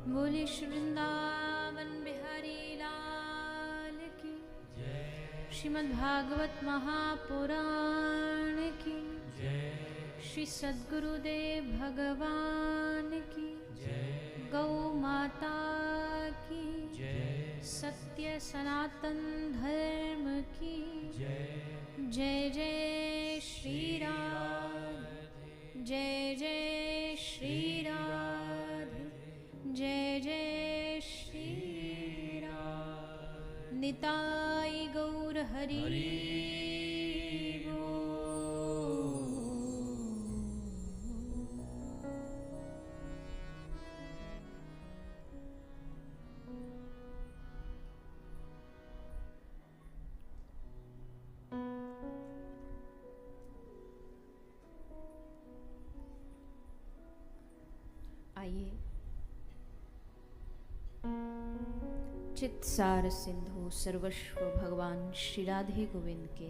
बोले श्री वृंदावन बिहारी लाल की। श्रीमद् भागवत महापुराण की। श्री सद्गुरुदेव भगवान की। गौ माता की। सत्य सनातन धर्म की। जय जय श्री राम। जय जय श्री राम। जय जय श्री राम। निताई गौर हरि आइए चित सार सिंधु सर्वस्व भगवान श्री राधे गोविंद के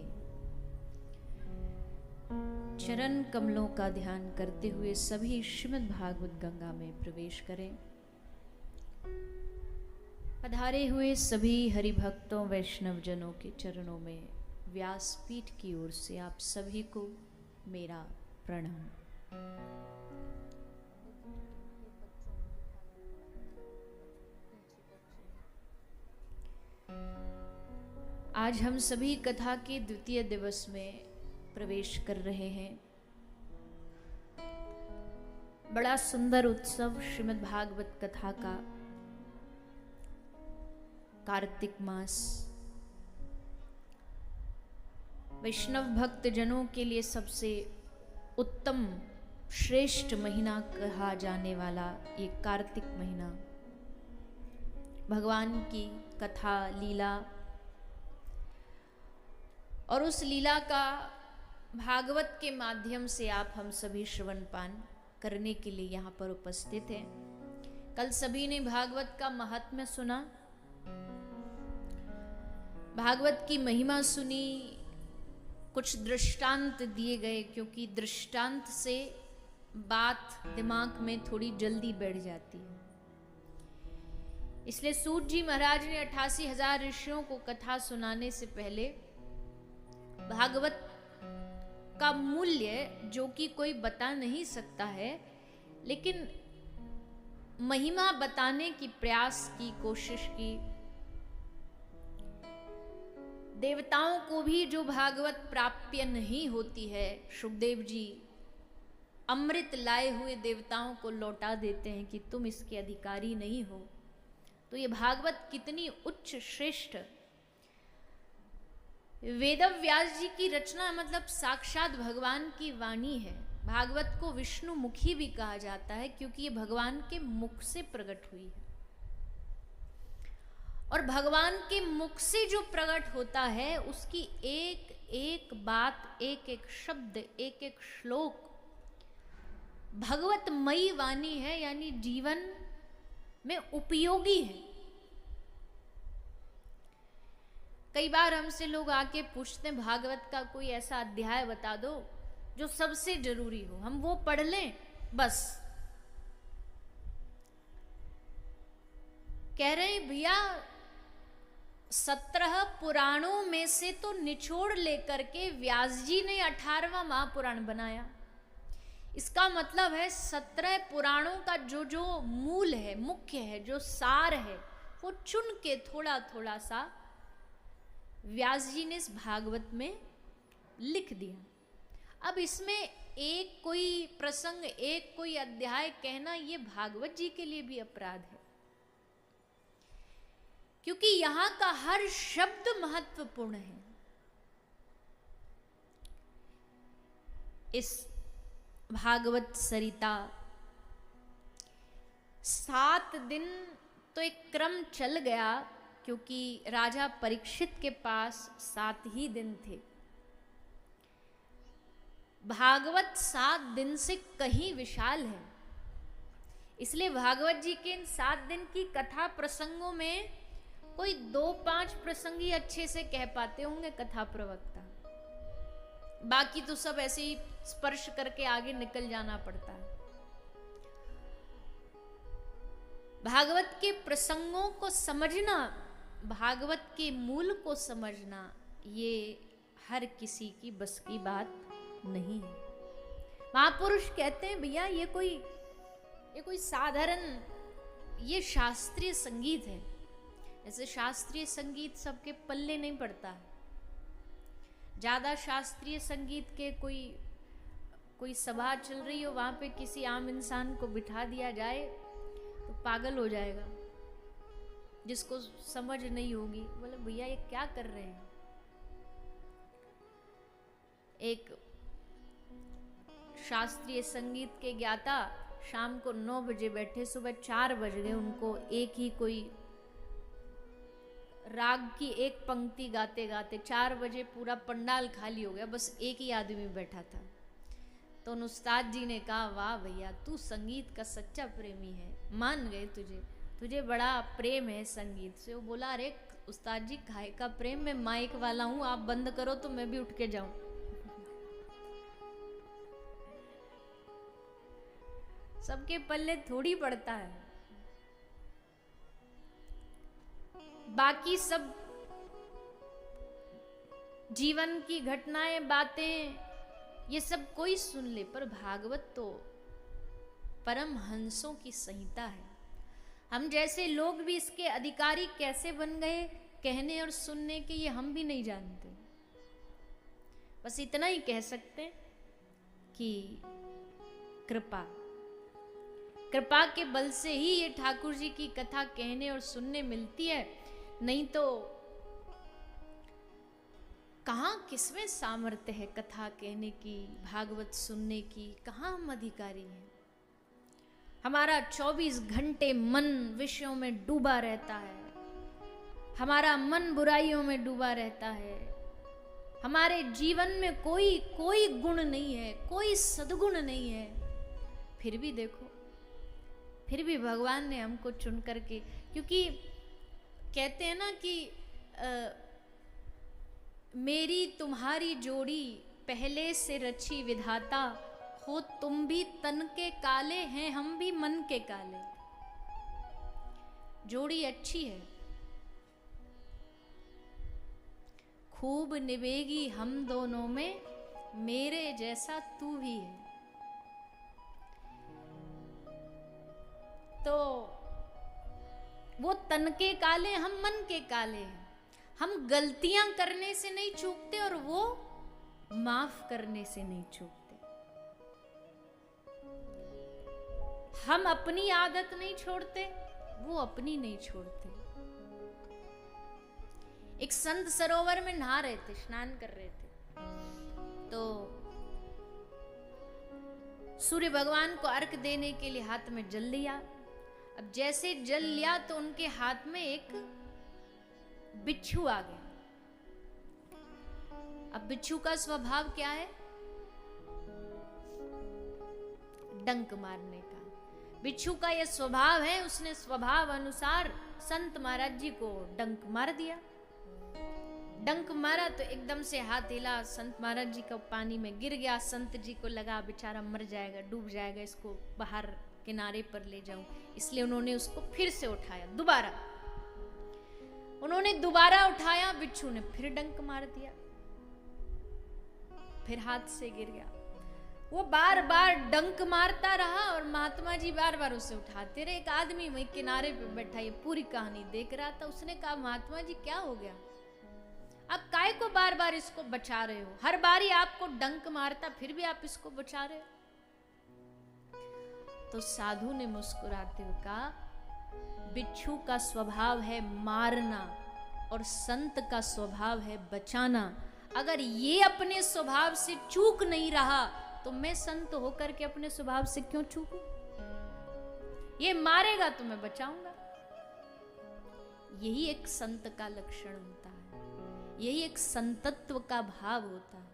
चरण कमलों का ध्यान करते हुए सभी श्रीमद् भागवत गंगा में प्रवेश करें। पधारे हुए सभी हरि भक्तों वैष्णव जनों के चरणों में व्यासपीठ की ओर से आप सभी को मेरा प्रणाम। आज हम सभी कथा के द्वितीय दिवस में प्रवेश कर रहे हैं। बड़ा सुंदर उत्सव श्रीमद् भागवत कथा का कार्तिक मास वैष्णव भक्त जनों के लिए सबसे उत्तम श्रेष्ठ महीना कहा जाने वाला ये कार्तिक महीना भगवान की कथा लीला और उस लीला का भागवत के माध्यम से आप हम सभी श्रवण पान करने के लिए यहाँ पर उपस्थित हैं। कल सभी ने भागवत का महात्म्य सुना, भागवत की महिमा सुनी, कुछ दृष्टांत दिए गए, क्योंकि दृष्टांत से बात दिमाग में थोड़ी जल्दी बैठ जाती है। इसलिए सूत जी महाराज ने 88,000 ऋषियों को कथा सुनाने से पहले भागवत का मूल्य, जो कि कोई बता नहीं सकता है, लेकिन महिमा बताने की प्रयास की, कोशिश की। देवताओं को भी जो भागवत प्राप्य नहीं होती है, सुखदेव जी अमृत लाए हुए देवताओं को लौटा देते हैं कि तुम इसके अधिकारी नहीं हो। तो ये भागवत कितनी उच्च श्रेष्ठ, वेद व्यास जी की रचना, मतलब साक्षात भगवान की वाणी है। भागवत को विष्णु मुखी भी कहा जाता है, क्योंकि ये भगवान के मुख से प्रकट हुई है। और भगवान के मुख से जो प्रकट होता है, उसकी एक एक बात, एक एक शब्द, एक एक श्लोक भगवतमयी वाणी है, यानी जीवन में उपयोगी है। कई बार हमसे लोग आके पूछते हैं, भागवत का कोई ऐसा अध्याय बता दो जो सबसे जरूरी हो, हम वो पढ़ लें बस। कह रहे हैं भैया 17 पुराणों में से तो निचोड़ लेकर के व्यास जी ने 18वां महापुराण बनाया। इसका मतलब है 17 पुराणों का जो जो मूल है, मुख्य है, जो सार है, वो चुन के थोड़ा थोड़ा सा व्यास जी ने इस भागवत में लिख दिया। अब इसमें एक कोई प्रसंग, एक कोई अध्याय कहना, ये भागवत जी के लिए भी अपराध है, क्योंकि यहां का हर शब्द महत्वपूर्ण है। इस भागवत सरिता 7 दिन तो एक क्रम चल गया, क्योंकि राजा परीक्षित के पास 7 ही दिन थे। भागवत 7 दिन से कहीं विशाल है, इसलिए भागवत जी के इन 7 दिन की कथा प्रसंगों में कोई 2-5 प्रसंग ही अच्छे से कह पाते होंगे कथा प्रवक्ता, बाकी तो सब ऐसे ही स्पर्श करके आगे निकल जाना पड़ता है। भागवत के प्रसंगों को समझना, भागवत के मूल को समझना, ये हर किसी की बस की बात नहीं है। महापुरुष कहते हैं भैया ये कोई साधारण, ये शास्त्रीय संगीत है। ऐसे शास्त्रीय संगीत सबके पल्ले नहीं पड़ता है। ज्यादा शास्त्रीय संगीत के कोई सभा चल रही हो, वहां पे किसी आम इंसान को बिठा दिया जाए तो पागल हो जाएगा, जिसको समझ नहीं होगी। बोले भैया ये क्या कर रहे हैं। एक शास्त्रीय संगीत के ज्ञाता शाम को 9 बजे बैठे, सुबह 4 बज गए उनको एक ही कोई राग की एक पंक्ति गाते गाते 4 बजे पूरा पंडाल खाली हो गया, बस एक ही आदमी बैठा था। तो उन उस्ताद जी ने कहा वाह भैया तू संगीत का सच्चा प्रेमी है, मान गए तुझे बड़ा प्रेम है संगीत से। वो बोला अरे उस्ताद जी काहे का प्रेम, मैं माइक वाला हूं, आप बंद करो तो मैं भी उठ के जाऊं। सबके पल्ले थोड़ी पड़ता है। बाकी सब जीवन की घटनाएं, बातें, ये सब कोई सुन ले, पर भागवत तो परम हंसों की संहिता है। हम जैसे लोग भी इसके अधिकारी कैसे बन गए कहने और सुनने के, ये हम भी नहीं जानते। बस इतना ही कह सकते कि कृपा के बल से ही ये ठाकुर जी की कथा कहने और सुनने मिलती है, नहीं तो कहाँ किसमें सामर्थ्य है कथा कहने की, भागवत सुनने की, कहाँ हम अधिकारी हैं। हमारा 24 घंटे मन विषयों में डूबा रहता है, हमारा मन बुराइयों में डूबा रहता है, हमारे जीवन में कोई गुण नहीं है, कोई सद्गुण नहीं है। फिर भी देखो, फिर भी भगवान ने हमको चुन करके, क्योंकि कहते हैं ना कि मेरी तुम्हारी जोड़ी पहले से रची विधाता, हो तुम भी तन के काले हैं हम भी मन के काले। जोड़ी अच्छी है, खूब निभेगी हम दोनों में, मेरे जैसा तू भी है। तो वो तन के काले, हम मन के काले हैं। हम गलतियां करने से नहीं चूकते और वो माफ करने से नहीं चूकते। हम अपनी आदत नहीं छोड़ते, वो अपनी नहीं छोड़ते। एक संत सरोवर में नहा रहे थे, स्नान कर रहे थे, तो सूर्य भगवान को अर्घ देने के लिए हाथ में जल लिया। अब जैसे जल लिया तो उनके हाथ में एक बिच्छू आ गया। अब बिच्छू का स्वभाव क्या है? डंक मारने का। बिच्छू का यह स्वभाव है, उसने स्वभाव अनुसार संत महाराज जी को डंक मार दिया। डंक मारा तो एकदम से हाथ हिला, संत महाराज जी का पानी में गिर गया। संत जी को लगा बेचारा मर जाएगा, डूब जाएगा, इसको बाहर किनारे पर ले जाऊं, इसलिए उन्होंने उसको फिर से उठाया। उन्होंने दोबारा उठाया, बिच्छू ने फिर डंक मार दिया, फिर हाथ से गिर गया। वो बार बार डंक मारता रहा और महात्मा जी बार बार उसे उठाते रहे। एक आदमी वहीं किनारे पे बैठा ये पूरी कहानी देख रहा था। उसने कहा महात्मा जी क्या हो गया, आप काहे को बार बार इसको बचा रहे हो? हर बारी आपको डंक मारता, फिर भी आप इसको बचा रहे हो। तो साधु ने मुस्कुराते हुए कहा बिच्छू का स्वभाव है मारना और संत का स्वभाव है बचाना। अगर ये अपने स्वभाव से चूक नहीं रहा तो मैं संत होकर के अपने स्वभाव से क्यों चूकूं? ये मारेगा तो मैं बचाऊंगा। यही एक संत का लक्षण होता है, यही एक संतत्व का भाव होता है।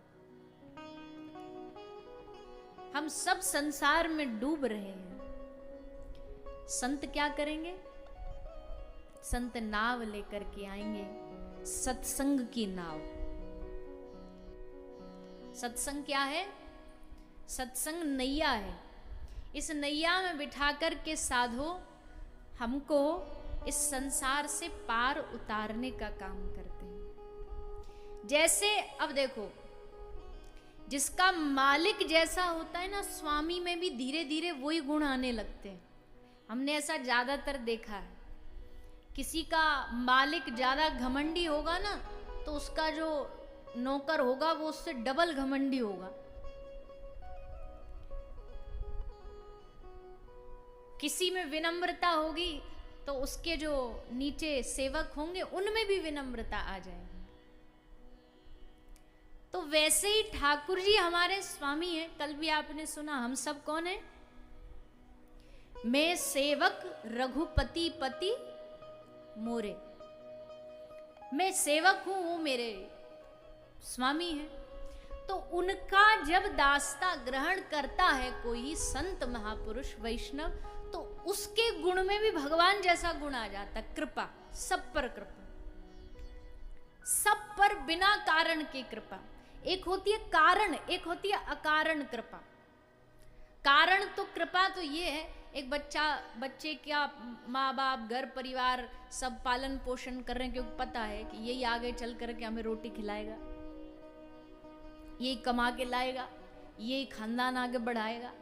हम सब संसार में डूब रहे हैं। संत क्या करेंगे? संत नाव लेकर के आएंगे, सत्संग की नाव। सत्संग क्या है? सत्संग नैया है। इस नैया में बिठा कर के साधो हमको इस संसार से पार उतारने का काम करते हैं। जैसे अब देखो, जिसका मालिक जैसा होता है ना, स्वामी में भी धीरे धीरे वही गुण आने लगते हैं। हमने ऐसा ज्यादातर देखा है। किसी का मालिक ज्यादा घमंडी होगा ना, तो उसका जो नौकर होगा वो उससे डबल घमंडी होगा। किसी में विनम्रता होगी तो उसके जो नीचे सेवक होंगे उनमें भी विनम्रता आ जाएगी। तो वैसे ही ठाकुर जी हमारे स्वामी हैं। कल भी आपने सुना, हम सब कौन है? मैं सेवक रघुपति पति मोरे। मैं सेवक हूं, वो मेरे स्वामी हैं। तो उनका जब दास्ता ग्रहण करता है कोई संत महापुरुष वैष्णव, तो उसके गुण में भी भगवान जैसा गुण आ जाता है। कृपा, सब पर कृपा, सब पर बिना कारण की कृपा। एक होती है कारण, एक होती है अकारण कृपा। कारण तो कृपा तो ये है, एक बच्चे का माँ बाप घर परिवार सब पालन पोषण कर रहे हैं, क्योंकि पता है कि यही आगे चल करके हमें रोटी खिलाएगा, यही कमा के लाएगा, यही खानदान आगे बढ़ाएगा।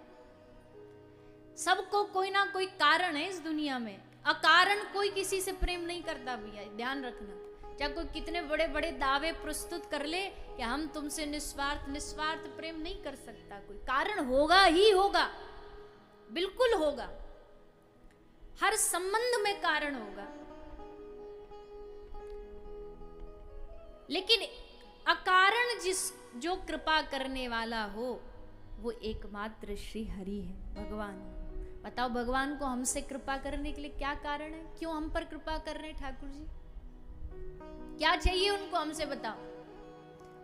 सबको कोई ना कोई कारण है इस दुनिया में। अकारण कोई किसी से प्रेम नहीं करता भैया, ध्यान रखना। चाहे कोई कितने बड़े बड़े दावे प्रस्तुत कर ले कि हम तुमसे निस्वार्थ प्रेम नहीं कर सकता। कोई कारण होगा ही होगा, बिल्कुल होगा। हर संबंध में कारण होगा। लेकिन अकारण जो कृपा करने वाला हो, वो एकमात्र श्री हरि है, भगवान। बताओ, भगवान को हमसे कृपा करने के लिए क्या कारण है? क्यों हम पर कृपा कर रहे हैं ठाकुर जी? क्या चाहिए उनको हमसे? बताओ।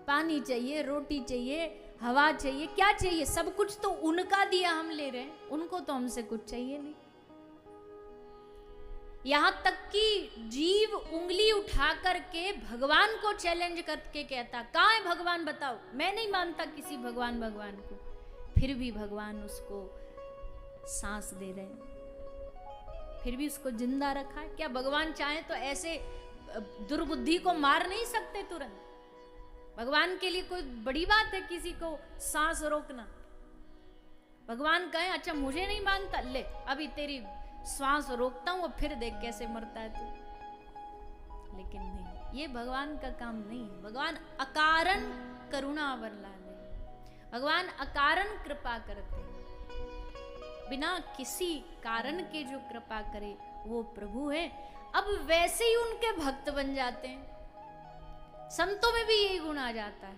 पानी चाहिए, रोटी चाहिए, हवा चाहिए, क्या चाहिए? सब कुछ तो उनका दिया हम ले रहे हैं, उनको तो हमसे कुछ चाहिए नहीं। यहां तक कि जीव उंगली उठा करके भगवान को चैलेंज करके कहता, कहां है भगवान बताओ। मैं नहीं मानता किसी भगवान को, फिर भी भगवान उसको सांस दे रहे हैं, फिर भी उसको जिंदा रखा है। क्या भगवान चाहे तो ऐसे दुर्बुद्धि को मार नहीं सकते तुरंत? भगवान के लिए कोई बड़ी बात है किसी को सांस रोकना? भगवान कहे अच्छा मुझे नहीं मानता, ले अभी तेरी श्वास रोकता हूं, फिर देख कैसे मरता है तू। लेकिन नहीं, ये भगवान का काम नहीं है। भगवान अकारण करुणा वरलाल है। भगवान अकारण कृपा करते हैं, बिना किसी कारण के जो कृपा करे वो प्रभु है। अब वैसे ही उनके भक्त बन जाते हैं। संतों में भी यही गुण आ जाता है।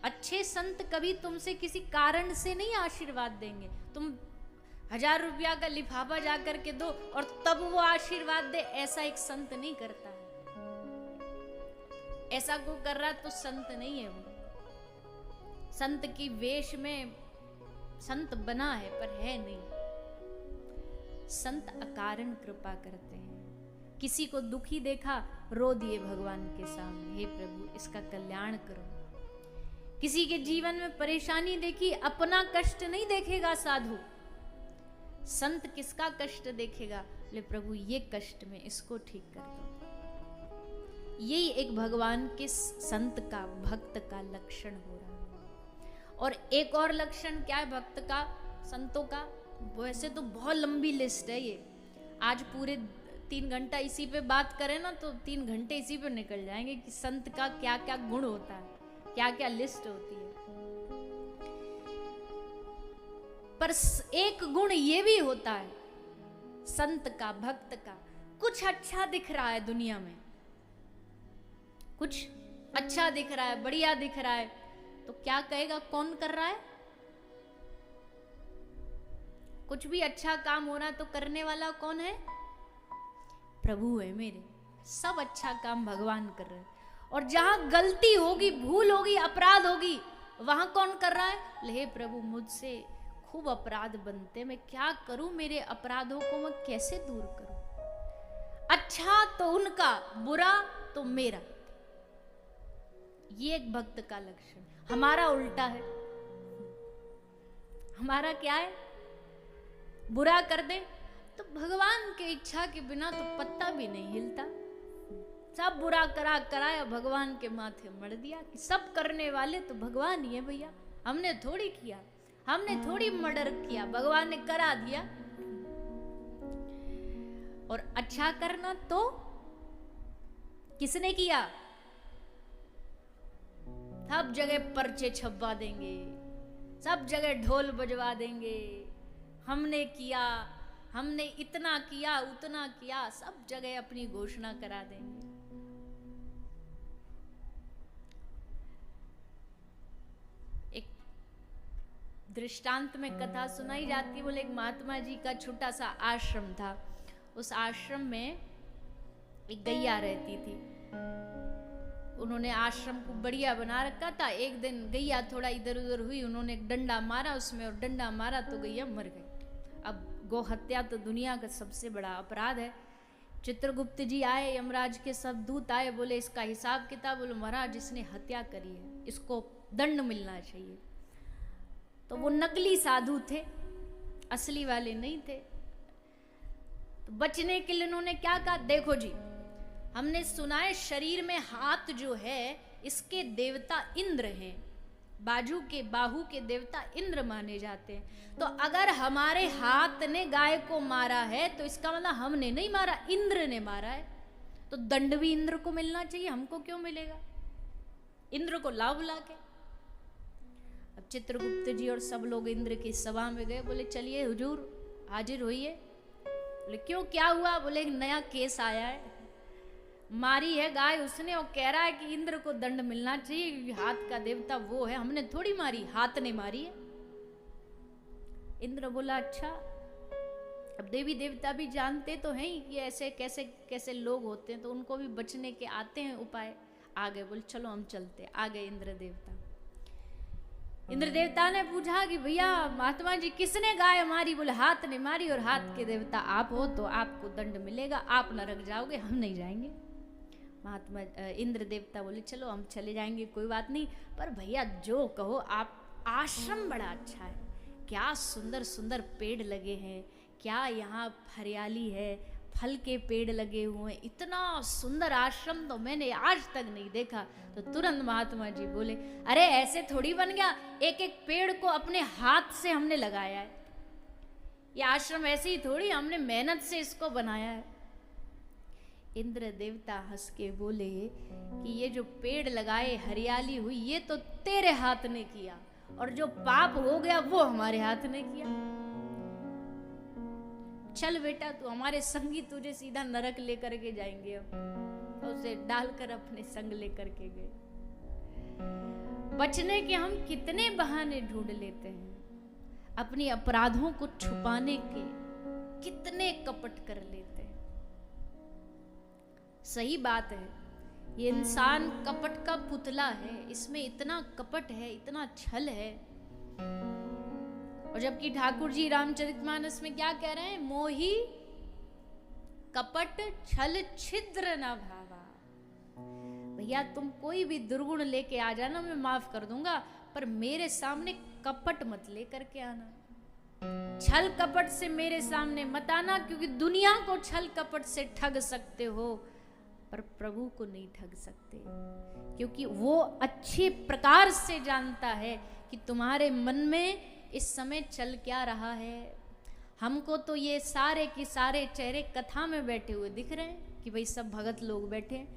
अच्छे संत कभी तुमसे किसी कारण से नहीं आशीर्वाद देंगे। तुम 1000 रुपया का लिफाफा जा करके दो और तब वो आशीर्वाद दे, ऐसा एक संत नहीं करता है। ऐसा को कर रहा तो संत नहीं है वो। संत की वेश में संत बना है पर है नहीं। संत अकारण कृपा करते हैं। किसी को दुखी देखा, रो दिए भगवान के सामने, हे प्रभु इसका कल्याण करो। किसी के जीवन में परेशानी देखी, अपना कष्ट नहीं देखेगा साधु। संत किसका कष्ट देखेगा? ले प्रभु ये कष्ट में इसको ठीक कर दो। यही एक भगवान के संत का, भक्त का लक्षण हो रहा है। और एक और लक्षण क्या है भक्त का, संतों का? वैसे तो बहुत लंबी लिस्ट है ये। आज पूरे 3 घंटा इसी पे बात करें ना तो 3 घंटे इसी पे निकल जाएंगे कि संत का क्या क्या गुण होता है, क्या क्या लिस्ट होती है। पर एक गुण ये भी होता है संत का, भक्त का, कुछ अच्छा दिख रहा है दुनिया में, कुछ अच्छा दिख रहा है, बढ़िया दिख रहा है, तो क्या कहेगा कौन कर रहा है? कुछ भी अच्छा काम हो रहा है तो करने वाला कौन है? प्रभु है मेरे। सब अच्छा काम भगवान कर रहे हैं। और जहां गलती होगी, भूल होगी, अपराध होगी, वहां कौन कर रहा है? हे प्रभु मुझसे खूब अपराध बनते, मैं क्या करूं? मेरे अपराधों को मैं कैसे दूर करूं? अच्छा तो उनका, बुरा तो मेरा। ये एक भक्त का लक्षण। हमारा उल्टा है। हमारा क्या है? बुरा कर दे तो भगवान के इच्छा के बिना तो पत्ता भी नहीं हिलता। सब बुरा कराया भगवान के माथे मर दिया कि सब करने वाले तो भगवान ही है भैया, हमने थोड़ी किया, हमने थोड़ी मर्डर किया, भगवान ने करा दिया। और अच्छा करना तो किसने किया? सब जगह पर्चे छपवा देंगे, सब जगह ढोल बजवा देंगे, हमने किया, हमने इतना किया, उतना किया, सब जगह अपनी घोषणा करा देंगे। एक दृष्टांत में कथा सुनाई जाती, बोले एक महात्मा जी का छोटा सा आश्रम था। उस आश्रम में एक गैया रहती थी। उन्होंने आश्रम को बढ़िया बना रखा था। एक दिन गैया थोड़ा इधर उधर हुई, उन्होंने एक डंडा मारा उसमें, और डंडा मारा तो गैया मर गई। अब गौ हत्या तो दुनिया का सबसे बड़ा अपराध है। चित्रगुप्त जी आए, यमराज के सब दूत आए, बोले इसका हिसाब किताब। बोले महाराज इसने हत्या करी है, इसको दंड मिलना चाहिए। तो वो नकली साधु थे, असली वाले नहीं थे। तो बचने के लिए उन्होंने क्या कहा, देखो जी हमने सुना है शरीर में हाथ जो है इसके देवता इंद्र हैं, बाजू के बाहु के देवता इंद्र माने जाते हैं। तो अगर हमारे हाथ ने गाय को मारा है तो इसका मतलब हमने नहीं मारा, इंद्र ने मारा है, तो दंड भी इंद्र को मिलना चाहिए, हमको क्यों मिलेगा? इंद्र को लाभ बुला के। अब चित्रगुप्त जी और सब लोग इंद्र की सभा में गए, बोले चलिए हुजूर हाजिर होइए। बोले क्यों, क्या हुआ? बोले एक नया केस आया है, मारी है गाय उसने, और कह रहा है कि इंद्र को दंड मिलना चाहिए क्योंकि हाथ का देवता वो है, हमने थोड़ी मारी, हाथ ने मारी है। इंद्र बोला अच्छा। अब देवी देवता भी जानते तो हैं कि ऐसे कैसे कैसे लोग होते हैं, तो उनको भी बचने के आते हैं उपाय। आ गए, बोले चलो हम चलते। आ गए इंद्र देवता। इंद्र देवता ने पूछा कि भैया महात्मा जी किसने गाय मारी? बोले हाथ ने मारी, और हाथ के देवता आप हो तो आपको दंड मिलेगा, आप नरक जाओगे, हम नहीं जाएंगे। महात्मा इंद्र देवता बोले चलो हम चले जाएंगे, कोई बात नहीं, पर भैया जो कहो आप, आश्रम बड़ा अच्छा है, क्या सुंदर सुंदर पेड़ लगे हैं, क्या यहाँ हरियाली है, फल के पेड़ लगे हुए हैं, इतना सुंदर आश्रम तो मैंने आज तक नहीं देखा। तो तुरंत महात्मा जी बोले अरे ऐसे थोड़ी बन गया, एक एक पेड़ को अपने हाथ से हमने लगाया है, ये आश्रम ऐसे ही थोड़ी, हमने मेहनत से इसको बनाया है। इंद्र देवता हंस के बोले कि ये जो पेड़ लगाए, हरियाली हुई, ये तो तेरे हाथ ने किया, और जो पाप हो गया वो हमारे हाथ ने किया। चल बेटा तू हमारे संगी, तुझे सीधा नरक लेकर के जाएंगे। अब उसे डालकर अपने संग लेकर के गए। बचने के हम कितने बहाने ढूंढ लेते हैं, अपनी अपराधों को छुपाने के कितने कपट कर लेते हैं। सही बात है, ये इंसान कपट का पुतला है, इसमें इतना कपट है, इतना छल है। और जबकि ठाकुर जी रामचरितमानस में क्या कह रहे हैं, मोही कपट छल छिद्र न भावा। भैया तुम कोई भी दुर्गुण लेके आ जाना, मैं माफ कर दूंगा, पर मेरे सामने कपट मत लेकर के आना, छल कपट से मेरे सामने मत आना, क्योंकि दुनिया को छल कपट से ठग सकते हो पर प्रभु को नहीं ठग सकते, क्योंकि वो अच्छे प्रकार से जानता है कि तुम्हारे मन में इस समय चल क्या रहा है। हमको तो ये सारे के सारे चेहरे कथा में बैठे हुए दिख रहे हैं कि भाई सब भगत लोग बैठे हैं,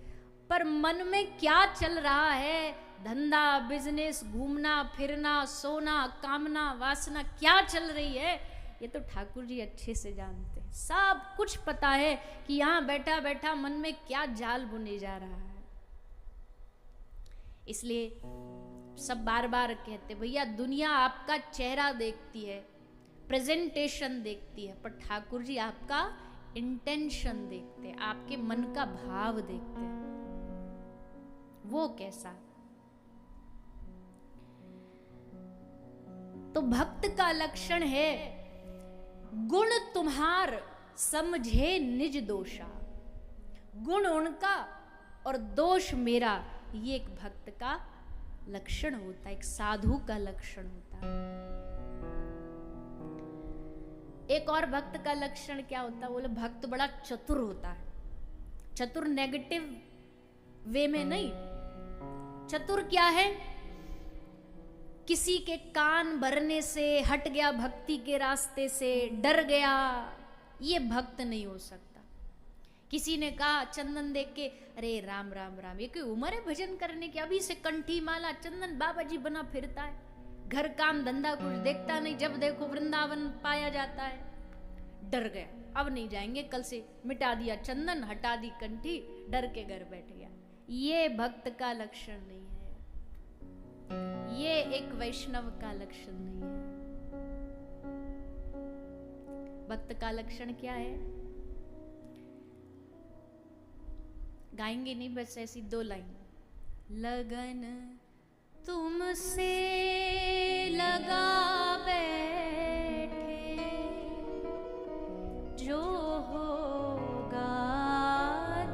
पर मन में क्या चल रहा है, धंधा बिजनेस, घूमना फिरना, सोना, कामना, वासना क्या चल रही है, ये तो ठाकुर जी अच्छे से जानते हैं। सब कुछ पता है कि यहाँ बैठा बैठा मन में क्या जाल बुने जा रहा है। इसलिए सब बार बार कहते भैया दुनिया आपका चेहरा देखती है, प्रेजेंटेशन देखती है, पर ठाकुर जी आपका इंटेंशन देखते हैं, आपके मन का भाव देखते हैं, वो कैसा। तो भक्त का लक्षण है गुण तुम्हार समझे निज दोषा। गुण उनका और दोष मेरा, ये एक भक्त का लक्षण होता है, एक साधु का लक्षण होता है। एक और भक्त का लक्षण क्या होता है? बोले भक्त बड़ा चतुर होता है। चतुर नेगेटिव वे में नहीं, चतुर क्या है? किसी के कान भरने से हट गया, भक्ति के रास्ते से डर गया, ये भक्त नहीं हो सकता। किसी ने कहा चंदन देख के, अरे राम राम राम, ये कोई उम्र है भजन करने की? अभी से कंठी माला चंदन बाबा जी बना फिरता है, घर काम धंधा कुछ देखता नहीं, जब देखो वृंदावन पाया जाता है। डर गया, अब नहीं जाएंगे, कल से मिटा दिया चंदन, हटा दी कंठी, डर के घर बैठ गया। ये भक्त का लक्षण नहीं है, ये एक वैष्णव का लक्षण नहीं है। भक्त का लक्षण क्या है? गाएंगे नहीं, बस ऐसी 2 लाइन। लगन तुमसे लगा बैठे, जो होगा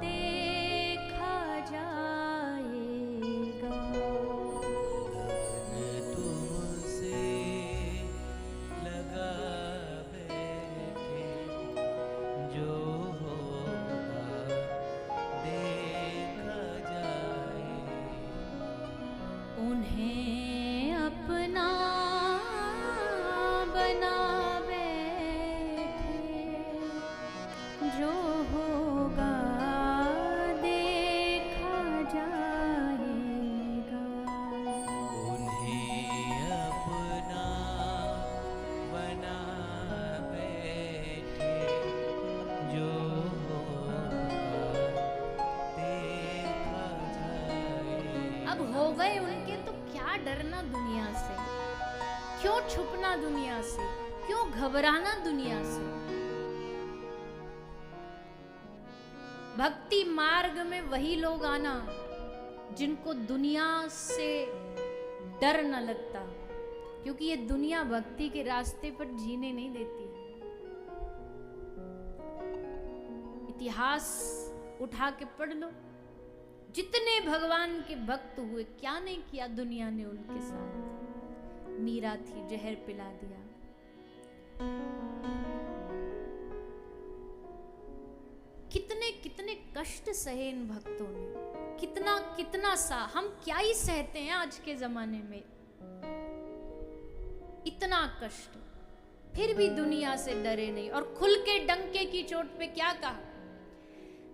देखा जाएगा। तुमसे लगा बैठे, जो होगा देखा जाएगा। उन्हें अपना बना बैठे, जो होगा देखा जाएगा। उन्हें अपना बना बैठे, जो होगा देखा जाएगा। अब हो गए उनके तो क्या डरना दुनिया से, क्यों छुपना दुनिया से, क्यों घबराना दुनिया से। भक्ति मार्ग में वही लोग आना जिनको दुनिया से डर न लगता, क्योंकि ये दुनिया भक्ति के रास्ते पर जीने नहीं देती है। इतिहास उठा के पढ़ लो, जितने भगवान के भक्त हुए, क्या नहीं किया दुनिया ने उनके साथ। मीरा थी, जहर पिला दिया। कितने कितने कष्ट सहे इन भक्तों ने, कितना कितना सा, हम क्या ही सहते हैं आज के जमाने में, इतना कष्ट, फिर भी दुनिया से डरे नहीं। और खुल के डंके की चोट पे क्या कहा?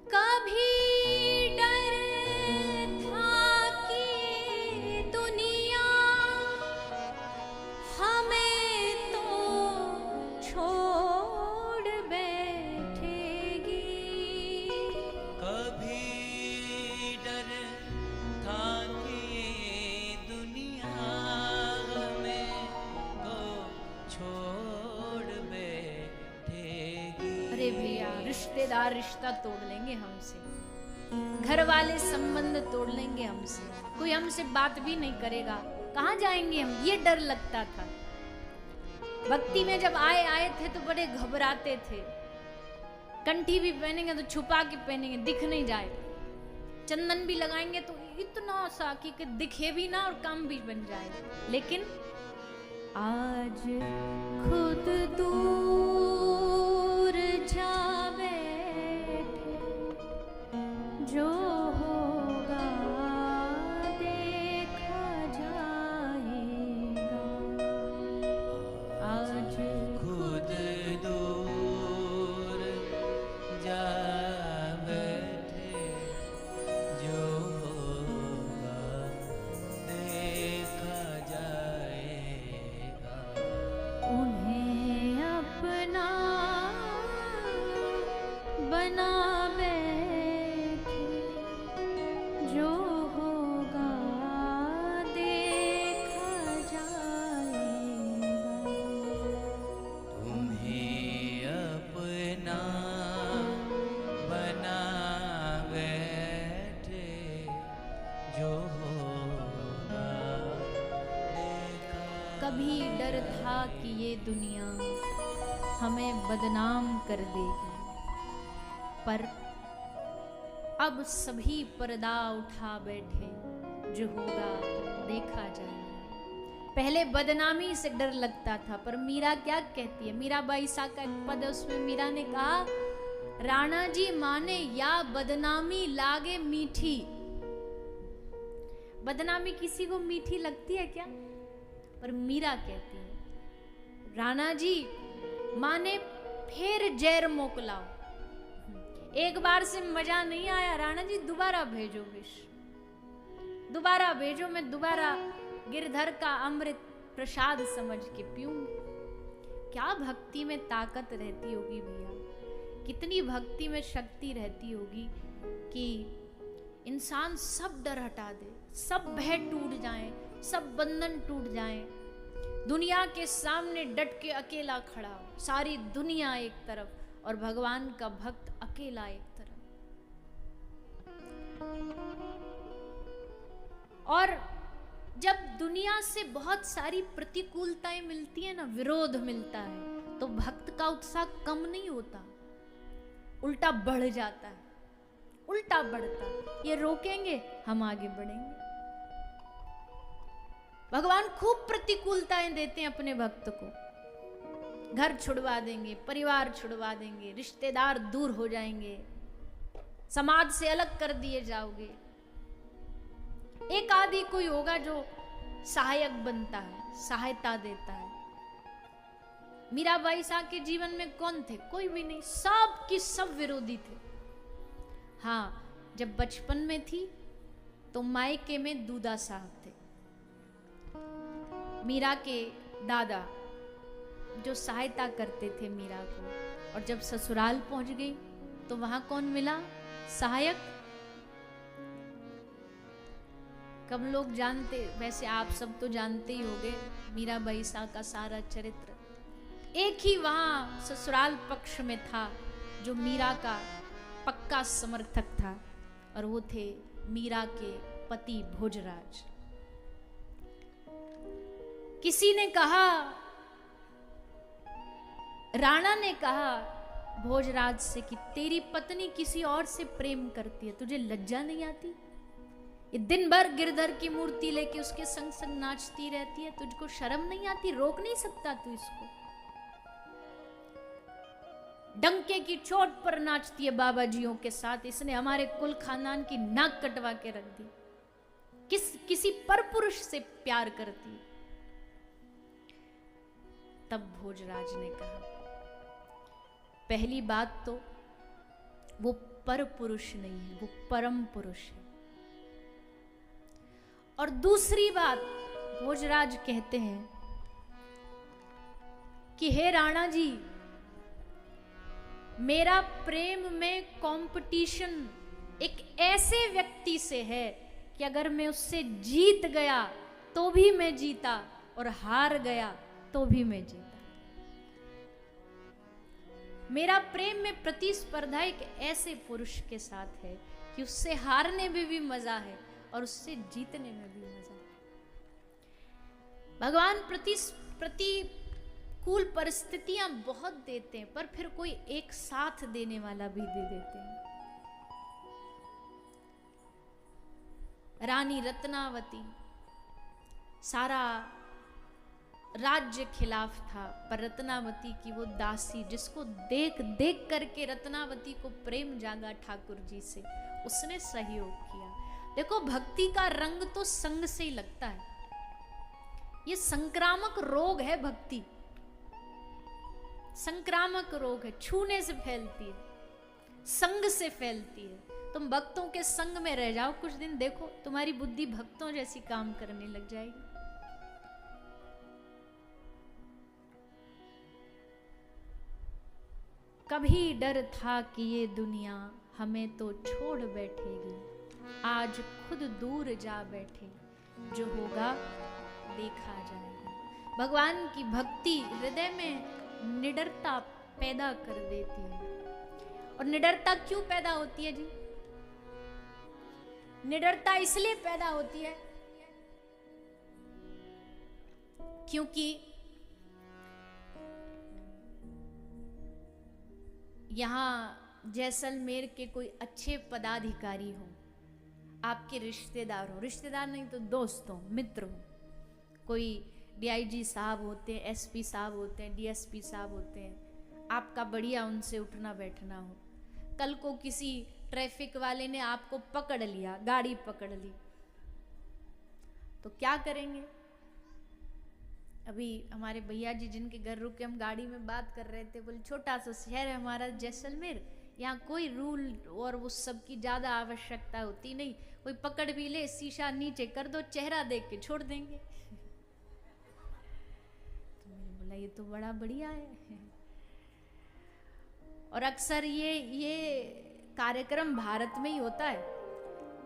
कभी डर था कि दुनिया हमें तो छोड़ बैठेगी। कभी डर था कि दुनिया हमें तो छोड़ बैठेगी। अरे भैया, रिश्तेदार रिश्ता तोड़ लेंगे हमसे, घर वाले संबंध तोड़ लेंगे हमसे, कोई हमसे बात भी नहीं करेगा, कहाँ जाएंगे हम, ये डर लगता था। भक्ति में जब आए थे तो बड़े घबराते थे। कंठी भी पहनेंगे तो छुपा के पहनेंगे, दिख नहीं जाए। चंदन भी लगाएंगे तो इतना सा कि दिखे भी ना और काम भी बन जाए। लेकिन आज खुद दूर जा बैठे, जो होगा देखा जाएगा। आज खुद दूर जा बैठे, जो होगा देखा जाएगा। उन्हें अपना बना बैठे, जो होगा देखा जाएगा। तुम्हें अपना बना बैठे, जो होगा देखा। कभी डर था कि ये दुनिया हमें बदनाम कर देगी, पर अब सभी पर्दा उठा बैठे, जो होगा देखा जाएगा। पहले बदनामी से डर लगता था, पर मीरा क्या कहती है, मीराबाई सा का एक पद है, उसमें मीरा ने कहा, राणा जी माने या बदनामी लागे मीठी। बदनामी किसी को मीठी लगती है क्या? पर मीरा कहती है, राणा जी माने फिर जहर मोकलाओ। एक बार से मजा नहीं आया राणा जी, दोबारा भेजो विष, दोबारा भेजो, मैं दोबारा गिरधर का अमृत प्रसाद समझ के पीऊंगी। क्या भक्ति में ताकत रहती होगी भैया, कितनी भक्ति में शक्ति रहती होगी कि इंसान सब डर हटा दे, सब भय टूट जाए, सब बंधन टूट जाए, दुनिया के सामने डट के अकेला खड़ा हो, सारी दुनिया एक तरफ और भगवान का भक्त अकेला एक तरफ। और जब दुनिया से बहुत सारी प्रतिकूलताएं मिलती है ना, विरोध मिलता है, तो भक्त का उत्साह कम नहीं होता, उल्टा बढ़ जाता है, उल्टा बढ़ता है। ये रोकेंगे, हम आगे बढ़ेंगे। भगवान खूब प्रतिकूलताएं देते हैं अपने भक्त को, घर छुड़वा देंगे, परिवार छुड़वा देंगे, रिश्तेदार दूर हो जाएंगे, समाज से अलग कर दिए जाओगे। एक आदि कोई होगा जो सहायक बनता है, सहायता देता है। मीराबाई सा के जीवन में कौन थे? कोई भी नहीं, सब की सब विरोधी थे। हाँ, जब बचपन में थी तो मायके में दूदा साहब थे, मीरा के दादा, जो सहायता करते थे मीरा को। और जब ससुराल पहुंच गई तो वहां कौन मिला? सहायक। कब लोग जानते, वैसे आप सब तो जानते ही होंगे मीराबाई सा का सारा चरित्र। एक ही वहां ससुराल पक्ष में था जो मीरा का पक्का समर्थक था, और वो थे मीरा के पति भोजराज। किसी ने कहा, राणा ने कहा भोजराज से कि तेरी पत्नी किसी और से प्रेम करती है, तुझे लज्जा नहीं आती? ये दिन भर गिरधर की मूर्ति लेके उसके संग संग नाचती रहती है, तुझको शर्म नहीं आती? रोक नहीं सकता तू इसको? डंके की चोट पर नाचती है बाबा जियों के साथ, इसने हमारे कुल खानदान की नाक कटवा के रख दी। किसी परपुरुष से प्यार करती है। तब भोजराज ने कहा, पहली बात तो वो परपुरुष नहीं है, वो परम पुरुष है। और दूसरी बात, भोजराज कहते हैं कि हे राणा जी, मेरा प्रेम में कंपटीशन एक ऐसे व्यक्ति से है कि अगर मैं उससे जीत गया तो भी मैं जीता, और हार गया तो भी मैं जीता। मेरा प्रेम में प्रतिस्पर्धा एक ऐसे पुरुष के साथ है कि उससे हारने में भी मजा है और उससे जीतने में भी मजा है। भगवान प्रतिकूल परिस्थितियां बहुत देते हैं, पर फिर कोई एक साथ देने वाला भी दे देते हैं। रानी रत्नावती, सारा राज्य खिलाफ था, पर रत्नावती की वो दासी, जिसको देख देख करके रत्नावती को प्रेम जागा ठाकुर जी से, उसने सहयोग किया। देखो, भक्ति का रंग तो संग से ही लगता है। ये संक्रामक रोग है भक्ति, संक्रामक रोग है, छूने से फैलती है, संग से फैलती है। तुम भक्तों के संग में रह जाओ कुछ दिन, देखो तुम्हारी बुद्धि भक्तों जैसी काम करने लग जाएगी। कभी डर था कि ये दुनिया हमें तो छोड़ बैठेगी, आज खुद दूर जा बैठे, जो होगा देखा जाएगा। भगवान की भक्ति हृदय में निडरता पैदा कर देती है। और निडरता क्यों पैदा होती है जी? निडरता इसलिए पैदा होती है क्योंकि यहाँ जैसलमेर के कोई अच्छे पदाधिकारी हो, आपके रिश्तेदार हो, रिश्तेदार नहीं तो दोस्त हो, मित्र हो, कोई डीआईजी साहब होते हैं, एसपी साहब होते हैं, डीएसपी साहब होते हैं, आपका बढ़िया उनसे उठना बैठना हो। कल को किसी ट्रैफिक वाले ने आपको पकड़ लिया, गाड़ी पकड़ ली, तो क्या करेंगे? अभी हमारे भैया जी जिनके घर रुक के हम गाड़ी में बात कर रहे थे, बोले छोटा सा शहर है हमारा जैसलमेर, यहाँ कोई रूल और उस सब की ज़्यादा आवश्यकता होती नहीं, कोई पकड़ भी ले शीशा नीचे कर दो, चेहरा देख के छोड़ देंगे। तो मैंने बोला ये तो बड़ा बढ़िया है। और अक्सर ये कार्यक्रम भारत में ही होता है।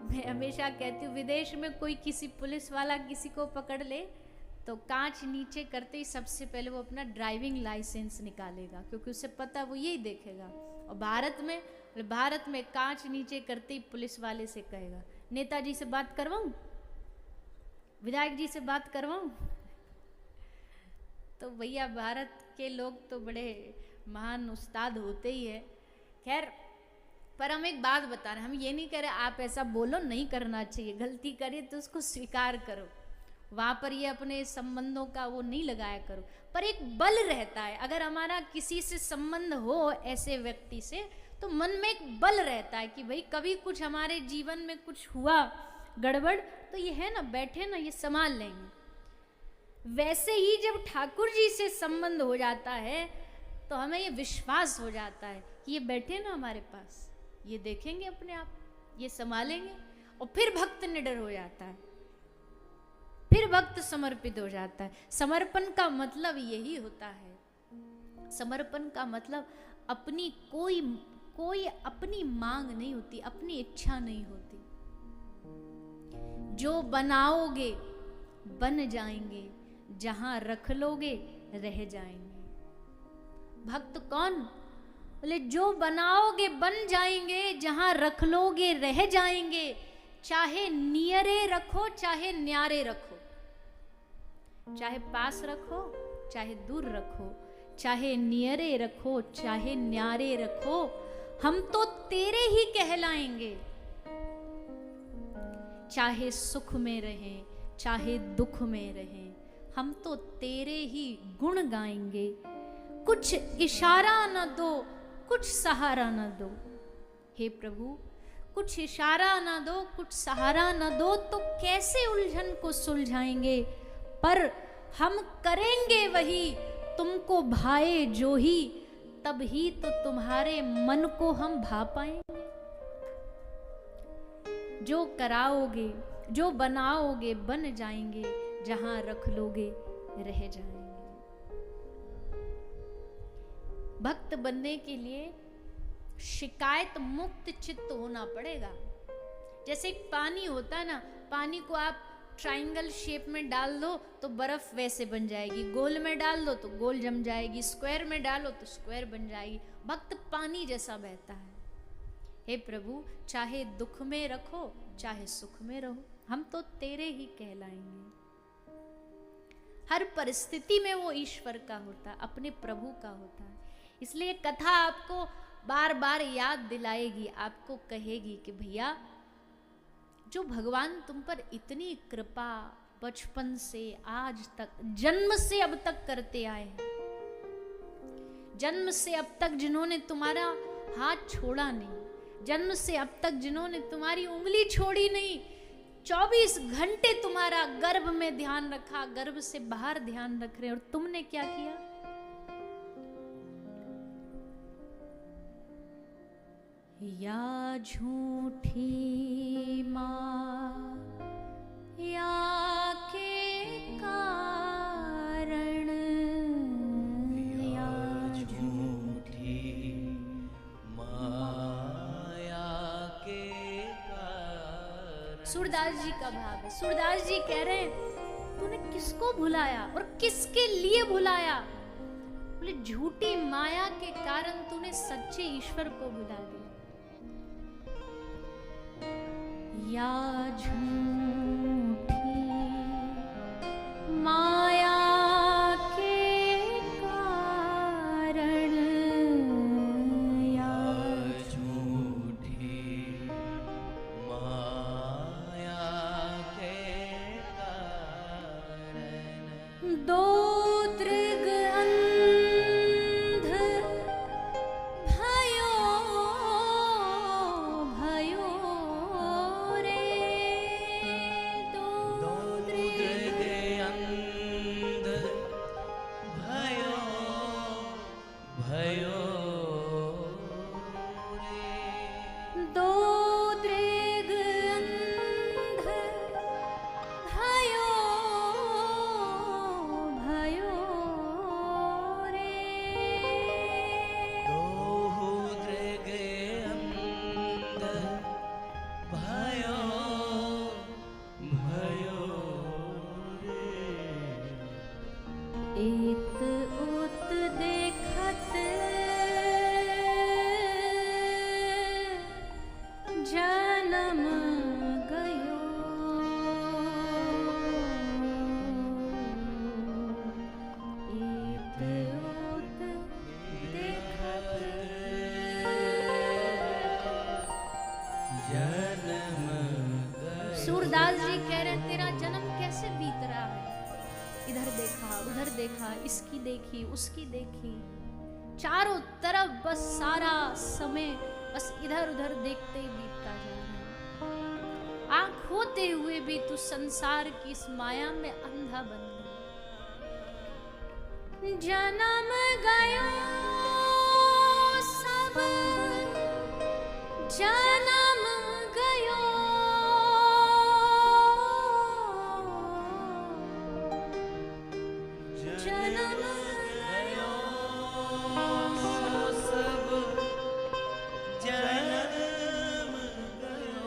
मैं हमेशा कहती हूँ विदेश में कोई किसी पुलिस वाला किसी को पकड़ ले तो कांच नीचे करते ही सबसे पहले वो अपना ड्राइविंग लाइसेंस निकालेगा, क्योंकि उसे पता वो यही देखेगा। और भारत में कांच नीचे करते ही पुलिस वाले से कहेगा नेताजी से बात करवाऊं, विधायक जी से बात करवाऊं। तो भैया भारत के लोग तो बड़े महान उस्ताद होते ही है। खैर, पर हम एक बात बता रहे हैं, हम ये नहीं कह रहे आप ऐसा बोलो, नहीं करना चाहिए, गलती करिए तो उसको स्वीकार करो, वहां पर ये अपने संबंधों का वो नहीं लगाया करो। पर एक बल रहता है, अगर हमारा किसी से संबंध हो ऐसे व्यक्ति से, तो मन में एक बल रहता है कि भाई कभी कुछ हमारे जीवन में कुछ हुआ गड़बड़ तो ये है ना, बैठे ना, ये संभाल लेंगे। वैसे ही जब ठाकुर जी से संबंध हो जाता है तो हमें ये विश्वास हो जाता है कि ये बैठे ना हमारे पास, ये देखेंगे अपने आप, ये संभालेंगे। और फिर भक्त निडर हो जाता है, फिर भक्त समर्पित हो जाता है। समर्पण का मतलब यही होता है। समर्पण का मतलब अपनी कोई अपनी मांग नहीं होती, अपनी इच्छा नहीं होती। जो बनाओगे बन जाएंगे, जहां रख लोगे रह जाएंगे। भक्त कौन? बोले जो बनाओगे बन जाएंगे, जहां रख लोगे रह जाएंगे। चाहे नियरे रखो चाहे न्यारे रखो, चाहे पास रखो चाहे दूर रखो, चाहे नियरे रखो चाहे न्यारे रखो, हम तो तेरे ही कहलाएंगे। चाहे सुख में रहें चाहे दुख में रहें, हम तो तेरे ही गुण गाएंगे। कुछ इशारा न दो कुछ सहारा न दो, हे प्रभु कुछ इशारा न दो कुछ सहारा न दो, तो कैसे उलझन को सुलझाएंगे। पर हम करेंगे वही तुमको भाए जो ही, तब ही तो तुम्हारे मन को हम भा पाएंगे। जो कराओगे जो बनाओगे बन जाएंगे, जहां रख लोगे रह जाएंगे। भक्त बनने के लिए शिकायत मुक्त चित्त होना पड़ेगा। जैसे एक पानी होता है ना, पानी को आप ट्रायंगल शेप में डाल दो तो बर्फ वैसे बन जाएगी, गोल में डाल दो तो गोल जम जाएगी, स्क्वायर में डालो तो स्क्वायर बन जाएगी। भक्त पानी जैसा बहता है। हे प्रभु चाहे दुख में रखो चाहे सुख में रहो, हम तो तेरे ही कहलाएंगे। हर परिस्थिति में वो ईश्वर का होता है, अपने प्रभु का होता है। इसलिए कथा आपको बार बार याद दिलाएगी, आपको कहेगी कि भैया जो भगवान तुम पर इतनी कृपा बचपन से आज तक, जन्म से अब तक करते आए हैं, जन्म से अब तक जिन्होंने तुम्हारा हाथ छोड़ा नहीं, जन्म से अब तक जिन्होंने तुम्हारी उंगली छोड़ी नहीं, 24 घंटे तुम्हारा गर्भ में ध्यान रखा, गर्भ से बाहर ध्यान रख रहे, और तुमने क्या किया? या झूठी माँ या के कारण, या झूठी माया के कारण। सूरदास जी का भाव है। सूरदास जी कह रहे हैं तूने किसको भुलाया और किसके लिए भुलाया? बोले झूठी माया के कारण तूने सच्चे ईश्वर को भुला दिया। या झूठी माया के कारण, या झूठी माया के कारण, जन्म गयो इत उत देखत जन्म गयो। सूरदास जी कह रहे तेरा जन्म कैसे बीत रहा है। इधर देखा उधर देखा, इसकी देखी उसकी देखी, चारों तरफ बस सारा समय बस इधर उधर देखते ही बीतता जा रहा है। आंख होते हुए भी तू संसार की इस माया में अंधा बन गया। जन्म गयो सब जन्म गयो जन्म गयो सब जन्म गयो।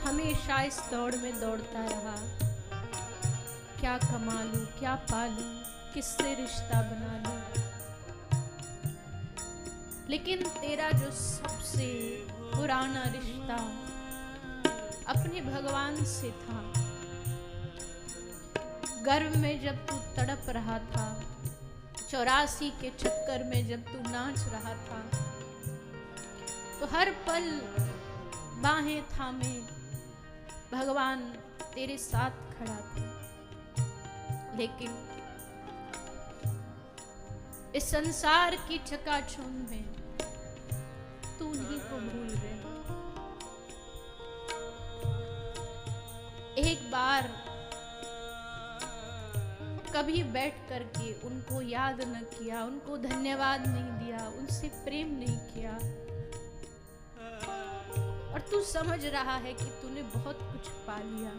हमेशा इस दौड़ में दौड़ता रहा, क्या कमा लूं क्या पालूं किससे रिश्ता बना लूं। लेकिन तेरा जो सबसे पुराना रिश्ता अपने भगवान से था। गर्भ में जब तू तड़प रहा था, 84 के चक्कर में जब तू नाच रहा था, तो हर पल बाहें थामे भगवान तेरे साथ खड़ा था। लेकिन इस संसार की चकाचौंध में तू उन्हीं को भूल गया। एक बार कभी बैठ करके उनको याद न किया, उनको धन्यवाद नहीं दिया, उनसे प्रेम नहीं किया, और तू समझ रहा है कि तूने बहुत कुछ पा लिया।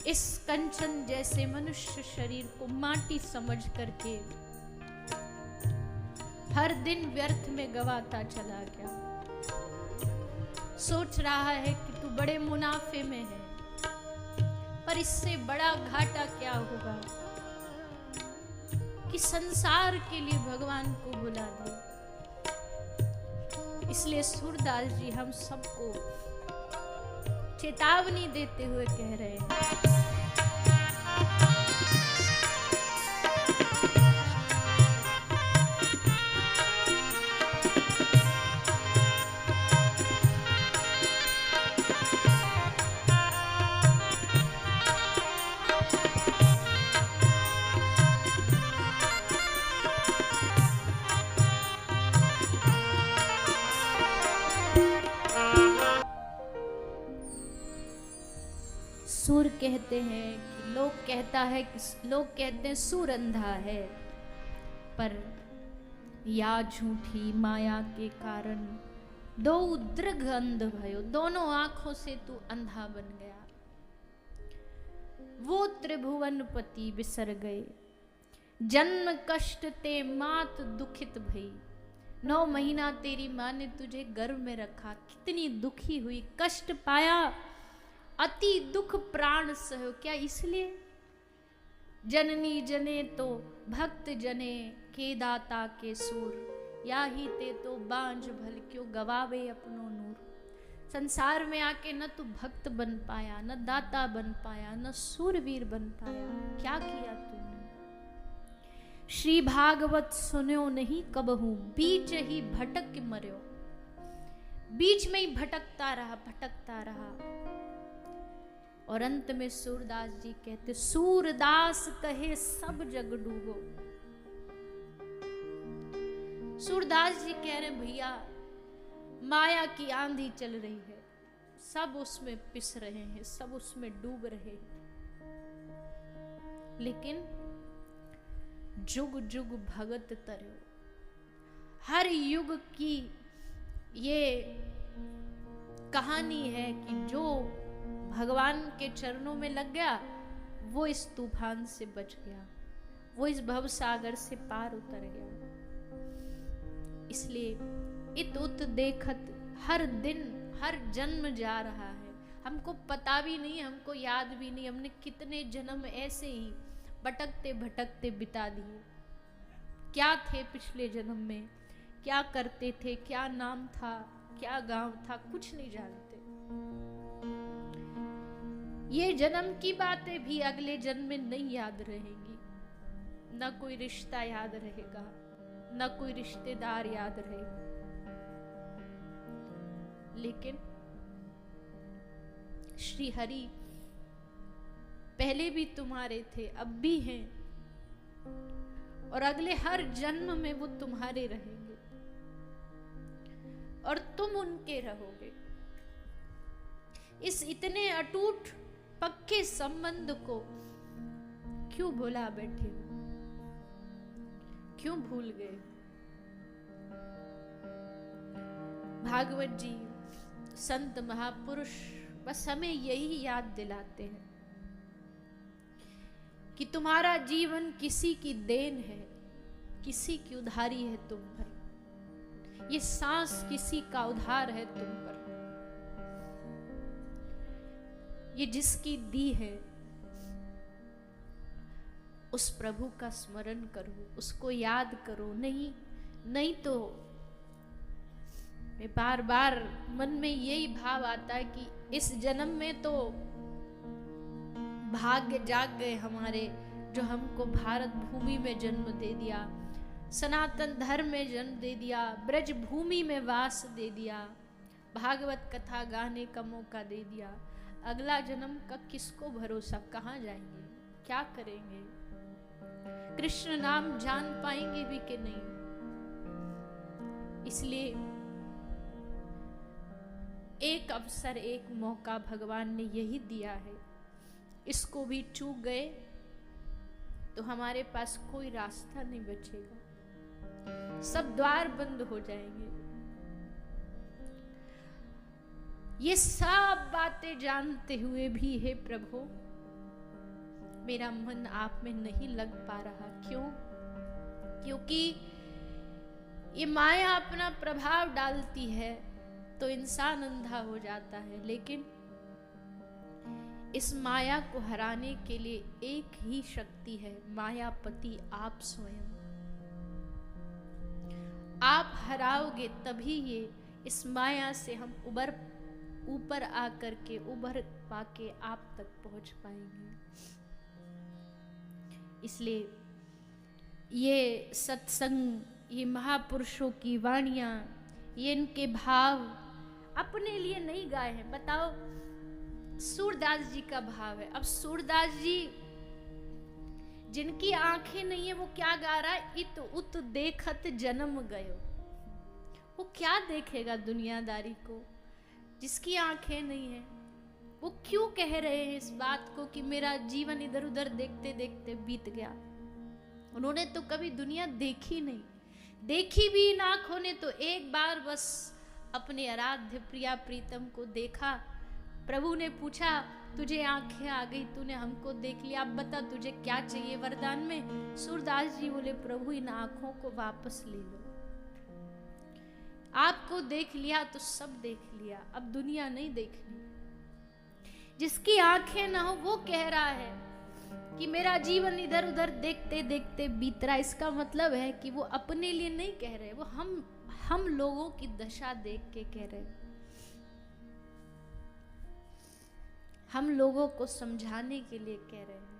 इस कंचन जैसे मनुष्य शरीर को माटी समझ करके हर दिन व्यर्थ में गवाता चला गया। सोच रहा है कि तू बड़े मुनाफे में है, पर इससे बड़ा घाटा क्या होगा कि संसार के लिए भगवान को भुला दे। इसलिए सूरदास जी हम सबको चेतावनी देते हुए कह रहे हैं, सूर कहते हैं कि लोग कहते हैं सूर अंधा है, पर या झूठी माया के कारण दो दृघ अंध भयो, दोनों आंखों से तू अंधा बन गया। वो त्रिभुवनपति बिसर गए, जन्म कष्ट ते मात दुखित भई। 9 महीना तेरी माँ ने तुझे गर्भ में रखा, कितनी दुखी हुई, कष्ट पाया, अति दुख प्राण सहो। क्या इसलिए जननी जने तो भक्त जने के दाता के सूर, या ही ते तो बांझ भल क्यों गवावे अपनो नूर। संसार में आके न तू भक्त बन पाया, न दाता बन पाया, न सूरवीर बन पाया, क्या किया तूने। श्री भागवत सुन्यो नहीं कबहू, बीच ही भटक मर्यो। बीच में ही भटकता रहा। और अंत में सूरदास जी कहते, सूरदास कहे सब जग डूबो। सूरदास जी कह रहे भैया, माया की आंधी चल रही है, सब उसमें पिस रहे हैं, सब उसमें डूब रहे हैं, लेकिन जुग जुग भगत तरयो। हर युग की ये कहानी है कि जो भगवान के चरणों में लग गया वो इस तूफान से बच गया, वो इस भव सागर से पार उतर गया। इसलिए इत उत देखत हर दिन हर जन्म जा रहा है, हमको पता भी नहीं, हमको याद भी नहीं, हमने कितने जन्म ऐसे ही भटकते भटकते बिता दिए। क्या थे पिछले जन्म में, क्या करते थे, क्या नाम था, क्या गांव था, कुछ नहीं जानते। ये जन्म की बातें भी अगले जन्म में नहीं याद रहेंगी, ना कोई रिश्ता याद रहेगा, ना कोई रिश्तेदार याद रहेगा। लेकिन श्री हरि पहले भी तुम्हारे थे, अब भी हैं, और अगले हर जन्म में वो तुम्हारे रहेंगे और तुम उनके रहोगे। इस इतने अटूट पक्के संबंध को क्यों भुला बैठे हो, क्यों भूल गए? भागवत जी, संत महापुरुष बस हमें यही याद दिलाते हैं कि तुम्हारा जीवन किसी की देन है, किसी की उधारी है तुम पर। ये सांस किसी का उधार है तुम पर। ये जिसकी दी है, उस प्रभु का स्मरण करो, उसको याद करो। नहीं तो मैं बार बार मन में यही भाव आता है कि इस जन्म में तो भाग्य जाग गए हमारे, जो हमको भारत भूमि में जन्म दे दिया, सनातन धर्म में जन्म दे दिया, ब्रज भूमि में वास दे दिया, भागवत कथा गाने का मौका दे दिया। अगला जन्म का किसको भरोसा, कहाँ जाएंगे, क्या करेंगे, कृष्ण नाम जान पाएंगे भी कि नहीं। इसलिए एक अवसर, एक मौका भगवान ने यही दिया है, इसको भी चूक गए तो हमारे पास कोई रास्ता नहीं बचेगा, सब द्वार बंद हो जाएंगे। ये सब बातें जानते हुए भी हे प्रभु, मेरा मन आप में नहीं लग पा रहा। क्यों? क्योंकि ये माया अपना प्रभाव डालती है तो इंसान अंधा हो जाता है, लेकिन इस माया को हराने के लिए एक ही शक्ति है, मायापति आप स्वयं। आप हराओगे तभी ये इस माया से हम ऊपर आकर के उभर पाके आप तक पहुंच पाएंगे। इसलिए ये सत्संग, ये महापुरुषों की वाणियां, ये इनके भाव अपने लिए नहीं गाए हैं। बताओ, सूरदास जी का भाव है। अब सूरदास जी जिनकी आंखें नहीं है वो क्या गा रहा है? इत उत देखत जन्म गयो। वो क्या देखेगा दुनियादारी को जिसकी आंखें नहीं है? वो क्यों कह रहे हैं इस बात को कि मेरा जीवन इधर उधर देखते देखते बीत गया? उन्होंने तो कभी दुनिया देखी नहीं, देखी भी इन आंखों ने तो एक बार बस अपने आराध्य प्रिया प्रीतम को देखा। प्रभु ने पूछा, तुझे आंखें आ गई, तूने हमको देख लिया, अब बता तुझे क्या चाहिए वरदान में? सूरदास जी बोले, प्रभु इन आंखों को वापस ले लो। आपको देख लिया तो सब देख लिया, अब दुनिया नहीं देखनी। जिसकी आंखें ना हो वो कह रहा है कि मेरा जीवन इधर उधर देखते देखते बीत रहा। इसका मतलब है कि वो अपने लिए नहीं कह रहे, वो हम लोगों की दशा देख के कह रहे, हम लोगों को समझाने के लिए कह रहे हैं।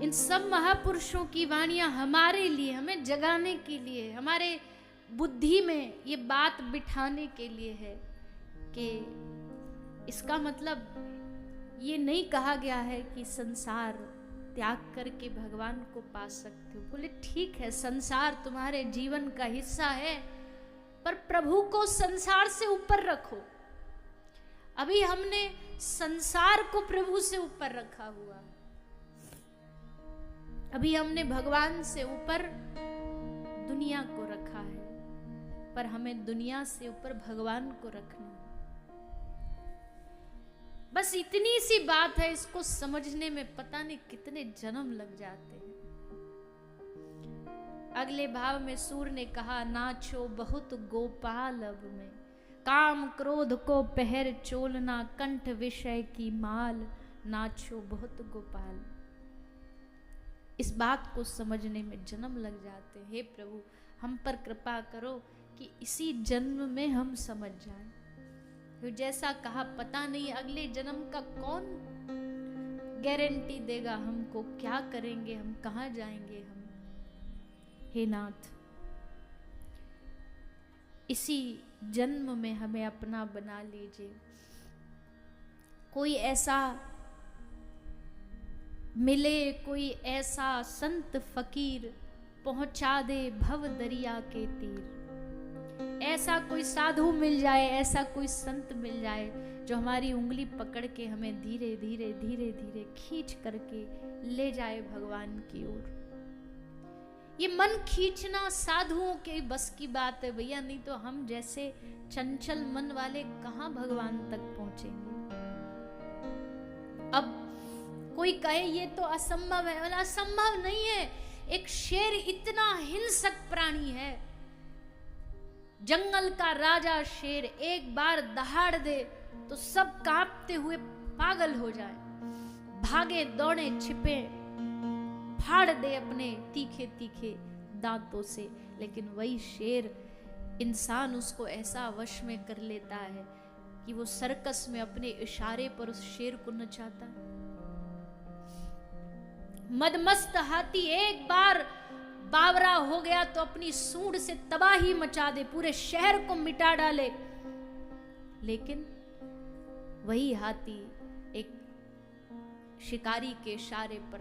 इन सब महापुरुषों की वाणियां हमारे लिए, हमें जगाने के लिए, हमारे बुद्धि में ये बात बिठाने के लिए है कि इसका मतलब ये नहीं कहा गया है कि संसार त्याग करके भगवान को पा सकते हो। बोले ठीक है, संसार तुम्हारे जीवन का हिस्सा है, पर प्रभु को संसार से ऊपर रखो। अभी हमने संसार को प्रभु से ऊपर रखा हुआ, अभी हमने भगवान से ऊपर दुनिया को रखा है, पर हमें दुनिया से ऊपर भगवान को रखना है। बस इतनी सी बात है, इसको समझने में पता नहीं कितने जन्म लग जाते हैं। अगले भाव में सूर ने कहा, नाचो बहुत गोपाल अब में, काम क्रोध को पहर चोलना, कंठ विषय की माल, नाचो बहुत गोपाल। इस बात को समझने में जन्म लग जाते। हे प्रभु, हम पर कृपा करो कि इसी जन्म में हम समझ जाएं। तो जैसा कहा, पता नहीं अगले जन्म का कौन गारंटी देगा हमको, क्या करेंगे हम, कहाँ जाएंगे हम। हे नाथ, इसी जन्म में हमें अपना बना लीजिए। कोई ऐसा मिले, कोई ऐसा संत फकीर पहुंचा दे भव दरिया के तीर। ऐसा कोई साधु मिल जाए, ऐसा कोई संत मिल जाए जो हमारी उंगली पकड़ के हमें धीरे धीरे धीरे धीरे खींच करके ले जाए भगवान की ओर। ये मन खींचना साधुओं के बस की बात है भैया, नहीं तो हम जैसे चंचल मन वाले कहां भगवान तक पहुंचेंगे। अब कोई कहे ये तो असंभव है, वाला असंभव नहीं है। एक शेर इतना हिंसक प्राणी है, जंगल का राजा शेर एक बार दहाड़ दे तो सब कांपते हुए पागल हो जाए, भागे दौड़े छिपे, फाड़ दे अपने तीखे तीखे दांतों से। लेकिन वही शेर, इंसान उसको ऐसा वश में कर लेता है कि वो सर्कस में अपने इशारे पर उस शेर को नचाता है। मदमस्त हाथी एक बार बावरा हो गया तो अपनी सूंड से तबाही मचा दे, पूरे शहर को मिटा डाले। लेकिन वही हाथी एक शिकारी के इशारे पर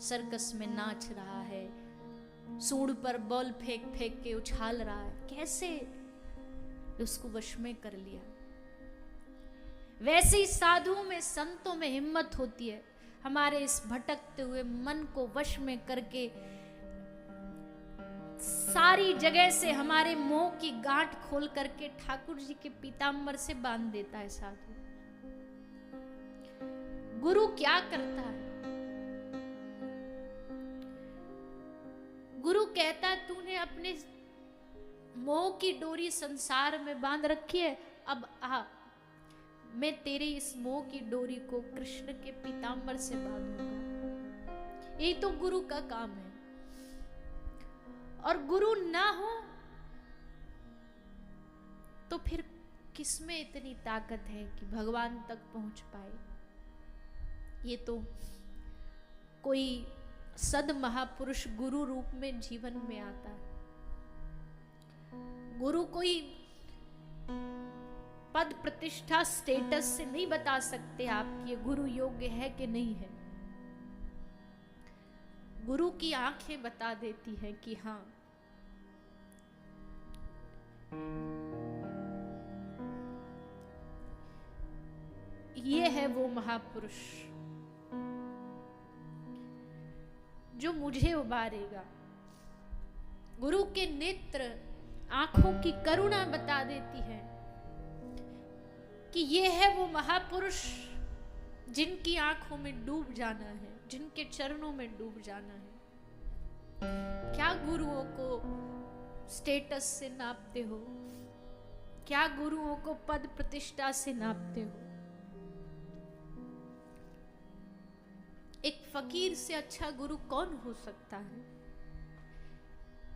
सर्कस में नाच रहा है, सूंड पर बॉल फेंक फेंक के उछाल रहा है। कैसे उसको वश में कर लिया। वैसे ही साधुओं में, संतों में हिम्मत होती है हमारे इस भटकते हुए मन को वश में करके सारी जगह से हमारे मोह की गांठ खोल करके ठाकुर जी के पीतांबर से बांध देता है साधु। गुरु क्या करता है? गुरु कहता है तूने अपने मोह की डोरी संसार में बांध रखी है, अब आ, मैं तेरे इस मोह की डोरी को कृष्ण के पीतांबर से बांधूंगा। यही तो गुरु का काम है। और गुरु ना हो तो फिर किसमें इतनी ताकत है कि भगवान तक पहुंच पाए। ये तो कोई सद महापुरुष गुरु रूप में जीवन में आता है। गुरु कोई पद प्रतिष्ठा स्टेटस से नहीं बता सकते आप कि ये गुरु योग्य है कि नहीं है। गुरु की आंखें बता देती हैं कि हाँ, ये है वो महापुरुष जो मुझे उबारेगा। गुरु के नेत्र, आंखों की करुणा बता देती है कि ये है वो महापुरुष जिनकी आंखों में डूब जाना है, जिनके चरणों में डूब जाना है। क्या गुरुओं को स्टेटस से नापते हो? क्या गुरुओं को पद प्रतिष्ठा से नापते हो? एक फकीर से अच्छा गुरु कौन हो सकता है,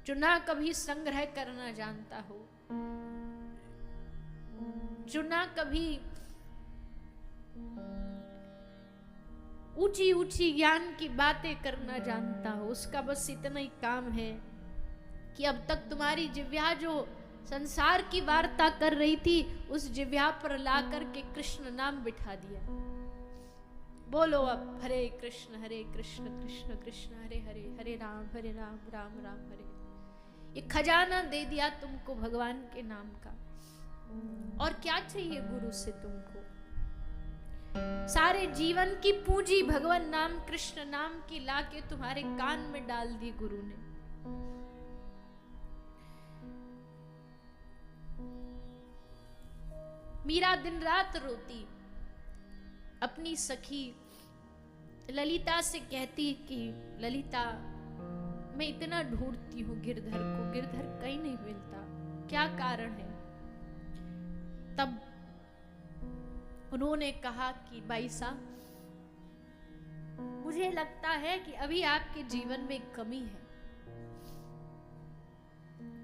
जो ना कभी संग्रह करना जानता हो, जो ना कभी ऊंची ऊंची ज्ञान की बातें करना जानता हो। उसका बस इतना ही काम है कि अब तक तुम्हारी जिह्वा जो संसार की वार्ता कर रही थी, उस जिह्वा पर ला करके कृष्ण नाम बिठा दिया। बोलो अब हरे कृष्ण कृष्ण कृष्ण हरे हरे, हरे राम राम राम हरे। ये खजाना दे दिया तुमको भगवान के नाम का। और क्या चाहिए गुरु से तुमको? सारे जीवन की पूंजी भगवान नाम, कृष्ण नाम की लाके तुम्हारे कान में डाल दी गुरु ने। मीरा दिन रात रोती, अपनी सखी ललिता से कहती कि ललिता, मैं इतना ढूंढती हूं गिरधर को, गिरधर कहीं नहीं मिलता, क्या कारण है? तब उन्होंने कहा कि भाई साहब, मुझे लगता है कि अभी आपके जीवन में एक कमी है।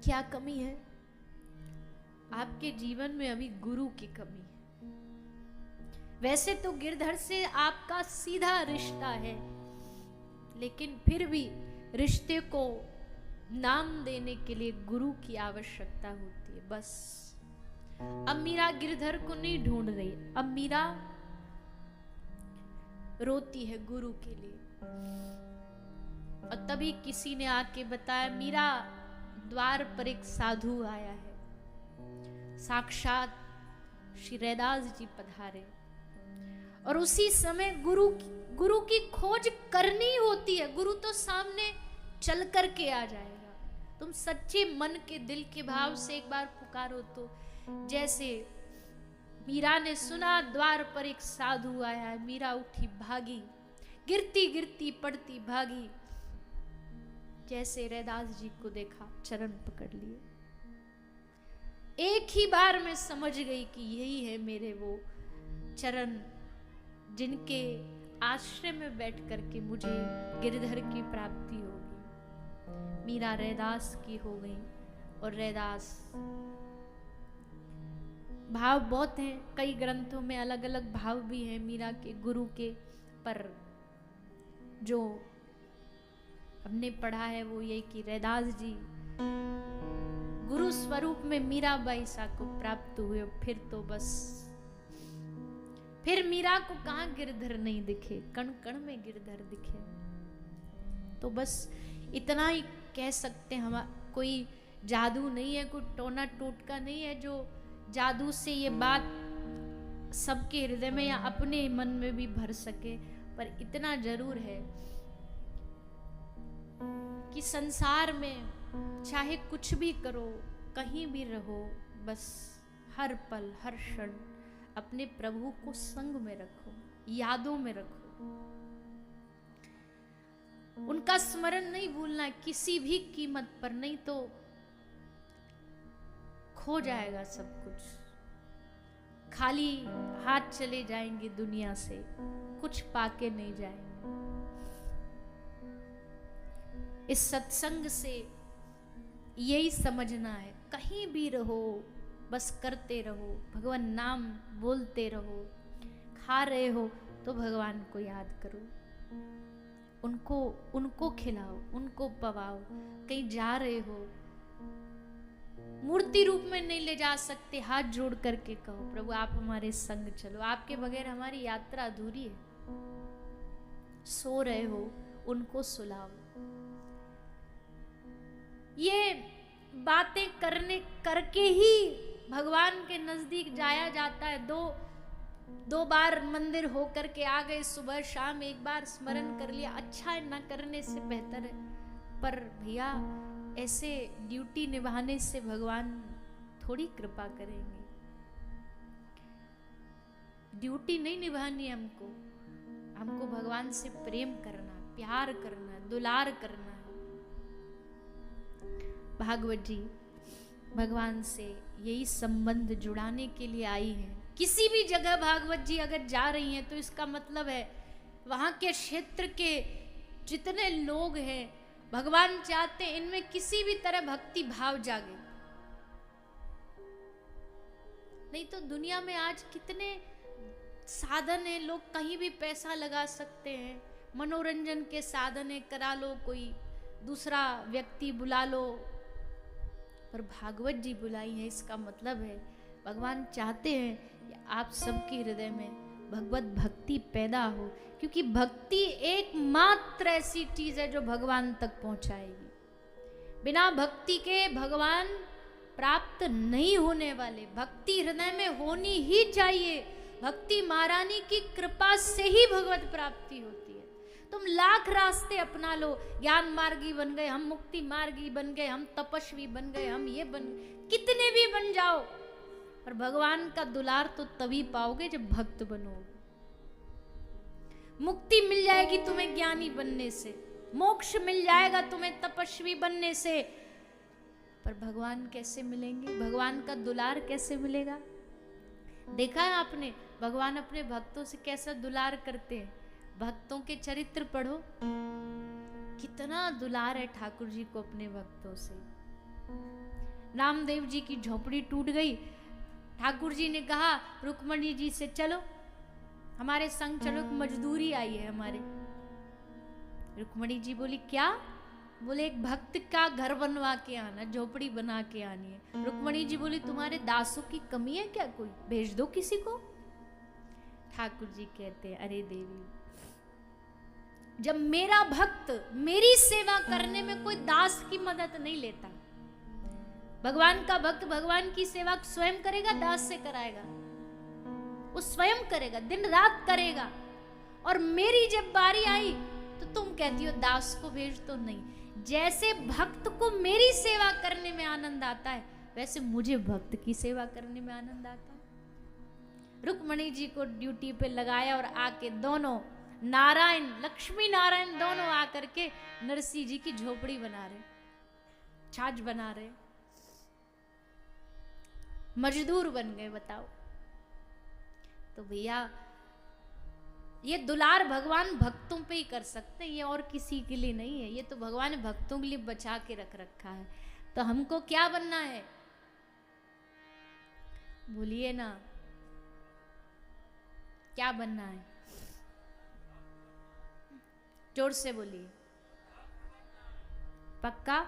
क्या कमी है? आपके जीवन में अभी गुरु की कमी है। वैसे तो गिरधर से आपका सीधा रिश्ता है, लेकिन फिर भी रिश्ते को नाम देने के लिए गुरु की आवश्यकता होती है। बस अब मीरा गिरधर को नहीं ढूंढ रही, अब मीरा रोती है गुरु के लिए। और तभी किसी ने आके बताया, मीरा द्वार पर एक साधु आया है, साक्षात श्री रैदास जी पधारे। और उसी समय गुरु की खोज करनी होती है। गुरु तो सामने चल करके आ जाएगा। तुम सच्चे मन के दिल के भाव से एक बार पुकारो तो। जैसे मीरा ने सुना द्वार पर एक साधु आया है, मीरा उठी भागी, गिरती गिरती पड़ती भागी। जैसे रैदास जी को देखा, चरण पकड़ लिए। एक ही बार में समझ गई कि यही है मेरे वो चरण, जिनके आश्रय में बैठ करके मुझे गिरधर की प्राप्ति होगी। मीरा रैदास की हो गई। और रैदास, भाव बहुत हैं, कई ग्रंथों में अलग अलग भाव भी हैं मीरा के गुरु के, पर जो हमने पढ़ा है वो ये कि रैदास जी गुरु स्वरूप में मीराबाई सा को प्राप्त हुए। फिर तो बस, फिर मीरा को कहाँ गिरधर नहीं दिखे, कण कण में गिरधर दिखे। तो बस इतना ही कह सकते हम, कोई जादू नहीं है, कोई टोना टोटका नहीं है जो जादू से ये बात सबके हृदय में या अपने मन में भी भर सके। पर इतना जरूर है कि संसार में चाहे कुछ भी करो, कहीं भी रहो, बस हर पल हर क्षण अपने प्रभु को संग में रखो, यादों में रखो। उनका स्मरण नहीं भूलना किसी भी कीमत पर, नहीं तो खो जाएगा सब कुछ। खाली हाथ चले जाएंगे दुनिया से, कुछ पाके नहीं जाएंगे। इस सत्संग से यही समझना है, कहीं भी रहो बस करते रहो, भगवान नाम बोलते रहो। खा रहे हो तो भगवान को याद करो, उनको खिलाओ, उनको पवाओ। कहीं जा रहे हो, मूर्ति रूप में नहीं ले जा सकते, हाथ जोड़ करके कहो, प्रभु आप हमारे संग चलो, आपके बगैर हमारी यात्रा अधूरी है। सो रहे हो, उनको सुलाओ। ये बातें करके ही भगवान के नजदीक जाया जाता है। दो बार मंदिर होकर के आ गए, सुबह शाम एक बार स्मरण कर लिया, अच्छा है, ना करने से बेहतर है। पर भैया ऐसे ड्यूटी निभाने से भगवान थोड़ी कृपा करेंगे। ड्यूटी नहीं निभानी हमको भगवान से प्रेम करना, प्यार करना, दुलार करना है। भागवत जी भगवान से यही संबंध जुड़ाने के लिए आई है। किसी भी जगह भागवत जी अगर जा रही हैं तो इसका मतलब है वहां के क्षेत्र के जितने लोग हैं, भगवान चाहते हैं इनमें किसी भी तरह भक्ति भाव जागे। नहीं तो दुनिया में आज कितने साधन हैं, लोग कहीं भी पैसा लगा सकते हैं, मनोरंजन के साधन है, करा लो, कोई दूसरा व्यक्ति बुला लो। पर भागवत जी बुलाई है, इसका मतलब है भगवान चाहते हैं कि आप सबके हृदय में भगवत भक्ति पैदा हो, क्योंकि भक्ति एकमात्र ऐसी चीज है जो भगवान तक पहुंचाएगी। बिना भक्ति के भगवान प्राप्त नहीं होने वाले। भक्ति हृदय में होनी ही चाहिए। भक्ति महारानी की कृपा से ही भगवत प्राप्ति होती है। तुम लाख रास्ते अपना लो, ज्ञान मार्गी बन गए हम, मुक्ति मार्गी बन गए हम, तपस्वी बन गए हम, ये बन गए, कितने भी बन जाओ, पर भगवान का दुलार तो तभी पाओगे जब भक्त बनोगे। मुक्ति मिल जाएगी तुम्हें ज्ञानी बनने से, मोक्ष मिल जाएगा तुम्हें तपस्वी बनने से, पर भगवान कैसे मिलेंगे? भगवान का दुलार कैसे मिलेगा? देखा है आपने भगवान अपने भक्तों से कैसा दुलार करते हैं। भक्तों के चरित्र पढ़ो, कितना दुलार है ठाकुर जी को अपने भक्तों से। नामदेव जी की झोपड़ी टूट गई, ठाकुर जी ने कहा रुक्मणी जी से चलो हमारे संग चलो, मजदूरी आई है हमारे। रुक्मणी जी बोली क्या? बोले एक भक्त का घर बनवा के आना, झोपड़ी बना के आनी है। रुक्मणी जी बोली तुम्हारे दासों की कमी है क्या, कोई भेज दो किसी को। ठाकुर जी कहते हैं अरे देवी, जब मेरा भक्त मेरी सेवा करने में कोई दास की मदद नहीं लेता, भगवान का भक्त भगवान की सेवा स्वयं करेगा, दास से कराएगा? वो स्वयं करेगा, दिन रात करेगा। और मेरी जब बारी आई तो तुम कहती हो दास को भेज, तो नहीं। जैसे भक्त को मेरी सेवा करने में आनंद आता है, वैसे मुझे भक्त की सेवा करने में आनंद आता है। रुक्मणी जी को ड्यूटी पे लगाया और आके दोनों नारायण, लक्ष्मी नारायण दोनों आकर के नरसिंह जी की झोपड़ी बना रहे, छाछ बना रहे, मजदूर बन गए। बताओ। तो भैया ये दुलार भगवान भक्तों पे ही कर सकते हैं, ये और किसी के लिए नहीं है। ये तो भगवान ने भक्तों के लिए बचा के रख रखा है। तो हमको क्या बनना है? बोलिए ना, क्या बनना है? जोर से बोलिए। पक्का?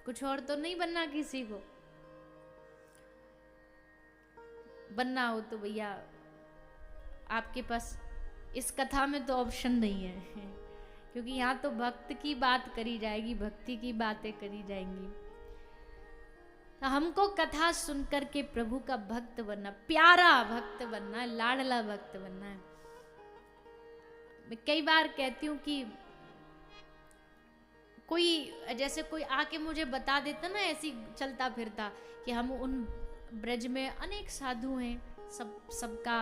कुछ और तो नहीं बनना किसी को? बनना हो तो भैया आपके पास इस कथा में तो ऑप्शन नहीं है, क्योंकि यहाँ तो भक्त की बात करी जाएगी, भक्ति की बातें करी जाएंगी। तो हमको कथा सुनकर के प्रभु का भक्त बनना, प्यारा भक्त बनना है, लाडला भक्त बनना है। मैं कई बार कहती हूँ कि कोई जैसे कोई आके मुझे बता देता ना ऐसी चलता फिरता कि हम उन ब्रज में अनेक साधु हैं, सबका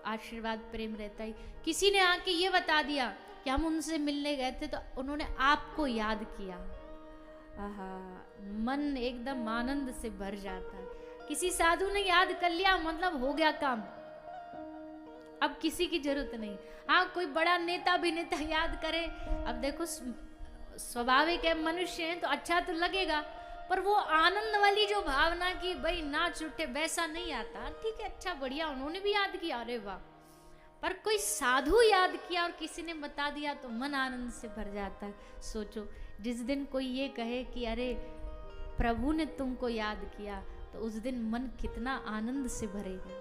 आशीर्वाद प्रेम रहता ही। किसी ने आके ये बता दिया कि हम उनसे मिलने गए थे तो उन्होंने आपको याद किया, आहा, मन एकदम आनंद से भर जाता है। किसी साधु ने याद कर लिया मतलब हो गया काम, अब किसी की जरूरत नहीं। हाँ, कोई बड़ा नेता भी नेता याद करे, अब देखो स्वाभाविक है, मनुष्य है तो अच्छा तो लगेगा, पर वो आनंद वाली जो भावना की भाई नाच उठे वैसा नहीं आता। ठीक है, अच्छा बढ़िया, उन्होंने भी याद किया, अरे वाह। पर कोई साधु याद किया और किसी ने बता दिया तो मन आनंद से भर जाता है। सोचो जिस दिन कोई ये कहे कि अरे प्रभु ने तुमको याद किया, तो उस दिन मन कितना आनंद से भरेगा,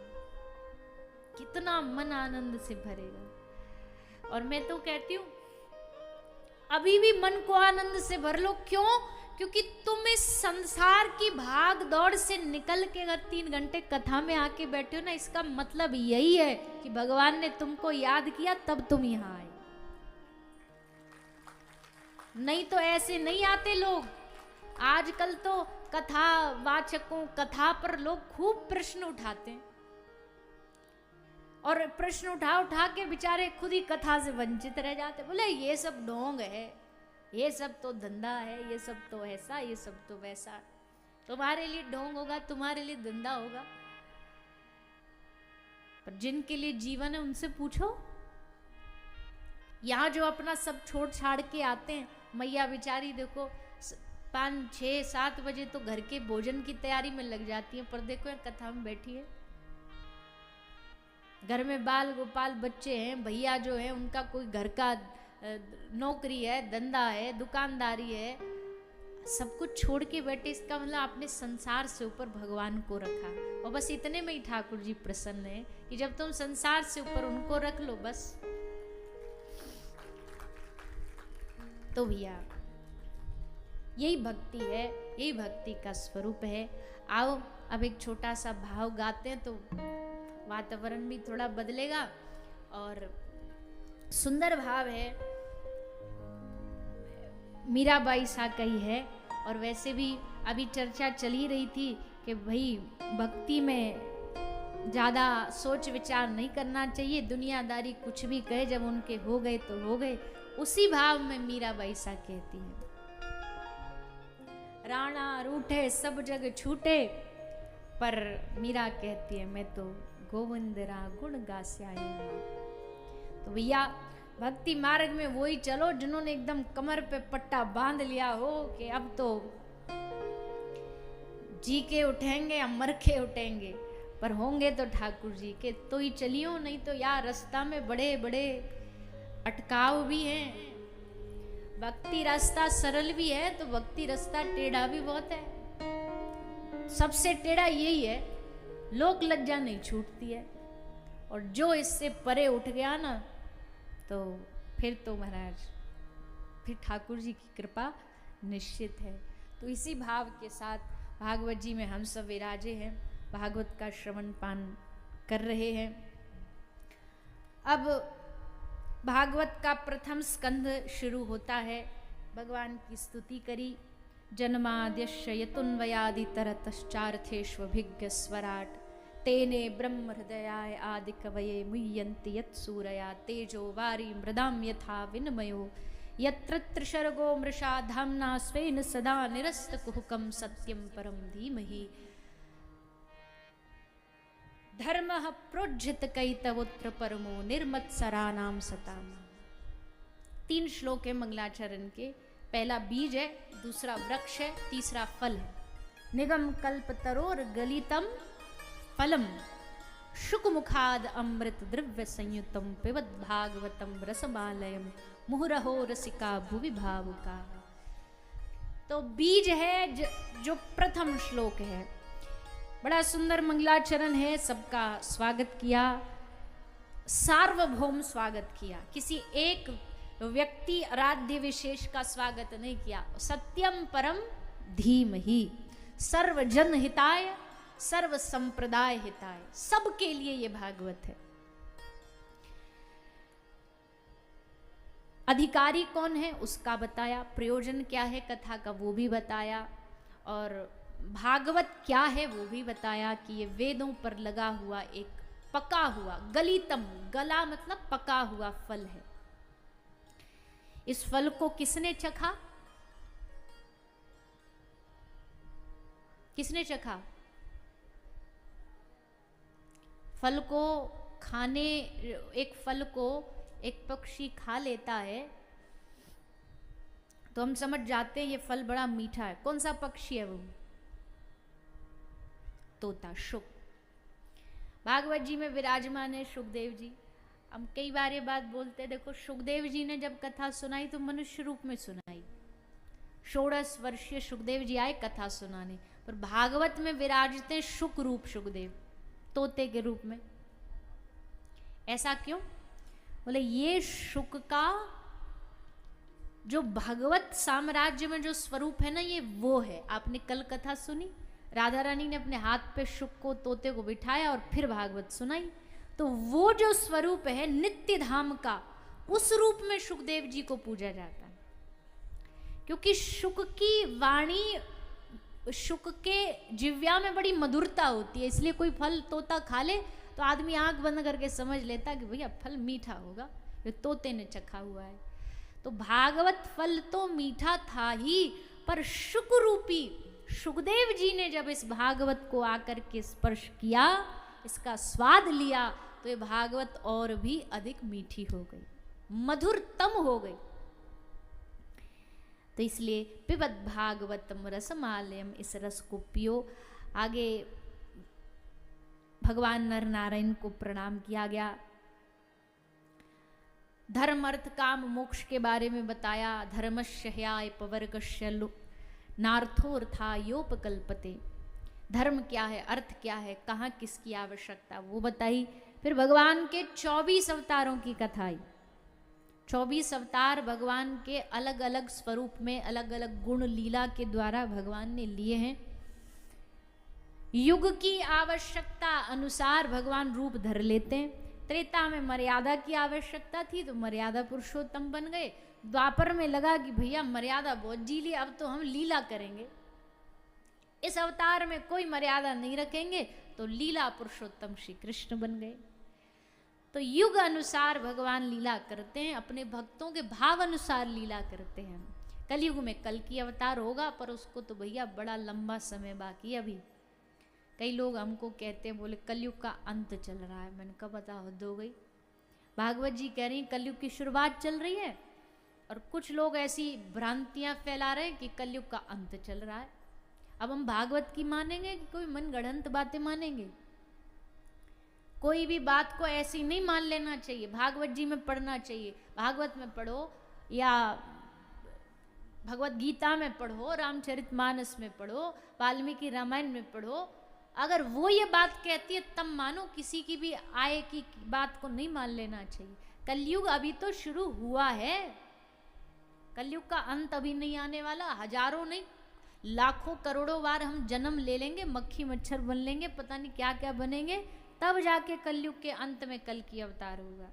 कितना मन आनंद से भरेगा। और मैं तो कहती हूँ अभी भी मन को आनंद से भर लो। क्यों? क्योंकि तुम इस संसार की भाग दौड़ से निकल के अगर 3 घंटे कथा में आके बैठे हो ना, इसका मतलब यही है कि भगवान ने तुमको याद किया तब तुम यहाँ आए। नहीं तो ऐसे नहीं आते लोग। आजकल तो कथा वाचकों, कथा पर लोग खूब प्रश्न उठाते हैं और प्रश्न उठा के बेचारे खुद ही कथा से वंचित रह जाते। बोले ये सब ढोंग है, ये सब तो धंधा है, ये सब तो ऐसा, ये सब तो वैसा। तुम्हारे लिए ढोंग होगा, तुम्हारे लिए धंधा होगा, पर जिनके लिए जीवन है उनसे पूछो। यहाँ जो अपना सब छोड़ छाड़ के आते हैं, मैया बेचारी देखो 5, 6, 7 बजे तो घर के भोजन की तैयारी में लग जाती है, पर देखो यार कथा में बैठी है। घर में बाल गोपाल बच्चे हैं, भैया जो है उनका कोई घर का नौकरी है, धंधा है, दुकानदारी है, सब कुछ छोड़ के बैठे। इसका मतलब आपने संसार से ऊपर भगवान को रखा, और बस इतने में ही ठाकुर जी प्रसन्न है कि जब तुम संसार से ऊपर उनको रख लो बस। तो भैया यही भक्ति है, यही भक्ति का स्वरूप है। आओ अब एक छोटा सा भाव गाते हैं तो वातावरण भी थोड़ा बदलेगा। और सुंदर भाव है, मीराबाई सा का ही है। और वैसे भी अभी चर्चा चल ही रही थी कि भाई भक्ति में ज़्यादा सोच विचार नहीं करना चाहिए, दुनियादारी कुछ भी कहे, जब उनके हो गए तो हो गए। उसी भाव में मीराबाई सा कहती है, राणा रूठे सब जग छूटे, पर मीरा कहती है मैं तो गोविंदरा गुण गास्याई माँ। तो भैया भक्ति मार्ग में वही चलो जिन्होंने एकदम कमर पे पट्टा बांध लिया हो कि अब तो जी के उठेंगे या मर के उठेंगे, पर होंगे तो ठाकुर जी के, तो ही चलियो, नहीं तो यार रास्ता में बड़े बड़े अटकाव भी हैं। भक्ति रास्ता सरल भी है तो भक्ति रास्ता टेढ़ा भी बहुत है। सबसे टेढ़ा यही है, लोक लज्जा नहीं छूटती है, और जो इससे परे उठ गया ना तो फिर तो महाराज फिर ठाकुर जी की कृपा निश्चित है। तो इसी भाव के साथ भागवत जी में हम सब विराजे हैं, भागवत का श्रवण पान कर रहे हैं। अब भागवत का प्रथम स्कंध शुरू होता है। भगवान की स्तुति करी। जन्माद्यस्य यतुन्वयादितरतश्चार्थेष्वभिज्ञ स्वराट तेने ब्रह्म हृदयाय आदि कवये मुह्यन्ति यत्सूरया तेजो वारी मृदाम यथा विनिमयो यत्र त्रिशर्गो मृषा धाम्ना स्वेन सदा निरस्तकुहकं सत्यं परं धीमहि धर्मः प्रोज्झित कैतवोत्र परमो निर्मत्सराणां सताम। 3 श्लोक है मंगलाचरण के। पहला बीज है, दूसरा वृक्ष है, तीसरा फल है। निगम कल्प तरोर गलितम फलम शुकमुखाद अमृत द्रव्य संयुतम पिबत भागवतम रसमालयम मुहुरहो रसिका भुवि भावुका। तो बीज है जो प्रथम श्लोक है। बड़ा सुंदर मंगलाचरण है, सबका स्वागत किया, सार्वभौम स्वागत किया, किसी एक व्यक्ति आराध्य विशेष का स्वागत नहीं किया। सत्यम परम धीमहि सर्वजन हिताय सर्व संप्रदाय हिताय, सबके लिए ये भागवत है। अधिकारी कौन है उसका बताया, प्रयोजन क्या है कथा का वो भी बताया, और भागवत क्या है वो भी बताया कि ये वेदों पर लगा हुआ एक पका हुआ गलितम, गला मतलब पका हुआ फल है। इस फल को किसने चखा? किसने चखा? फल को खाने, एक फल को एक पक्षी खा लेता है तो हम समझ जाते हैं ये फल बड़ा मीठा है। कौन सा पक्षी है वो? तोता, शुक। भागवत जी में विराजमान है सुखदेव जी। हम कई बार ये बात बोलते हैं, देखो सुखदेव जी ने जब कथा सुनाई तो मनुष्य रूप में सुनाई। 16 वर्षीय सुखदेव जी आए कथा सुनाने, पर भागवत में विराजते शुक रूप सुखदेव, तोते के रूप में। ऐसा क्यों? बोले ये शुक का जो भगवत साम्राज्य में जो स्वरूप है ना, ये वो है। आपने कल कथा सुनी, राधा रानी ने अपने हाथ पे शुक को, तोते को बिठाया और फिर भागवत सुनाई। तो वो जो स्वरूप है नित्य धाम का, उस रूप में सुखदेव जी को पूजा जाता है। क्योंकि शुक की वाणी, शुक के जिव्या में बड़ी मधुरता होती है, इसलिए कोई फल तोता खा ले तो आदमी आंख बंद करके समझ लेता कि भैया फल मीठा होगा, ये तोते ने चखा हुआ है। तो भागवत फल तो मीठा था ही, पर शुक रूपी सुखदेव जी ने जब इस भागवत को आकर के स्पर्श किया, इसका स्वाद लिया, तो ये भागवत और भी अधिक मीठी हो गई, मधुरतम हो गई। तो इसलिए पिबत भागवतम रसमालयम, इस रस को पियो। आगे भगवान नर नारायण को प्रणाम किया गया। धर्म अर्थ काम मोक्ष के बारे में बताया। धर्मस्य ह्याय पवर्गस्य नार्थोर्था योपकल्पते। धर्म क्या है, अर्थ क्या है, कहाँ किसकी आवश्यकता, वो बताई। फिर भगवान के 24 अवतारों की कथा आई। 24 अवतार भगवान के अलग अलग स्वरूप में, अलग अलग गुण लीला के द्वारा भगवान ने लिए हैं। युग की आवश्यकता अनुसार भगवान रूप धर लेते हैं। त्रेता में मर्यादा की आवश्यकता थी तो मर्यादा पुरुषोत्तम बन गए। द्वापर में लगा कि भैया मर्यादा बहुत जी ली, अब तो हम लीला करेंगे। इस अवतार में कोई मर्यादा नहीं रखेंगे, तो लीला पुरुषोत्तम श्री कृष्ण बन गए। तो युग अनुसार भगवान लीला करते हैं, अपने भक्तों के भाव अनुसार लीला करते हैं। कलयुग में कल की अवतार होगा, पर उसको तो भैया बड़ा लंबा समय बाकी अभी। कई लोग हमको कहते हैं, बोले कलयुग का अंत चल रहा है। मैंने कहा बता, हद हो गई। भागवत जी कह रही हैं कलयुग की शुरुआत चल रही है, और कुछ लोग ऐसी भ्रांतियां फैला रहे हैं कि कलयुग का अंत चल रहा है। अब हम भागवत की मानेंगे कि कोई मन गढ़ंत बातें मानेंगे? कोई भी बात को ऐसी नहीं मान लेना चाहिए। भागवत जी में पढ़ना चाहिए, भागवत में पढ़ो या भगवत गीता में पढ़ो, रामचरितमानस में पढ़ो, वाल्मीकि रामायण में पढ़ो। अगर वो ये बात कहती है तब मानो, किसी की भी आय की बात को नहीं मान लेना चाहिए। कलयुग अभी तो शुरू हुआ है, कलयुग का अंत अभी नहीं आने वाला। हजारों नहीं, लाखों करोड़ों बार हम जन्म ले लेंगे, मक्खी मच्छर बन लेंगे, पता नहीं क्या क्या बनेंगे, तब जाके कलयुग के अंत में कल की अवतार होगा।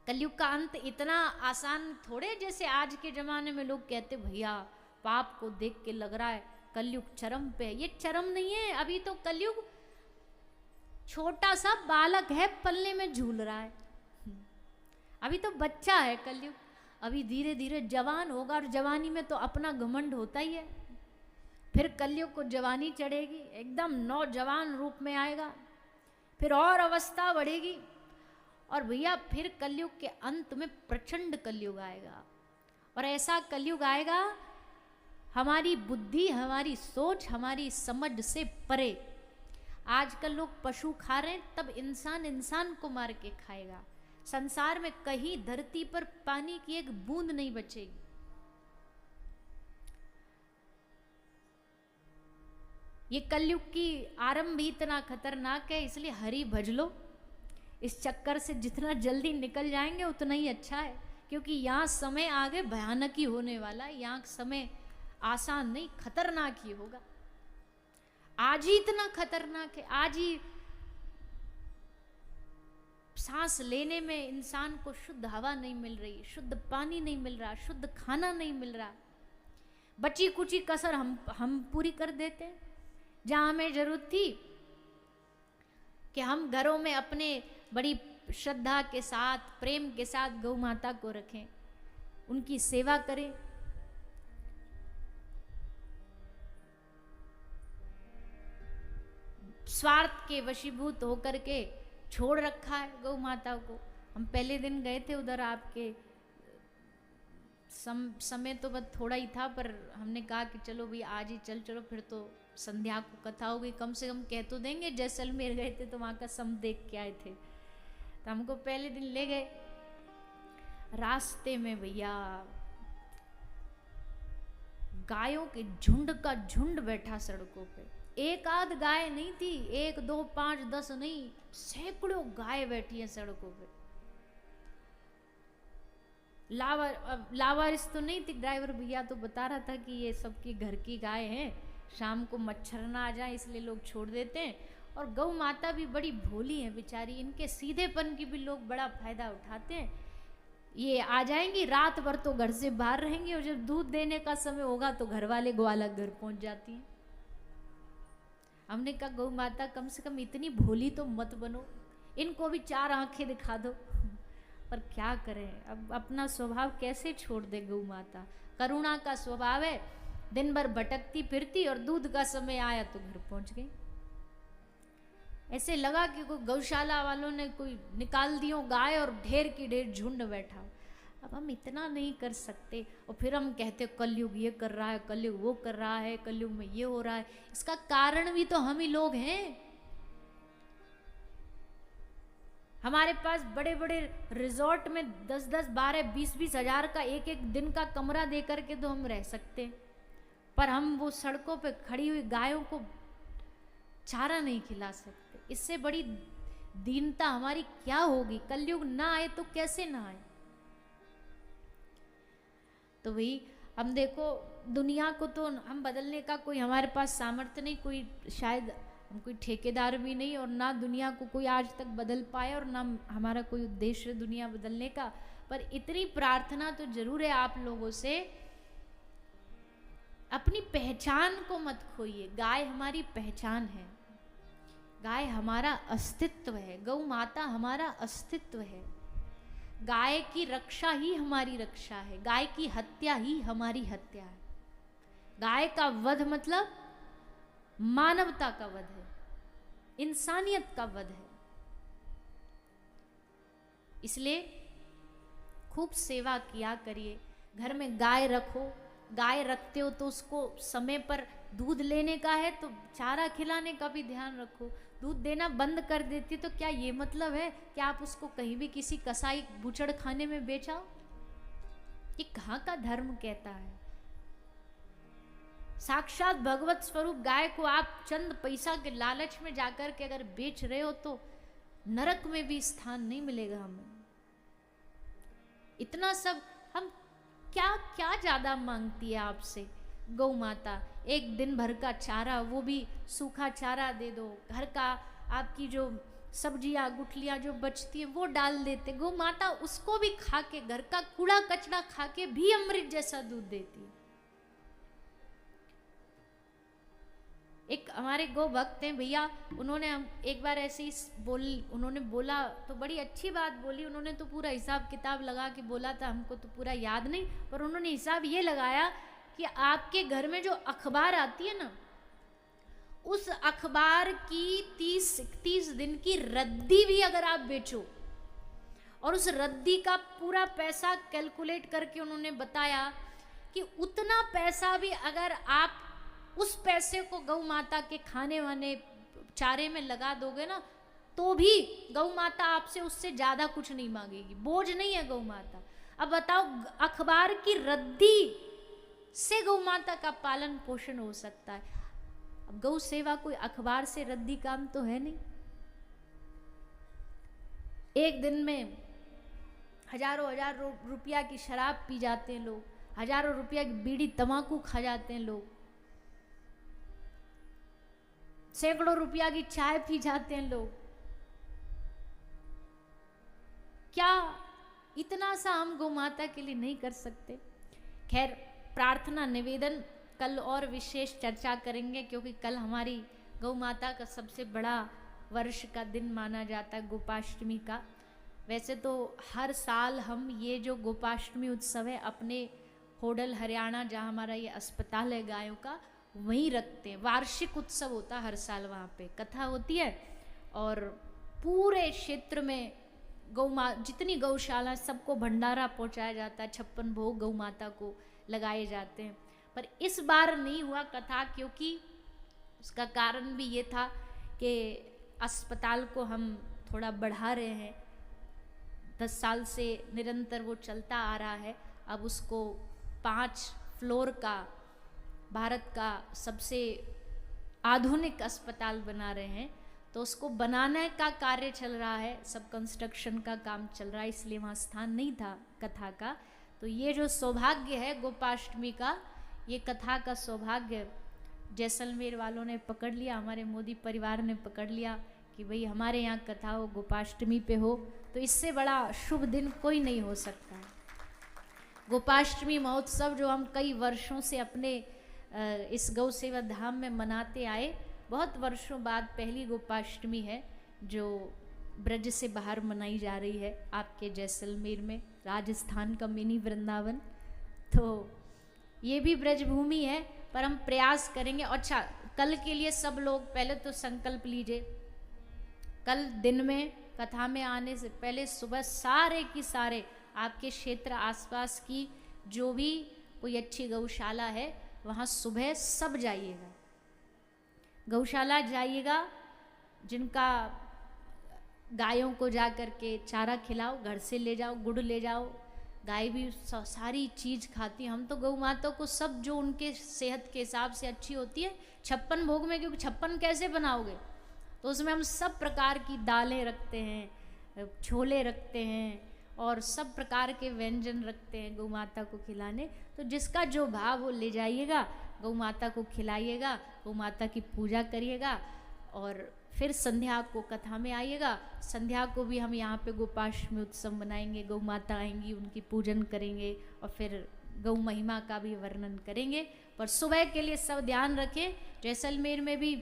कलयुग का अंत इतना आसान थोड़े, जैसे आज के जमाने में लोग कहते भैया पाप को देख के लग रहा है कलयुग चरम पे है। ये चरम नहीं है, अभी तो कलयुग छोटा सा बालक है, पल्ले में झूल रहा है। अभी तो बच्चा है कलयुग, अभी धीरे धीरे जवान होगा, और जवानी में तो अपना घमंड होता ही है। फिर कलयुग को जवानी चढ़ेगी, एकदम नौजवान रूप में आएगा, फिर और अवस्था बढ़ेगी, और भैया फिर कलयुग के अंत में प्रचंड कलयुग आएगा। और ऐसा कलयुग आएगा हमारी बुद्धि, हमारी सोच, हमारी समझ से परे। आजकल लोग पशु खा रहे हैं, तब इंसान इंसान को मार के खाएगा। संसार में कहीं धरती पर पानी की एक बूंद नहीं बचेगी। ये कलयुग की आरंभ ही इतना खतरनाक है, इसलिए हरि भज लो। इस चक्कर से जितना जल्दी निकल जाएंगे उतना ही अच्छा है, क्योंकि यहाँ समय आगे भयानक ही होने वाला है। यहाँ समय आसान नहीं, खतरनाक ही होगा। आज ही इतना खतरनाक है, आज ही सांस लेने में इंसान को शुद्ध हवा नहीं मिल रही, शुद्ध पानी नहीं मिल रहा, शुद्ध खाना नहीं मिल रहा। बची कुची कसर हम पूरी कर देते हैं। जहाँ हमें जरूरत थी कि हम घरों में अपने बड़ी श्रद्धा के साथ, प्रेम के साथ गौ माता को रखें, उनकी सेवा करें, स्वार्थ के वशीभूत होकर के छोड़ रखा है गौ माता को। हम पहले दिन गए थे उधर, आपके समय तो बस थोड़ा ही था, पर हमने कहा कि चलो भाई आज ही चलो, फिर तो संध्या को कथा हो गई, कम से कम कह तो देंगे। जैसलमेर गए थे तो वहाँ का सम देख के आए थे, तो हमको पहले दिन ले गए। रास्ते में भैया गायों के झुंड का झुंड बैठा सड़कों पे। एक आध गाय नहीं थी, 1 2 5 10 नहीं, सैकड़ों गाय बैठी है सड़कों पे। लावारिस तो नहीं थी, ड्राइवर भैया तो बता रहा था कि ये सबकी घर की गाय हैं, शाम को मच्छर ना आ जाए इसलिए लोग छोड़ देते हैं। और गौ माता भी बड़ी भोली है बेचारी, इनके सीधेपन की भी लोग बड़ा फायदा उठाते हैं। ये आ जाएंगी, रात भर तो घर से बाहर रहेंगी, और जब दूध देने का समय होगा तो घर वाले ग्वाला घर पहुंच जाती हैं। हमने कहा गौ माता कम से कम इतनी भोली तो मत बनो, इनको भी 4 आंखें दिखा दो। पर क्या करें, अब अपना स्वभाव कैसे छोड़ दे गौ माता। करुणा का स्वभाव है, दिन भर भटकती फिरती, और दूध का समय आया तो घर पहुंच गई। ऐसे लगा कि कोई गौशाला वालों ने कोई निकाल दियो गाय, और ढेर की ढेर झुंड बैठा। अब हम इतना नहीं कर सकते, और फिर हम कहते कलयुग ये कर रहा है, कलयुग वो कर रहा है, कलयुग में ये हो रहा है। इसका कारण भी तो हम ही लोग हैं। हमारे पास बड़े बड़े रिजॉर्ट में 10-10, 12, 20-20 हजार का एक दिन का कमरा दे करके तो हम रह सकते हैं, पर हम वो सड़कों पे खड़ी हुई गायों को चारा नहीं खिला सकते। इससे बड़ी दीनता हमारी क्या होगी। कलयुग ना आए तो कैसे ना आए। तो वही हम देखो, दुनिया को तो हम बदलने का कोई हमारे पास सामर्थ्य नहीं, कोई शायद हम कोई ठेकेदार भी नहीं, और ना दुनिया को कोई आज तक बदल पाए, और ना हमारा कोई उद्देश्य है दुनिया बदलने का। पर इतनी प्रार्थना तो जरूर है आप लोगों से, अपनी पहचान को मत खोइए। गाय हमारी पहचान है, गाय हमारा अस्तित्व है, गौ माता हमारा अस्तित्व है। गाय की रक्षा ही हमारी रक्षा है, गाय की हत्या ही हमारी हत्या है। गाय का वध मतलब मानवता का वध है, इंसानियत का वध है। इसलिए खूब सेवा किया करिए। घर में गाय रखो, गाय रखते हो तो उसको समय पर दूध लेने का है तो चारा खिलाने का भी ध्यान रखो। दूध देना बंद कर देती तो क्या ये मतलब है कि आप उसको कहीं भी किसी कसाई बुचड़ खाने में बेचाओ? ये कहाँ का धर्म कहता है? साक्षात भगवत स्वरूप गाय को आप चंद पैसा के लालच में जाकर के अगर बेच रहे हो तो नरक में भी स्थान नहीं मिलेगा हमें। इतना सब हम क्या क्या ज्यादा मांगती है आपसे गौ माता? एक दिन भर का चारा, वो भी सूखा चारा दे दो। घर का आपकी जो सब्जियां गुठलियां जो बचती है वो डाल देते। गौ माता उसको भी खा के, घर का कूड़ा कचरा खा के भी अमृत जैसा दूध देती है। एक हमारे गौ भक्त हैं भैया, उन्होंने हम एक बार ऐसे ही उन्होंने बोला तो बड़ी अच्छी बात बोली। उन्होंने तो पूरा हिसाब किताब लगा के बोला था, हमको तो पूरा याद नहीं, पर उन्होंने हिसाब ये लगाया कि आपके घर में जो अखबार आती है ना, उस अखबार की 30 दिन की रद्दी भी अगर आप बेचो और उस रद्दी का पूरा पैसा कैलकुलेट करके उन्होंने बताया कि उतना पैसा भी अगर आप उस पैसे को गौ माता के खाने वाने चारे में लगा दोगे ना, तो भी गौ माता आपसे उससे ज्यादा कुछ नहीं मांगेगी। बोझ नहीं है गौ माता। अब बताओ, अखबार की रद्दी से गौ माता का पालन पोषण हो सकता है। अब गौ सेवा कोई अखबार से रद्दी काम तो है नहीं। एक दिन में हजारों हजार रुपया की शराब पी जाते हैं लोग, हजारों रुपया की बीड़ी तंबाकू खा जाते हैं लोग, सैकड़ों रुपया की चाय पी जाते हैं लोग। क्या इतना सा हम गौ माता के लिए नहीं कर सकते? खैर, प्रार्थना निवेदन कल और विशेष चर्चा करेंगे, क्योंकि कल हमारी गौ माता का सबसे बड़ा वर्ष का दिन माना जाता है, गोपाष्टमी का। वैसे तो हर साल हम ये जो गोपाष्टमी उत्सव है अपने होडल हरियाणा, जहाँ हमारा ये अस्पताल है गायों का, वहीं रखते हैं। वार्षिक उत्सव होता है हर साल, वहाँ पे कथा होती है और पूरे क्षेत्र में जितनी गौशाला सबको भंडारा पहुँचाया जाता है, 56 भोग गौ माता को लगाए जाते हैं। पर इस बार नहीं हुआ कथा, क्योंकि उसका कारण भी ये था कि अस्पताल को हम थोड़ा बढ़ा रहे हैं। 10 साल से निरंतर वो चलता आ रहा है। अब उसको 5 फ्लोर का भारत का सबसे आधुनिक अस्पताल बना रहे हैं, तो उसको बनाने का कार्य चल रहा है, सब कंस्ट्रक्शन का काम चल रहा है, इसलिए वहाँ स्थान नहीं था कथा का। तो ये जो सौभाग्य है गोपाष्टमी का, ये कथा का सौभाग्य जैसलमेर वालों ने पकड़ लिया, हमारे मोदी परिवार ने पकड़ लिया कि भाई हमारे यहाँ कथा हो, गोपाष्टमी पे हो, तो इससे बड़ा शुभ दिन कोई नहीं हो सकता है। गोपाष्टमी महोत्सव जो हम कई वर्षों से अपने इस गौ सेवा धाम में मनाते आए, बहुत वर्षों बाद पहली गोपाष्टमी है जो ब्रज से बाहर मनाई जा रही है आपके जैसलमेर में, राजस्थान का मिनी वृंदावन। तो ये भी ब्रजभूमि है, पर हम प्रयास करेंगे। अच्छा, कल के लिए सब लोग पहले तो संकल्प लीजिए, कल दिन में कथा में आने से पहले सुबह सारे की सारे आपके क्षेत्र आसपास की जो भी कोई अच्छी गौशाला है वहाँ सुबह सब जाइएगा, गौशाला जाइएगा। जिनका गायों को जा कर के चारा खिलाओ, घर से ले जाओ, गुड़ ले जाओ। गाय भी सारी चीज़ खाती है। हम तो गौ माता को सब जो उनके सेहत के हिसाब से अच्छी होती है 56 भोग में, क्योंकि 56 कैसे बनाओगे, तो उसमें हम सब प्रकार की दालें रखते हैं, छोले रखते हैं और सब प्रकार के व्यंजन रखते हैं गौ माता को खिलाने। तो जिसका जो भाव वो ले जाइएगा, गौ माता को खिलाइएगा, गौ माता की पूजा करिएगा और फिर संध्या को कथा में आइएगा। संध्या को भी हम यहाँ पे गोपाष्टमी उत्सव मनाएंगे, गौ माता आएंगी, उनकी पूजन करेंगे और फिर गौ महिमा का भी वर्णन करेंगे। पर सुबह के लिए सब ध्यान रखें, जैसलमेर में भी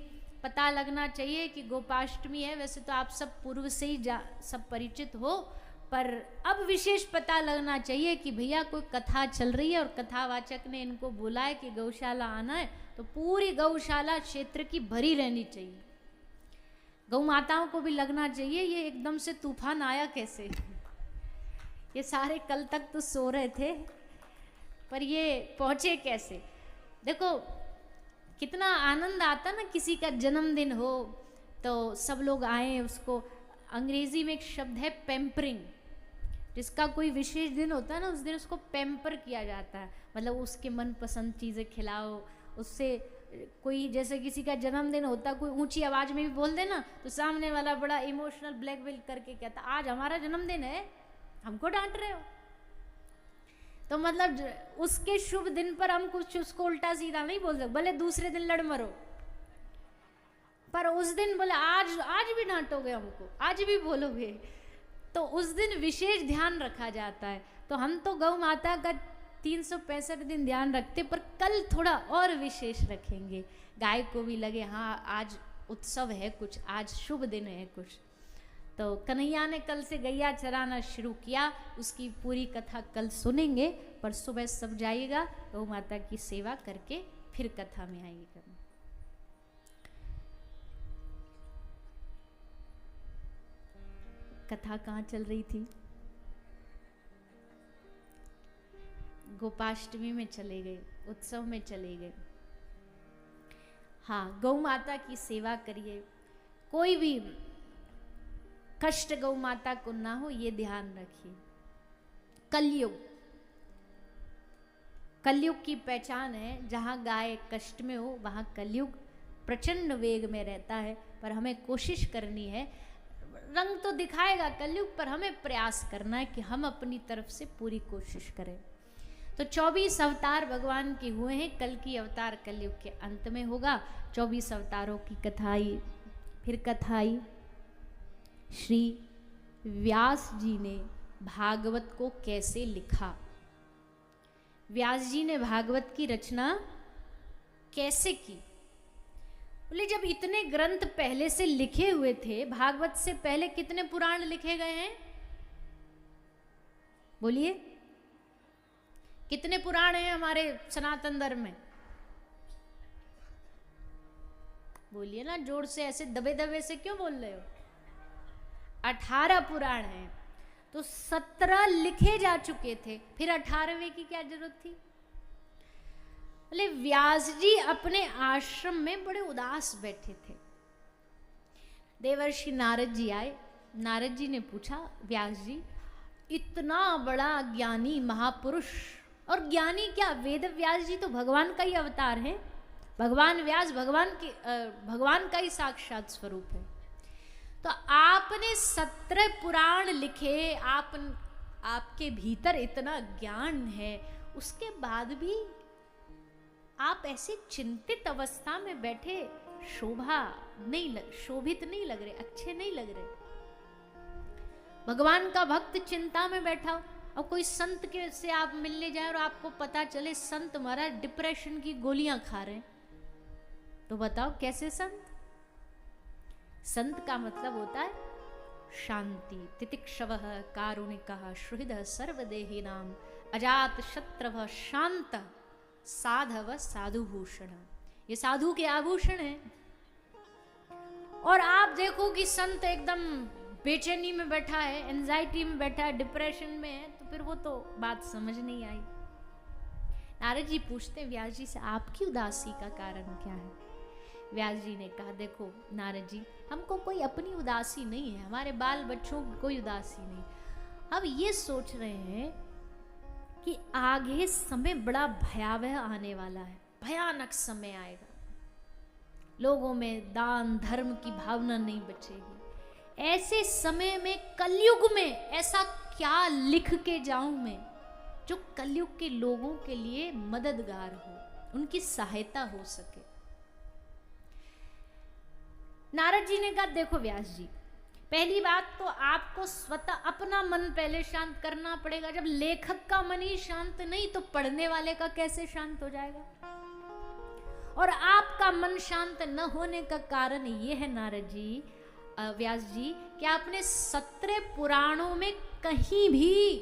पता लगना चाहिए कि गोपाष्टमी है। वैसे तो आप सब पूर्व से ही सब परिचित हो, पर अब विशेष पता लगना चाहिए कि भैया कोई कथा चल रही है और कथावाचक ने इनको बोला है कि गौशाला आना है, तो तो पूरी गौशाला क्षेत्र की भरी रहनी चाहिए। गौ माताओं को भी लगना चाहिए ये एकदम से तूफान आया कैसे। ये सारे कल तक तो सो रहे थे, पर ये पहुंचे कैसे। देखो कितना आनंद आता ना, किसी का जन्मदिन हो तो सब लोग आए, उसको अंग्रेजी में एक शब्द है पैम्परिंग, जिसका कोई विशेष दिन होता है ना, उस दिन उसको पैम्पर किया जाता है, मतलब उसके मनपसंद चीज़ें खिलाओ, उससे कोई जैसे किसी का जन्मदिन होता, कोई ऊंची आवाज़ में भी बोल देना तो सामने वाला बड़ा इमोशनल ब्लैकमेल करके कहता आज हमारा जन्मदिन है, हमको डांट रहे हो। तो मतलब उसके शुभ दिन पर हम कुछ उसको उल्टा सीधा नहीं बोल सकते, भले दूसरे दिन लड़ मरो, पर उस दिन बोले आज भी डांटोगे हमको, आज भी बोलोगे, तो उस दिन विशेष ध्यान रखा जाता है। तो हम तो गौ माता का 365 दिन ध्यान रखते, पर कल थोड़ा और विशेष रखेंगे, गाय को भी लगे हाँ आज उत्सव है कुछ, आज शुभ दिन है कुछ। तो कन्हैया ने कल से गैया चराना शुरू किया, उसकी पूरी कथा कल सुनेंगे, पर सुबह सब जाइएगा गौ माता की सेवा करके फिर कथा में आइएगा। कथा कहाँ चल रही थी? गोपाष्टमी में चले गए, उत्सव में चले गए। हाँ, गौ माता की सेवा करिए, कोई भी कष्ट गौ माता को ना हो ये ध्यान रखिए। कलयुग की पहचान है, जहाँ गाय कष्ट में हो वहाँ कलयुग प्रचंड वेग में रहता है, पर हमें कोशिश करनी है, रंग तो दिखाएगा कलयुग, पर हमें प्रयास करना है कि हम अपनी तरफ से पूरी कोशिश करें। तो 24 अवतार भगवान के हुए हैं, कल की अवतार कलयुग के अंत में होगा। 24 अवतारों की कथा आई, फिर कथा आई श्री व्यास जी ने भागवत को कैसे लिखा। व्यास जी ने भागवत की रचना कैसे की? बोले जब इतने ग्रंथ पहले से लिखे हुए थे, भागवत से पहले कितने पुराण लिखे गए हैं? बोलिए कितने पुराण हैं हमारे सनातन धर्म में? बोलिए ना जोर से, ऐसे दबे दबे से क्यों बोल रहे हो? 18 पुराण हैं, तो 17 लिखे जा चुके थे, फिर 18वें की क्या जरूरत थी? बोले व्यास जी अपने आश्रम में बड़े उदास बैठे थे। देवर्षि नारद जी आए, नारद जी ने पूछा व्यास जी इतना बड़ा ज्ञानी महापुरुष, और ज्ञानी क्या, वेद व्यास जी तो भगवान का ही अवतार है, भगवान व्यास भगवान का ही साक्षात स्वरूप है, तो आपने 17 पुराण लिखे, आपके भीतर इतना ज्ञान है, उसके बाद भी आप ऐसे चिंतित अवस्था में बैठे, शोभित नहीं लग रहे, अच्छे नहीं लग रहे। भगवान का भक्त चिंता में बैठा हो, और कोई संत के से आप मिलने जाए और आपको पता चले संत महाराज डिप्रेशन की गोलियां खा रहे हैं, तो बताओ कैसे संत? संत का मतलब होता है शांति, तितिक्षवः कारुणिकः सुहृदः सर्वदेहिनां अजात शत्रवः शांत साधव साधुभूषण। ये साधु के आभूषण हैं। और आप देखो कि संत एकदम बेचैनी में बैठा है, एंजाइटी में बैठा है, डिप्रेशन में है, तो फिर वो तो बात समझ नहीं आई। नारद जी पूछते व्यास जी से आपकी उदासी का कारण क्या है? व्यास जी ने कहा देखो नारद जी, हमको कोई अपनी उदासी नहीं है, हमारे बाल बच्चों की कोई उदासी नहीं, हम ये सोच रहे हैं कि आगे समय बड़ा भयावह आने वाला है, भयानक समय आएगा, लोगों में दान धर्म की भावना नहीं बचेगी। ऐसे समय में कलयुग में ऐसा क्या लिख के जाऊं मैं जो कलयुग के लोगों के लिए मददगार हो, उनकी सहायता हो सके। नारद जी ने कहा देखो व्यास जी, पहली बात तो आपको स्वतः अपना मन पहले शांत करना पड़ेगा। जब लेखक का मन ही शांत नहीं, तो पढ़ने वाले का कैसे शांत हो जाएगा? और आपका मन शांत न होने का कारण ये है नारद जी, व्यास जी, कि आपने 17 पुराणों में कहीं भी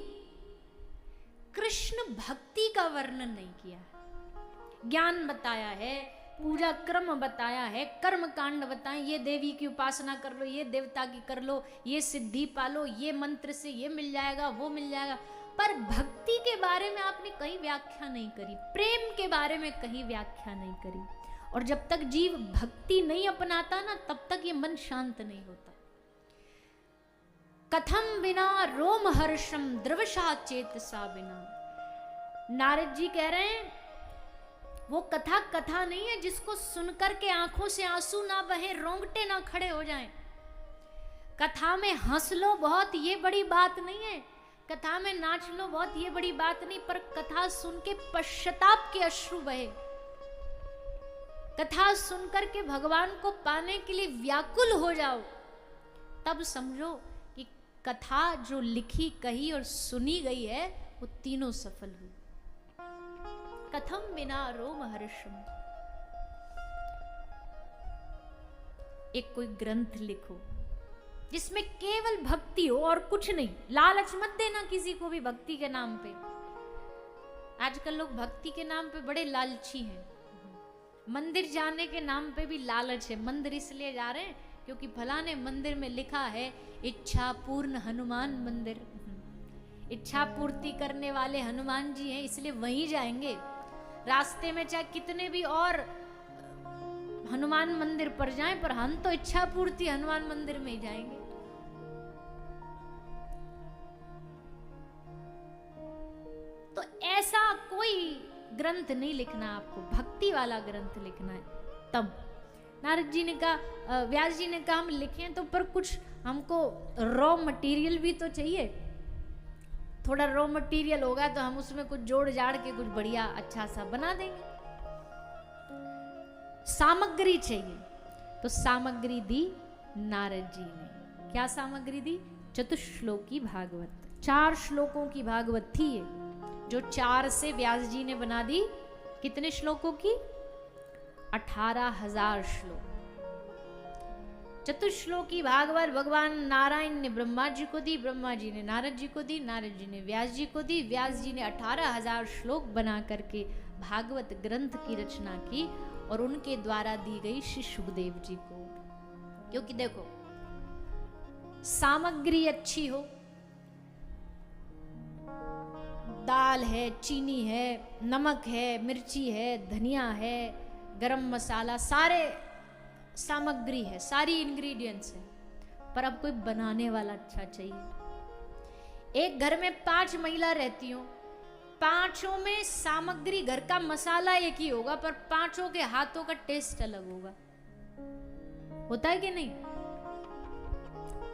कृष्ण भक्ति का वर्णन नहीं किया है। ज्ञान बताया है, पूजा क्रम बताया है, कर्म कांड बताए, ये देवी की उपासना कर लो, ये देवता की कर लो, ये सिद्धि पालो, ये मंत्र से ये मिल जाएगा, वो मिल जाएगा। पर भक्ति के बारे में आपने कहीं व्याख्या नहीं करी, प्रेम के बारे में कहीं व्याख्या नहीं करी। और जब तक जीव भक्ति नहीं अपनाता ना, तब तक ये मन शांत नहीं होता। कथम बिना रोम हर्षम द्रवशा चेतसा बिना। नारद जी कह रहे हैं वो कथा कथा नहीं है जिसको सुनकर के आंखों से आंसू ना बहे, रोंगटे ना खड़े हो जाएं। कथा में हंस लो बहुत, ये बड़ी बात नहीं है। कथा में नाच लो बहुत, ये बड़ी बात नहीं। पर कथा सुन के पश्चाताप के अश्रु बहे, कथा सुनकर के भगवान को पाने के लिए व्याकुल हो जाओ, तब समझो कि कथा जो लिखी, कही और सुनी गई है वो तीनों सफल हुई। कथम बिना रोम हर्षम। एक कोई ग्रंथ लिखो जिसमें केवल भक्ति हो और कुछ नहीं। लालच मत देना किसी को भी भक्ति के नाम पे। आजकल लोग भक्ति के नाम पे बड़े लालची हैं। मंदिर जाने के नाम पे भी लालच है। मंदिर इसलिए जा रहे हैं क्योंकि फलाने मंदिर में लिखा है इच्छा पूर्ण हनुमान मंदिर, इच्छा पूर्ति करने वाले हनुमान जी हैं, इसलिए वहीं जाएंगे। रास्ते में चाहे कितने भी और हनुमान मंदिर पर जाएं, पर हम तो इच्छा पूर्ति हनुमान मंदिर में ही जाएंगे। तो ऐसा कोई ग्रंथ नहीं लिखना, आपको भक्ति वाला ग्रंथ लिखना है। तब नारद जी ने कहा, व्यास जी ने कहा हम लिखें तो पर कुछ हमको रॉ मटेरियल भी तो चाहिए। थोड़ा रॉ मटेरियल होगा तो हम उसमें कुछ जोड़ जाड़ के कुछ बढ़िया अच्छा सा बना देंगे। सामग्री चाहिए, तो सामग्री दी नारद जी ने। क्या सामग्री दी? चतुश्लोकी भागवत। 4 श्लोकों की भागवत थी ये, जो 4 से व्यास जी ने बना दी। कितने श्लोकों की? 18,000 श्लोक। चतुश्लोकी भागवत भगवान नारायण ने ब्रह्मा जी को दी, ब्रह्मा जी ने नारद जी को दी, नारद जी ने व्यास जी को दी, व्यास जी ने 18,000 श्लोक बना करके भागवत ग्रंथ की रचना की और उनके द्वारा दी गई श्री सुखदेव जी को। क्योंकि देखो, सामग्री अच्छी हो, दाल है, चीनी है, नमक है, मिर्ची है, धनिया है, गरम मसाला, सारे सामग्री है, सारी इंग्रेडिएंट्स है, पर अब कोई बनाने वाला अच्छा चाहिए। एक घर में 5 महिला रहती हो, 5 में सामग्री घर का मसाला एक ही होगा, पर 5 के हाथों का टेस्ट अलग होगा। होता है कि नहीं?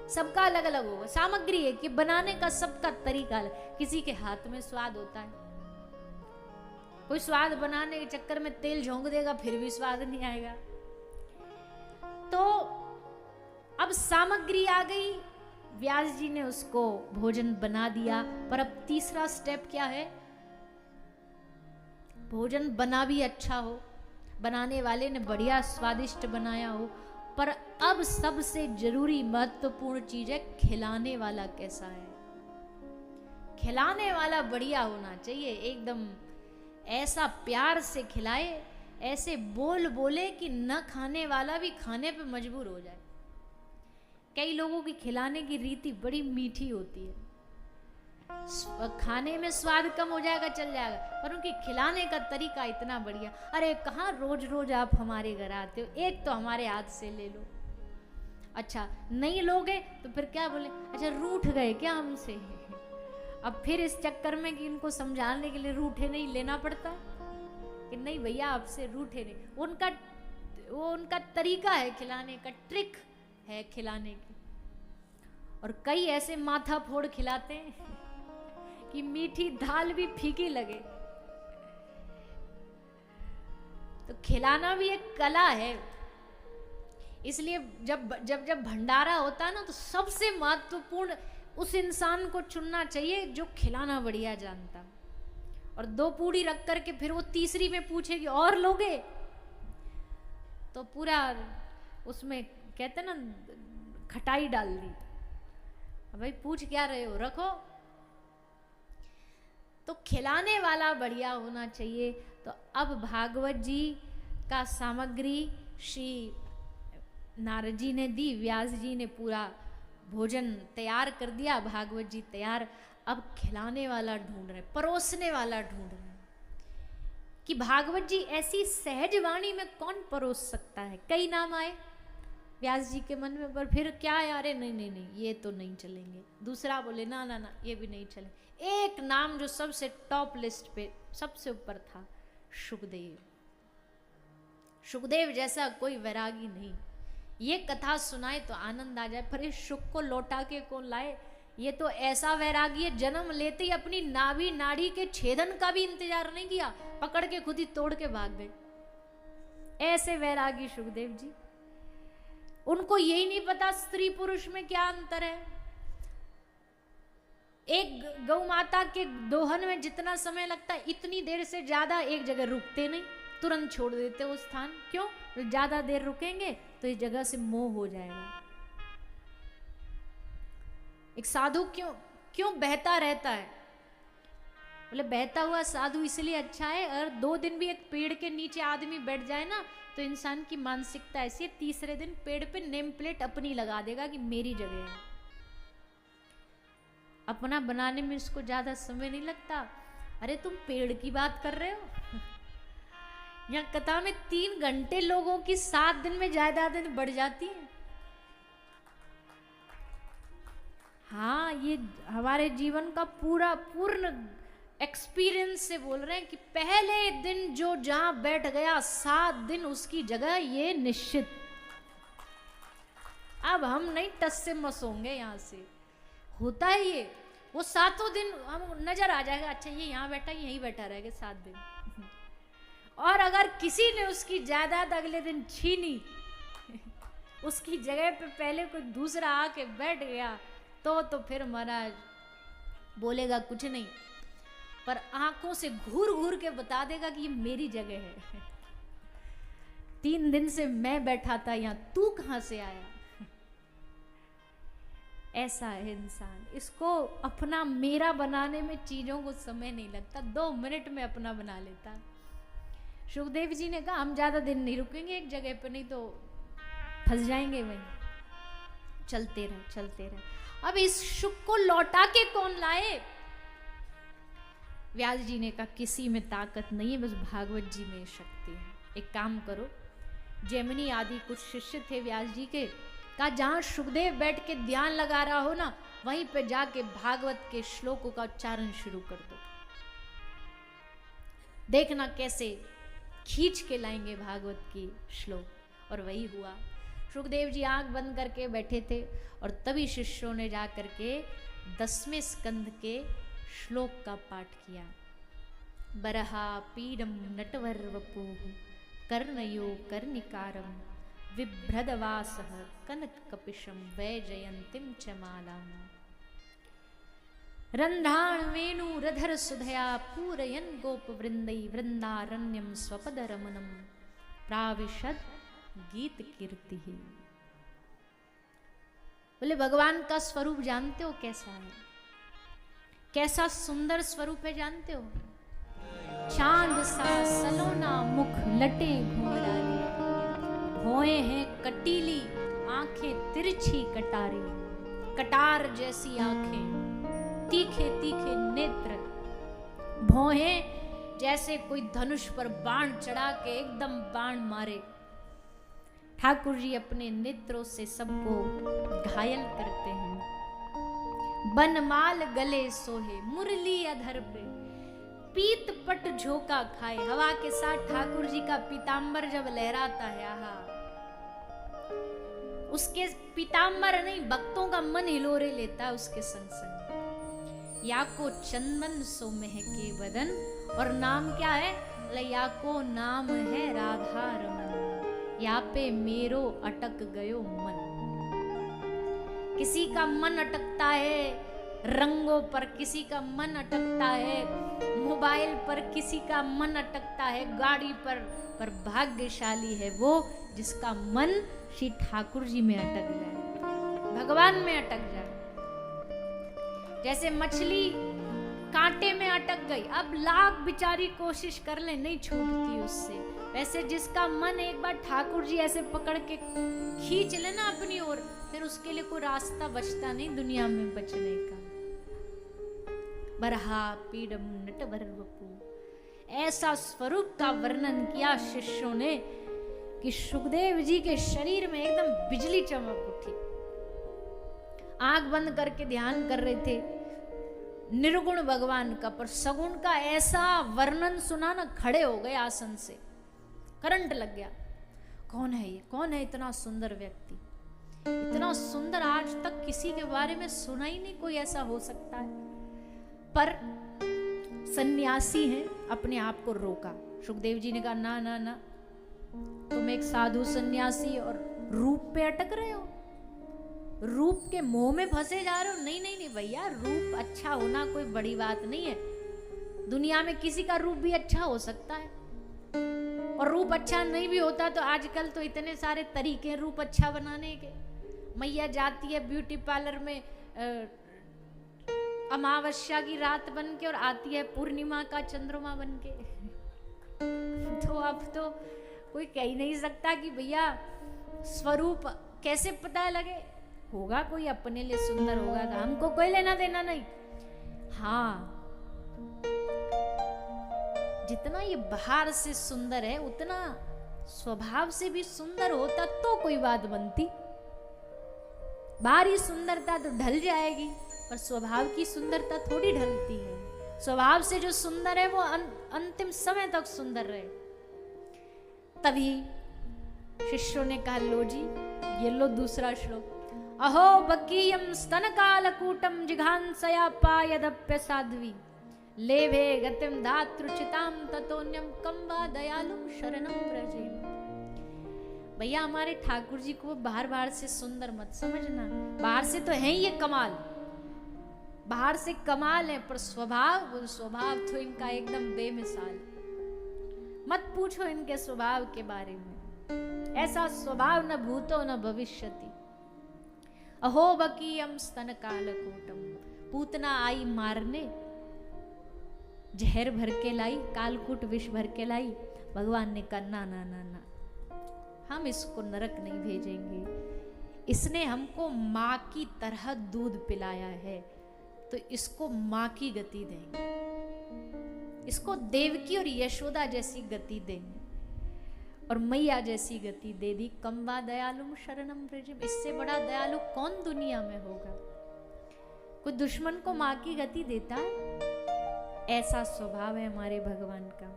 सबका अलग अलग होगा। सामग्री एक कि बनाने का सबका तरीका अलग। किसी के हाथ में स्वाद होता है, कोई स्वाद बनाने के चक्कर में तेल झोंक देगा फिर भी स्वाद नहीं आएगा। तो अब सामग्री आ गई, व्यास जी ने उसको भोजन बना दिया। पर अब तीसरा स्टेप क्या है? भोजन बना भी अच्छा हो, बनाने वाले ने बढ़िया स्वादिष्ट बनाया हो, पर अब सबसे जरूरी महत्वपूर्ण चीज है खिलाने वाला कैसा है। खिलाने वाला बढ़िया होना चाहिए, एकदम ऐसा प्यार से खिलाए, ऐसे बोल बोले कि न खाने वाला भी खाने पे मजबूर हो जाए। कई लोगों की खिलाने की रीति बड़ी मीठी होती है, खाने में स्वाद कम हो जाएगा चल जाएगा, पर उनकी खिलाने का तरीका इतना बढ़िया। अरे कहाँ रोज रोज आप हमारे घर आते हो, एक तो हमारे हाथ से ले लो। अच्छा नहीं लोगे तो फिर क्या बोले, अच्छा रूठ गए क्या हमसे? अब फिर इस चक्कर में कि इनको समझाने के लिए रूठे नहीं लेना पड़ता कि नहीं भैया आपसे रूठे नहीं। वो उनका तरीका है खिलाने का, ट्रिक है खिलाने की। और कई ऐसे माथा फोड़ खिलाते हैं कि मीठी दाल भी फीकी लगे। तो खिलाना भी एक कला है। इसलिए जब भंडारा होता है ना, तो सबसे महत्वपूर्ण उस इंसान को चुनना चाहिए जो खिलाना बढ़िया जानता। और 2 पूड़ी रख करके फिर वो तीसरी में पूछेगी और लोगे, तो पूरा उसमें कहते ना खटाई डाल दी। भाई पूछ क्या रहे हो, रखो। तो खिलाने वाला बढ़िया होना चाहिए। तो अब भागवत जी का सामग्री श्री नारद जी ने दी, व्यास जी ने पूरा भोजन तैयार कर दिया, भागवत जी तैयार। अब खिलाने वाला ढूंढ रहे, परोसने वाला ढूंढ रहे कि भागवत जी ऐसी सहज वाणी में कौन परोस सकता है। कई नाम आए व्यास जी के मन में, पर फिर क्या है, अरे नहीं नहीं नहीं ये तो नहीं चलेंगे। दूसरा बोले ना ना ना ये भी नहीं चले। एक नाम जो सबसे टॉप लिस्ट पे सबसे ऊपर था, सुखदेव। सुखदेव जैसा कोई वैरागी नहीं। ये कथा सुनाए तो आनंद आ जाए, पर इस सुख को लौटा के कौन लाए। ये तो ऐसा वैरागी है, जन्म लेते ही अपनी नाभि नाड़ी के छेदन का भी इंतजार नहीं किया, पकड़ के खुद ही तोड़ के भाग गए। ऐसे वैरागी सुखदेव जी। उनको यही नहीं पता स्त्री पुरुष में क्या अंतर है। एक गौ माता के दोहन में जितना समय लगता है, इतनी देर से ज्यादा एक जगह रुकते नहीं, तुरंत छोड़ देते वो स्थान। क्यों? ज्यादा देर रुकेंगे तो इस जगह से मोह हो जाएगा। एक साधु क्यों बहता रहता है? बोले बहता हुआ साधु इसलिए अच्छा है, अगर 2 दिन भी एक पेड़ के नीचे आदमी बैठ जाए ना, तो इंसान की मानसिकता ऐसी है, तीसरे दिन पेड़ पे नेम प्लेट अपनी लगा देगा कि मेरी जगह है। अपना बनाने में इसको ज्यादा समय नहीं लगता। अरे तुम पेड़ की बात कर रहे हो? यहाँ कथा में 3 घंटे लोगों की 7 दिन में जायदादें बढ़ जाती हैं। हाँ, ये हमारे जीवन का पूर्ण एक्सपीरियंस से बोल रहे हैं कि पहले दिन जो जहां बैठ गया 7 दिन उसकी जगह ये निश्चित। अब हम नहीं टस से मस होंगे। यहां से होता है ये, वो 7 दिन हम नजर आ जाएगा, अच्छा ये यहाँ बैठा, यहीं बैठा रहेगा 7 दिन। और अगर किसी ने उसकी जायदाद अगले दिन छीनी, उसकी जगह पे पहले कोई दूसरा आके बैठ गया, तो फिर महाराज बोलेगा कुछ नहीं, पर आंखों से घूर घूर के बता देगा कि ये मेरी जगह है। 3 दिन से मैं बैठा था यहाँ, तू कहां से आया? ऐसा है इंसान। इसको अपना मेरा बनाने में चीजों को समय नहीं लगता, 2 मिनट में अपना बना लेता। सुखदेव जी ने कहा हम ज्यादा दिन नहीं रुकेंगे एक जगह पर, नहीं तो फंस जाएंगे वहीं। चलते रहे। अब इस सुख को लौटा के कौन लाए? व्यास जी ने कहा किसी में ताकत नहीं है, बस भागवत जी में शक्ति है। एक काम करो, जैमिनी आदि कुछ शिष्य थे व्यास जी के, कहा जहां सुखदेव बैठ के ध्यान लगा रहा हो ना, वहीं पे जाके भागवत के श्लोकों का उच्चारण शुरू कर दो। देखना कैसे खींच के लाएंगे भागवत की श्लोक। और वही हुआ। सुखदेव जी आंख बंद करके बैठे थे और तभी शिष्यों ने जा करके 10वें स्कंद के श्लोक का पाठ किया। बरहा पीडम नटवर वपुः कर्णयो कर्णिकारम बिभ्रदवासः कनक कपिशम वैजयंतीम च मालाम रंध्राण वेणु रधर सुधया पूरयन गोप वृंदै वृंदारण्यम स्वपद रमणम प्राविशद गीत कीर्ति। बोले भगवान का स्वरूप जानते हो कैसा है? कैसा सुंदर स्वरूप है जानते हो? चांद सा सलोना मुख लटे घुंघराली, भौएं हैं कटीली आंखें तिरछी कटारी, कटार जैसी आंखें तीखे तीखे नेत्र, भौहें जैसे कोई धनुष पर बाण चढ़ा के एकदम बाण मारे। ठाकुर जी अपने नेत्रों से सबको घायल करते हैं। बनमाल गले सोहे मुरली अधर पे, पीत पट झोंका खाए। हवा के साथ ठाकुर जी का पीतांबर जब लहराता है, आहा, उसके पीतांबर नहीं भक्तों का मन हिलोरे लेता है उसके संग संग। या को चंदन सो महके बदन, और नाम क्या है? या को नाम है राधा रमन, या पे मेरो अटक गयो मन। किसी का मन अटकता है रंगों पर, किसी का मन अटकता है मोबाइल पर, किसी का मन अटकता है गाड़ी पर भाग्यशाली है वो जिसका मन श्री ठाकुर जी में अटक जाए, भगवान में अटक जाए। जैसे मछली कांटे में अटक गई, अब लाख बेचारी कोशिश कर ले नहीं छूटती उससे। वैसे जिसका मन एक बार ठाकुर जी ऐसे पकड़ के खींच लेना अपनी ओर, फिर उसके लिए कोई रास्ता बचता नहीं दुनिया में बचने का। बरहा पीडम नटवर वपु, ऐसा स्वरूप का वर्णन किया शिष्यों ने कि सुखदेव जी के शरीर में एकदम बिजली चमक उठी। आंख बंद करके ध्यान कर रहे थे निर्गुण भगवान का, पर सगुण का ऐसा वर्णन सुना ना, खड़े हो गए आसन से, करंट लग गया। कौन है ये, कौन है इतना सुंदर व्यक्ति, इतना सुंदर आज तक किसी के बारे में सुना ही नहीं, कोई ऐसा हो सकता है। पर सन्यासी हैं, अपने आप को रोका। सुखदेव जी ने कहा ना ना ना, तुम एक साधु सन्यासी और रूप पे अटक रहे हो, रूप के मोह में फंसे जा रहे हो। नहीं नहीं नहीं भैया, रूप अच्छा होना कोई बड़ी बात नहीं है, दुनिया में किसी का रूप भी अच्छा हो सकता है। और रूप अच्छा नहीं भी होता तो आजकल तो इतने सारे तरीके हैं रूप अच्छा बनाने के। मैया जाती है ब्यूटी पार्लर में अमावस्या की रात बन के और आती है पूर्णिमा का चंद्रमा बन के। तो अब तो कोई कह ही नहीं सकता कि भैया स्वरूप कैसे पता लगे, होगा कोई अपने लिए सुंदर होगा, तो हमको कोई लेना देना नहीं। हाँ, जितना ये बाहर से सुंदर है उतना स्वभाव से भी सुंदर होता तो कोई बात बनती। बाहरी सुंदरता तो ढल जाएगी, पर स्वभाव की सुंदरता थोड़ी ढलती है। स्वभाव से जो सुंदर है वो अंतिम समय तक सुंदर रहे। तभी शिष्यों ने कहा, लो जी ये लो दूसरा श्लोक। अहो बकीयम स्तन कालकूटम जिघांसया पायदप्य साध्वी लेभे गतिम धातृचिताम ततोन्यम कम्बा दयालुम शरणम व्रजे। भैया हमारे ठाकुर जी को बाहर बाहर से सुंदर मत समझना, बाहर से तो है ये कमाल, बाहर से कमाल है, पर स्वभाव तो इनका एकदम बेमिसाल। मत पूछो इनके स्वभाव के बारे में, ऐसा स्वभाव न भूतो न भविष्यति। अहो बकीयम स्तन कालकूटम, पूतना आई मारने, जहर भर के लाई, कालकूट विष भर के लाई। भगवान ने कहा ना ना ना ना, हम इसको नरक नहीं भेजेंगे, इसने हमको माँ की तरह दूध पिलाया है तो इसको माँ की गति देंगे, इसको देवकी और यशोदा जैसी गति देंगे और मैया जैसी गति दे दी। कम्बा दयालुम शरणम व्रजम, इससे बड़ा दयालु कौन दुनिया में होगा। कोई दुश्मन को माँ की गति देता है? ऐसा स्वभाव है हमारे भगवान का।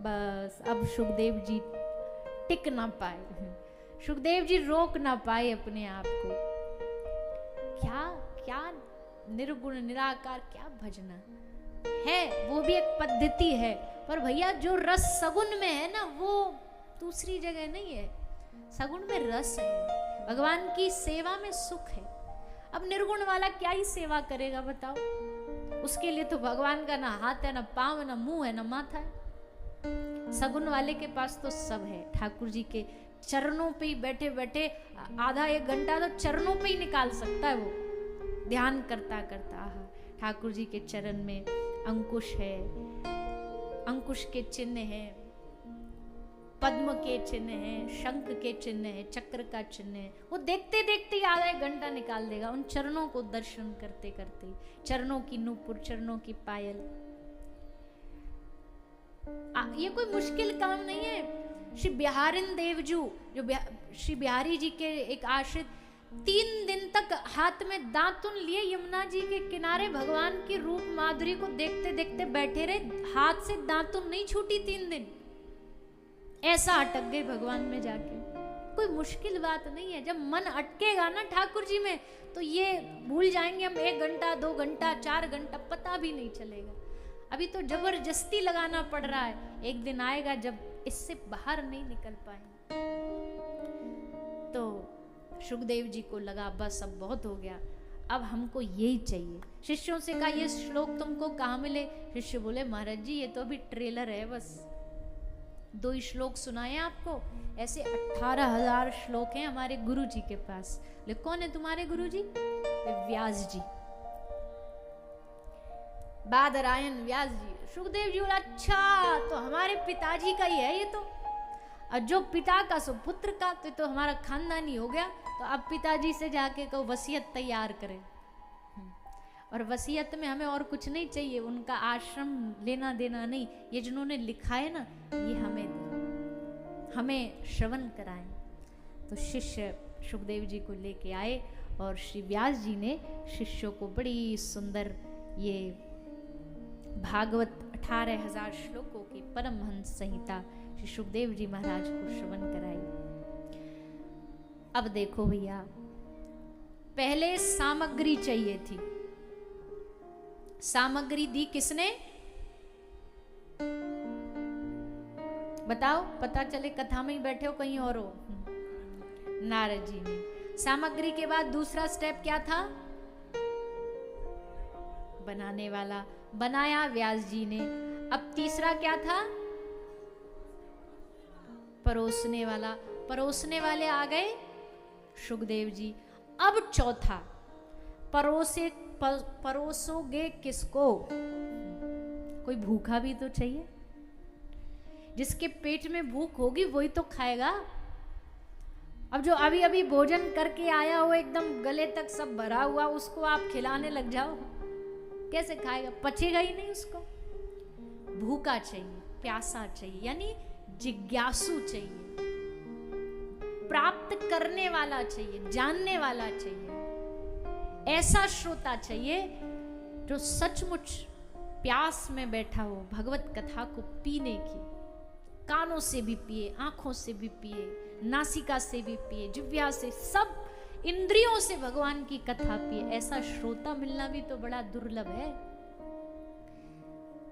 बस अब सुखदेव जी टिक ना पाए, सुखदेव जी रोक ना पाए अपने आप को। क्या क्या निर्गुण निराकार, क्या भजना है, वो भी एक पद्धति है, पर भैया जो रस सगुन में है ना वो दूसरी जगह नहीं है। सगुन में रस है, भगवान की सेवा में सुख है। अब निर्गुण वाला क्या ही सेवा करेगा बताओ, उसके लिए तो भगवान का ना हाथ है, ना पांव है, ना मुंह है, ना माथा है। सगुन वाले के पास तो सब है। ठाकुर जी के चरणों पे ही बैठे बैठे आधा एक घंटा तो चरणों पे ही निकाल सकता है वो, ध्यान करता करता। ठाकुर जी के चरण में अंकुश है, अंकुश के चिन्ह है, पद्म के चिन्ह है, शंख के चिन्ह है, चक्र का चिन्ह है। वो देखते देखते आधा एक घंटा निकाल देगा उन चरणों को दर्शन करते करते। चरणों की नूपुर, चरणों की पायल, ये कोई मुश्किल काम नहीं है। श्री बिहारिन देवजू जो श्री बिहारी जी के एक आश्रित, 3 दिन तक हाथ में दातुन लिए यमुना जी के किनारे भगवान की रूप माधुरी को देखते देखते बैठे रहे, हाथ से दातुन नहीं छूटी 3 दिन। ऐसा अटक गए भगवान में जाके। कोई मुश्किल बात नहीं है। जब मन अटकेगा ना ठाकुर जी में तो ये भूल जाएंगे हम 1 घंटा 2 घंटा 4 घंटा, पता भी नहीं चलेगा। अभी तो जबरदस्ती लगाना पड़ रहा है, एक दिन आएगा जब इससे बाहर नहीं निकल पाएंगे। तो सुखदेव जी को लगा बस अब बहुत हो गया, अब हमको यही चाहिए। शिष्यों से कहा ये श्लोक तुमको कहाँ मिले? शिष्य बोले महाराज जी ये तो अभी ट्रेलर है, बस 2 ही श्लोक सुनाए आपको। ऐसे 18,000 श्लोक हैं हमारे गुरु जी के पास। ले कौन है तुम्हारे गुरु जी? व्यास जी। बादरायण व्यास जी। सुखदेव जी बोला अच्छा तो हमारे पिताजी का ही है ये तो, और जो पिता का सो पुत्र का, तो हमारा खानदानी हो गया। तो अब पिताजी से जाके कहो वसीयत तैयार करें, और वसीयत में हमें और कुछ नहीं चाहिए, उनका आश्रम लेना देना नहीं, ये जिन्होंने लिखा है ना ये हमें श्रवण कराएं। तो शिष्य सुखदेव जी को लेके आए और श्री व्यास जी ने शिष्यों को बड़ी सुंदर ये भागवत 18,000 श्लोकों की परमहंस संहिता श्री सुखदेव जी महाराज को श्रवण कराई। अब देखो भैया, पहले सामग्री चाहिए थी, सामग्री दी किसने बताओ, पता चले कथा में ही बैठे हो कहीं और हो। नारद जी ने। सामग्री के बाद दूसरा स्टेप क्या था? बनाने वाला, बनाया व्यास जी ने। अब तीसरा क्या था? परोसने वाला, परोसने वाले आ गए सुखदेव जी। अब चौथा, परोसोगे किसको? कोई भूखा भी तो चाहिए, जिसके पेट में भूख होगी वही तो खाएगा। अब जो अभी अभी भोजन करके आया हो एकदम गले तक सब भरा हुआ, उसको आप खिलाने लग जाओ, कैसे खाएगा? पचेगा ही नहीं उसको। भूखा चाहिए, प्यासा चाहिए, यानी जिज्ञासु चाहिए, प्राप्त करने वाला चाहिए, जानने वाला चाहिए, ऐसा श्रोता चाहिए जो सचमुच प्यास में बैठा हो भगवत कथा को पीने की। कानों से भी पिए, आंखों से भी पिए, नासिका से भी पिए, जिह्वा से, सब इंद्रियों से भगवान की कथा पिए। ऐसा श्रोता मिलना भी तो बड़ा दुर्लभ है,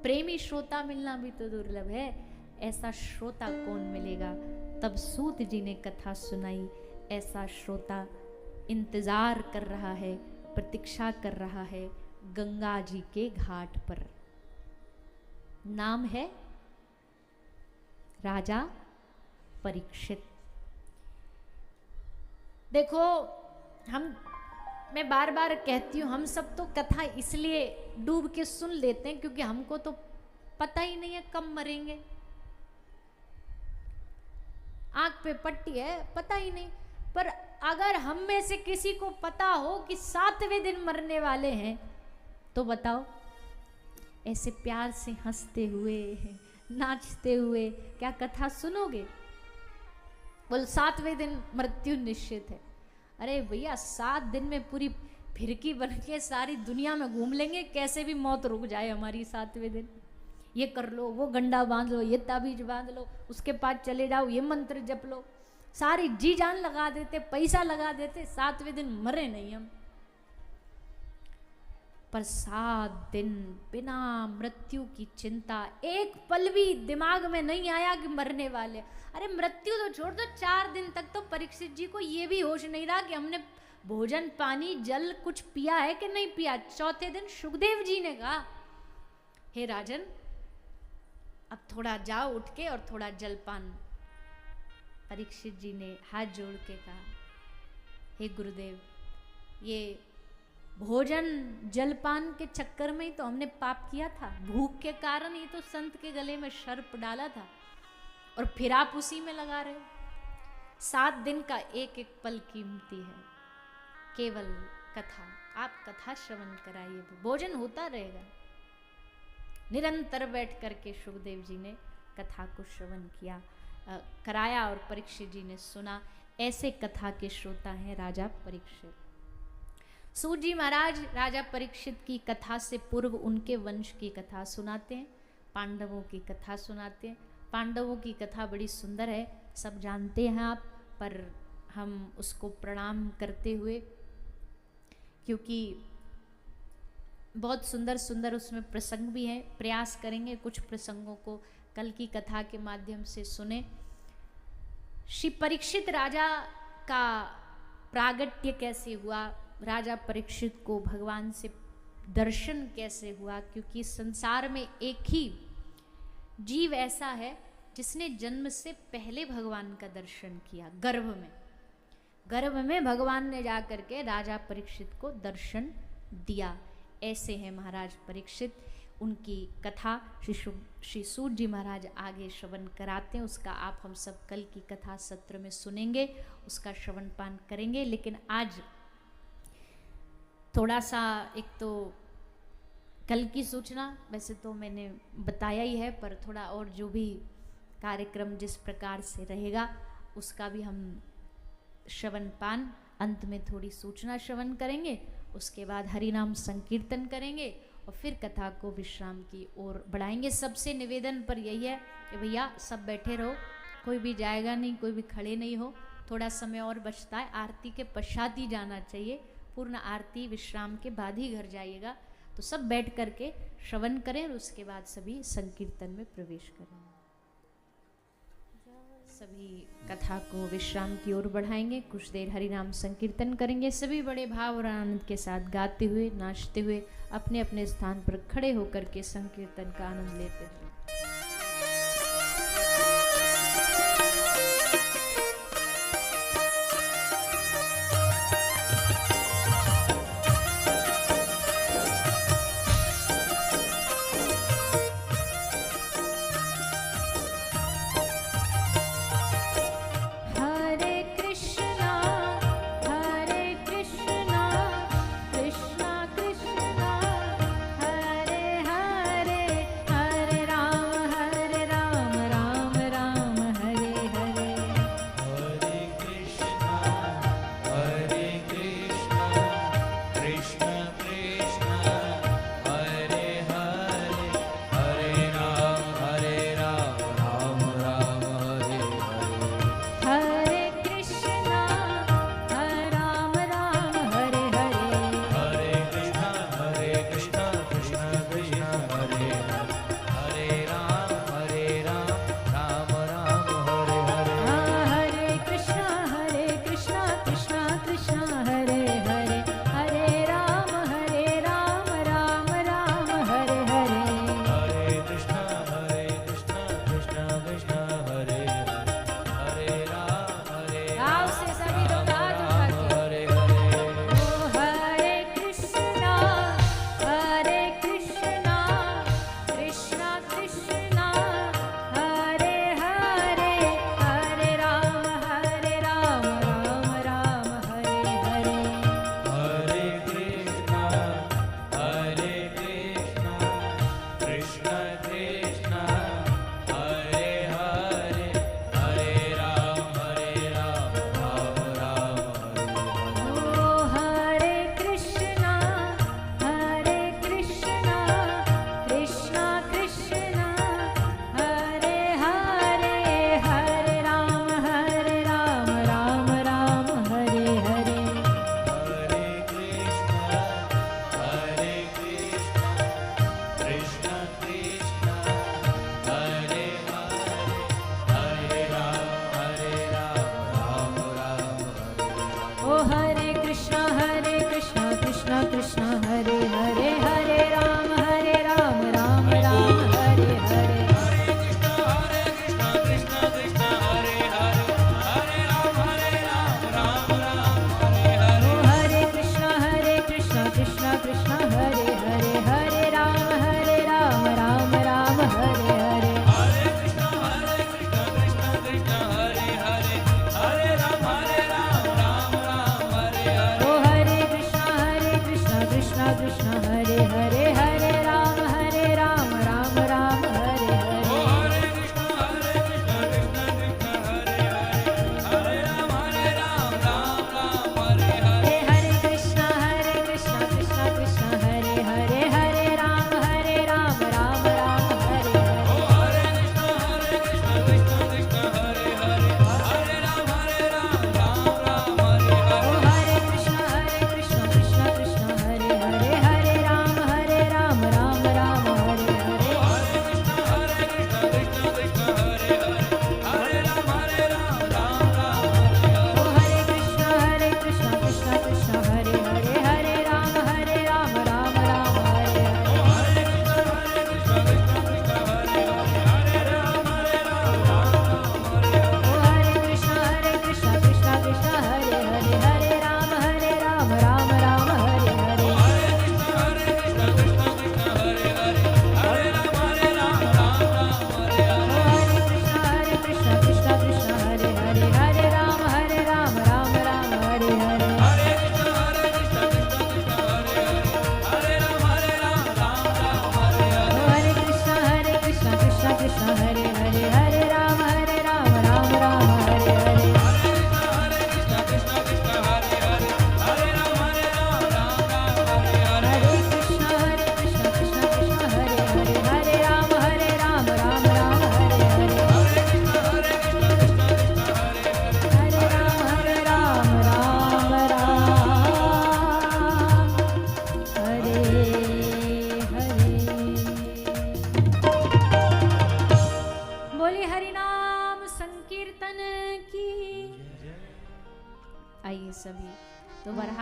प्रेमी श्रोता मिलना भी तो दुर्लभ है। ऐसा श्रोता कौन मिलेगा? तब सूत जी ने कथा सुनाई। ऐसा श्रोता इंतजार कर रहा है, प्रतीक्षा कर रहा है गंगा जी के घाट पर। नाम है राजा परीक्षित। देखो, मैं बार बार कहती हूँ, हम सब तो कथा इसलिए डूब के सुन लेते हैं क्योंकि हमको तो पता ही नहीं है कब मरेंगे। आंख पे पट्टी है, पता ही नहीं। पर अगर हम में से किसी को पता हो कि 7वें दिन मरने वाले हैं, तो बताओ, ऐसे प्यार से हंसते हुए, नाचते हुए क्या कथा सुनोगे? बोल 7वें दिन मृत्यु निश्चित है। अरे भैया, 7 दिन में पूरी फिरकी बन के सारी दुनिया में घूम लेंगे, कैसे भी मौत रुक जाए हमारी 7वें दिन। ये कर लो, वो गंडा बांध लो, ये ताबीज बांध लो, उसके पास चले जाओ, ये मंत्र जप लो, सारी जी जान लगा देते, पैसा लगा देते, 7वें दिन मरे नहीं हम। पर 7 दिन बिना मृत्यु की चिंता, एक पल भी दिमाग में नहीं आया कि मरने वाले। अरे मृत्यु तो छोड़ दो, 4 दिन तक तो परीक्षित जी को ये भी होश नहीं रहा कि हमने भोजन, पानी, जल कुछ पिया है कि नहीं पिया। चौथे दिन सुखदेव जी ने कहा, हे राजन, अब थोड़ा जाओ उठ के और थोड़ा जलपान। परीक्षित जी ने हाथ जोड़ के कहा, हे गुरुदेव, ये भोजन जलपान के चक्कर में ही तो हमने पाप किया था। भूख के कारण ही तो संत के गले में सर्प डाला था, और फिर आप उसी में लगा रहे हो। 7 दिन का एक एक पल कीमती है। केवल कथा, आप कथा श्रवण कराइए, भोजन होता रहेगा। निरंतर बैठ करके सुखदेव जी ने कथा को श्रवण किया, कराया, और परीक्षित जी ने सुना। ऐसे कथा के श्रोता हैं राजा परीक्षित। सूत जी महाराज राजा परीक्षित की कथा से पूर्व उनके वंश की कथा सुनाते हैं, पांडवों की कथा सुनाते हैं। पांडवों की कथा बड़ी सुंदर है, सब जानते हैं आप, पर हम उसको प्रणाम करते हुए, क्योंकि बहुत सुंदर सुंदर उसमें प्रसंग भी हैं, प्रयास करेंगे कुछ प्रसंगों को कल की कथा के माध्यम से सुने। श्री परीक्षित राजा का प्रागट्य कैसे हुआ, राजा परीक्षित को भगवान से दर्शन कैसे हुआ, क्योंकि संसार में एक ही जीव ऐसा है जिसने जन्म से पहले भगवान का दर्शन किया। गर्भ में भगवान ने जा करके राजा परीक्षित को दर्शन दिया। ऐसे हैं महाराज परीक्षित। उनकी कथा श्री सूत जी महाराज आगे श्रवण कराते हैं। उसका आप हम सब कल की कथा सत्र में सुनेंगे, उसका श्रवण पान करेंगे। लेकिन आज थोड़ा सा, एक तो कल की सूचना वैसे तो मैंने बताया ही है, पर थोड़ा और जो भी कार्यक्रम जिस प्रकार से रहेगा उसका भी हम श्रवण पान, अंत में थोड़ी सूचना श्रवण करेंगे, उसके बाद हरिनाम संकीर्तन करेंगे और फिर कथा को विश्राम की ओर बढ़ाएंगे। सबसे निवेदन पर यही है कि भैया सब बैठे रहो, कोई भी जाएगा नहीं, कोई भी खड़े नहीं हो, थोड़ा समय और बचता है, आरती के पश्चात ही जाना चाहिए, पूर्ण आरती विश्राम के बाद ही घर जाइएगा। तो सब बैठ करके श्रवण करें और उसके बाद सभी संकीर्तन में प्रवेश करें। सभी कथा को विश्राम की ओर बढ़ाएंगे, कुछ देर हरिनाम संकीर्तन करेंगे, सभी बड़े भाव और आनंद के साथ गाते हुए नाचते हुए अपने अपने स्थान पर खड़े होकर के संकीर्तन का आनंद लेते हुए। Hare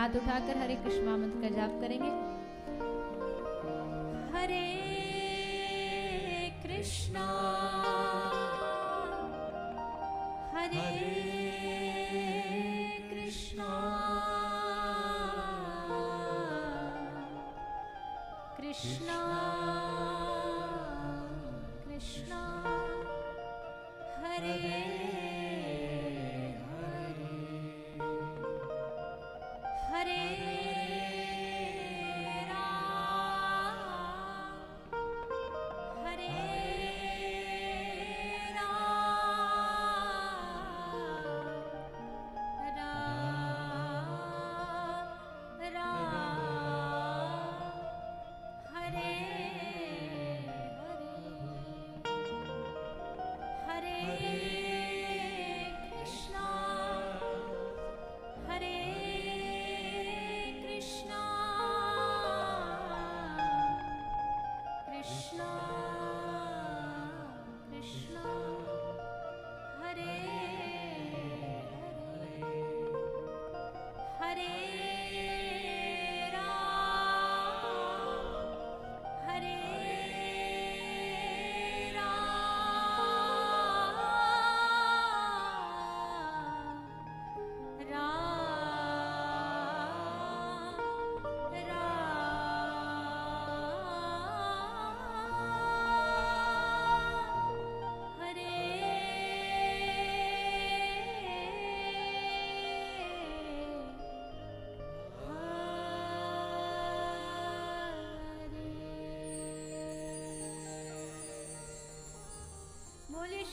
हाथ उठाकर हरे कृष्णा मंत्र का जाप करेंगे। हरे कृष्णा हरे कृष्णा कृष्णा कृष्णा हरे हरे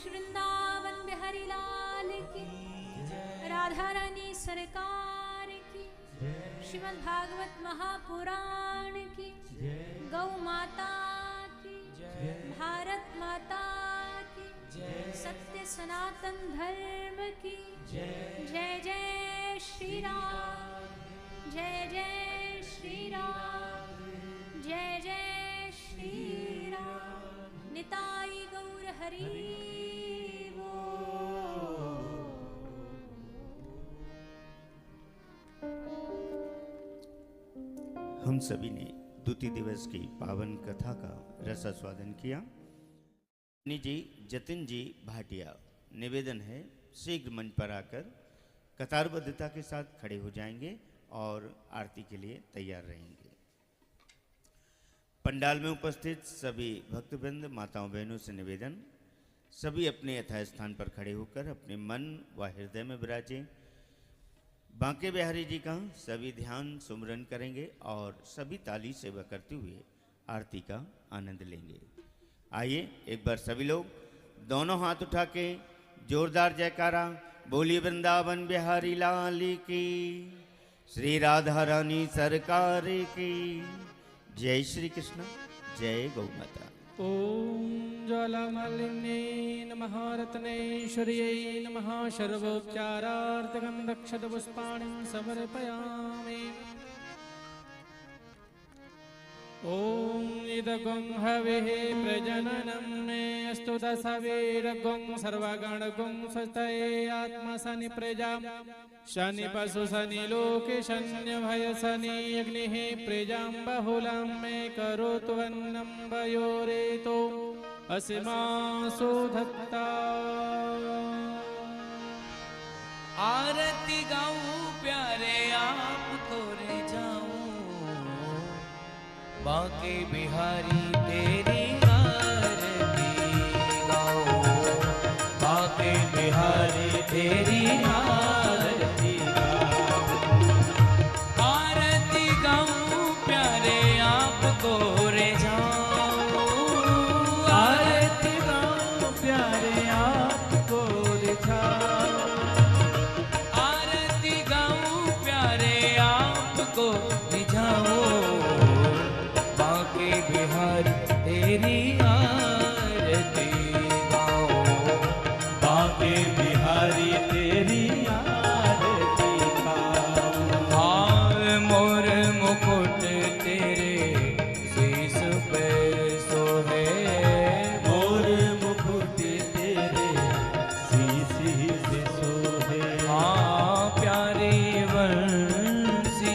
वृंदावन बिहारी लाल की, राधा रानी सरकार की, श्रीमद् भागवत महापुराण की, गौ माता की, भारत माता की, सत्य सनातन धर्म की जय जय श्री राम, जय जय श्री राम, जय जय श्री राम। निताई गौर हरि हम सभी ने द्वितीय दिवस की पावन कथा का रसास्वादन किया। जी जतिन जी भाटिया निवेदन है शीघ्र मंच पर आकर कतारबद्धता के साथ खड़े हो जाएंगे और आरती के लिए तैयार रहेंगे। पंडाल में उपस्थित सभी भक्तवृंद माताओं बहनों से निवेदन, सभी अपने यथास्थान पर खड़े होकर अपने मन व हृदय में विराजें। बांके बिहारी जी का सभी ध्यान सुमरन करेंगे और सभी ताली सेवा करते हुए आरती का आनंद लेंगे। आइए एक बार सभी लोग दोनों हाथ उठा के जोरदार जयकारा बोलिए वृंदावन बिहारी लाल की, श्री राधा रानी सरकार की, जय श्री कृष्ण, जय गौ माता। ओम ज्वालामालिन्ये नमः रत्नेश्वर्यै नमः सर्वोपचारार्थकं दक्षतपुष्पाणिं समर्पयामि। ओम इदगं हविः प्रजननं मे अस्तु दशवीरगं सर्वगणगं स्वस्तये आत्मसनि प्रजा शनि पशु शनि लोके शन्य भय शनि अग्निः प्रजां बहुलं मे करोतु वन्नं वयोरेतो अस्मासु धत्ता। आरती गाऊं प्यारे आपको रे जाऊं, बांके बिहारी तेरी आरती गाऊं, बांके बिहारी तेरी आरती गाऊं। आरती गाऊं प्यारे आपको रे जाऊं, आरती गाऊं प्यारे आपको रे जाऊं, आरती गाऊं प्यारे आपको रे जाऊं, बांके बिहारी तेरी आरती गाऊं, बांके बिहारी तेरी आरती गाऊं। हाय मोर मुकुट तेरे शीश पे सोहे, मोर मुकुट तेरे शीश पे सोहे। हाँ प्यारी वंशी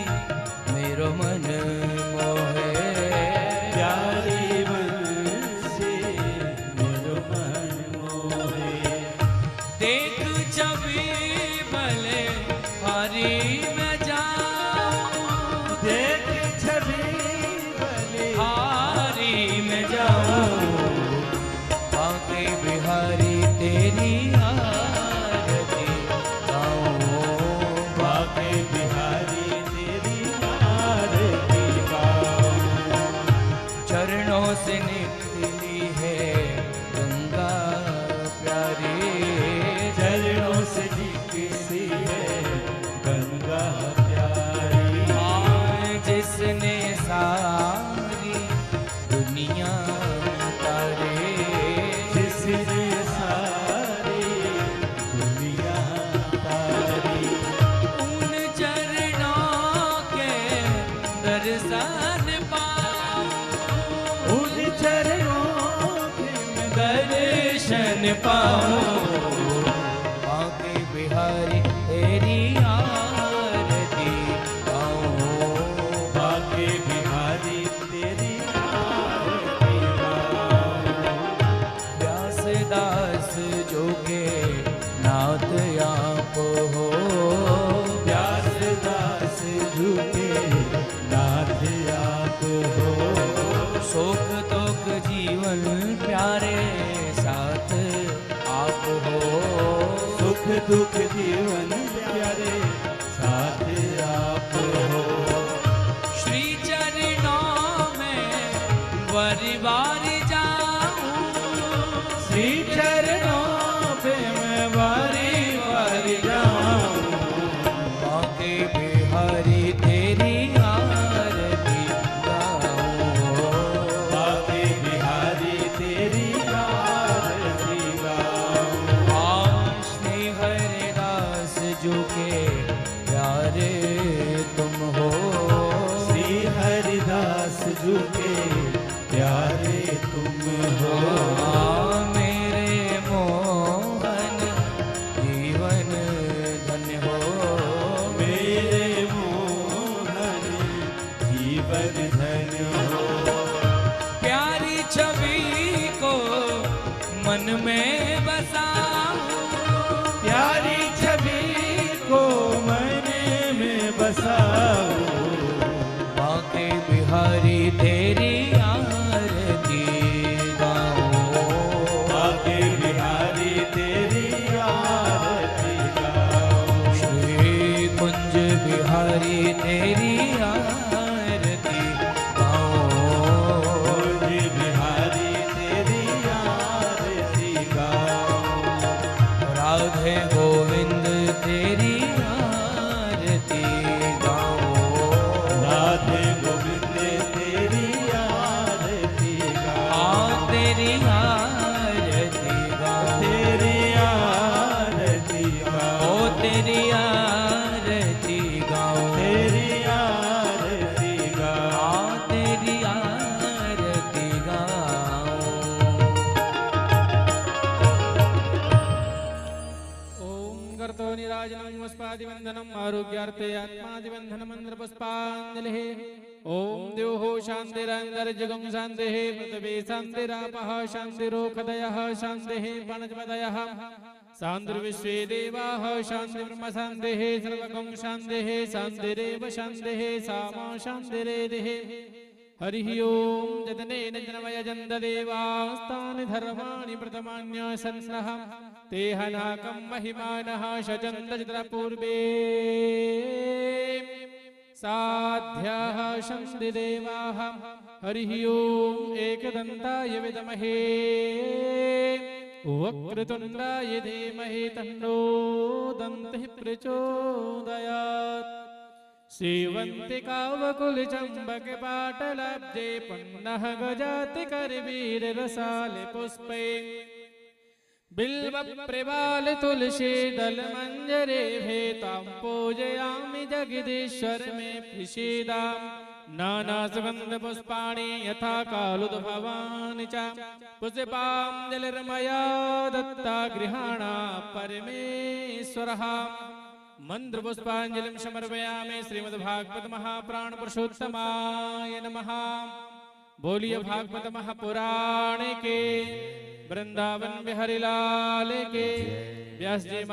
चरणों से निकली है गंगा प्यारी, चरणों से निकली है गंगा प्यारी। जिसने सारी दुनिया तारे, जिसने सारी दुनिया तारी। उन चरणों के दर्शन पाऊं, उन चरणों के मैं दर्शन पाऊं। बांके बिहारी तेरी आरती गाऊं, बांके बिहारी तेरी आरती गाऊं। व्यासदास जो के नाथ आप हो, व्यासदास झूठे नाथ आप हो। सुख दुख जीवन प्यारे साथ आप हो, सुख दुख जीवन प्यारे साथ आप हो। श्री चरणों में बारी बारी जाऊं, श्री चरणों पे मैं बारी बारी जाऊं। बांके बिहारी तेरी आरती गाऊं, बांके बिहारी तेरी आरती गाऊं। आम श्री हरिदास जो के प्यारे तुम हो, श्री हरिदास जी के प्यारे तुम हो। मेरे मोहन जीवन धन्य हो, मेरे मोहन जीवन धन्य हो। प्यारी छवि को मन में बसाऊं, प्यारी छवि को मन में बसाऊं। बांके बिहारी तेरी आरती गाऊं, बांके बिहारी तेरी आरती गाऊं। श्री कुंज बिहारी तेरी आरती गाऊं, श्री बिहारी तेरी आरती गाऊं। राधे गोविंद तेरी आरती गाऊं, राधे गोविंद तेरी आरती गाऊं। तेरी आरती गाऊं, तेरी आरती गाऊं। ओ तेरी आरती गाऊं, तेरी आरती गाऊं। तेरी आरती गाऊं। ओम गर्तो निराजनं वस्पादिवन्दनम् आरोग्यार्थे आत्मादिवन्दनमन्त्रपुष्पाञ्जलिः। ओम द्योः शान्तिरन्तर्जगं शान्तिः, पृथिवी शान्तिरापः शान्तिरोषधयः शान्तिः वनस्पतयः शान्तिर्विश्वे देवाः शान्तिर्ब्रह्म शान्तिः, सर्वगं शान्तिः शान्तिरेव शान्तिः सामा शान्तिरेधिः। हरिः ओम जतनेन जनमयजन्त देवास्तानि धर्माणि प्रथमान्यसन्नः, ते हनाकं महिमानः शचन्त चित्रपूर्वे साध्याः शन्तिदेवाः। हरिः ओम एकदन्ताय विद्महे वक्रतुण्डाय धीमहि तन्नो दन्तिः प्रचोदयात्। सेवन्तिकावकुलचम्बकपाटलाब्जे पन्नः गजाति करवीररसाले पुष्पे, बिल्वप्रवाल तुलसी दलमञ्जरे भेतां पूजयामि जगदीश्वर मे प्रसीदाम्। नानासुगन्धपुष्पाणि यथा कालोद्भवानि च, पुष्पाञ्जलिर्मया दत्ता गृहाणा परमेश्वरः। मन्त्रपुष्पाञ्जलिं समर्पयामि श्रीमद्भागवत महापुराण पुरुषोत्तमाय नमः। बोलिए भागवत महापुराण के, वृंदावन बिहारी लाल के, व्यास जी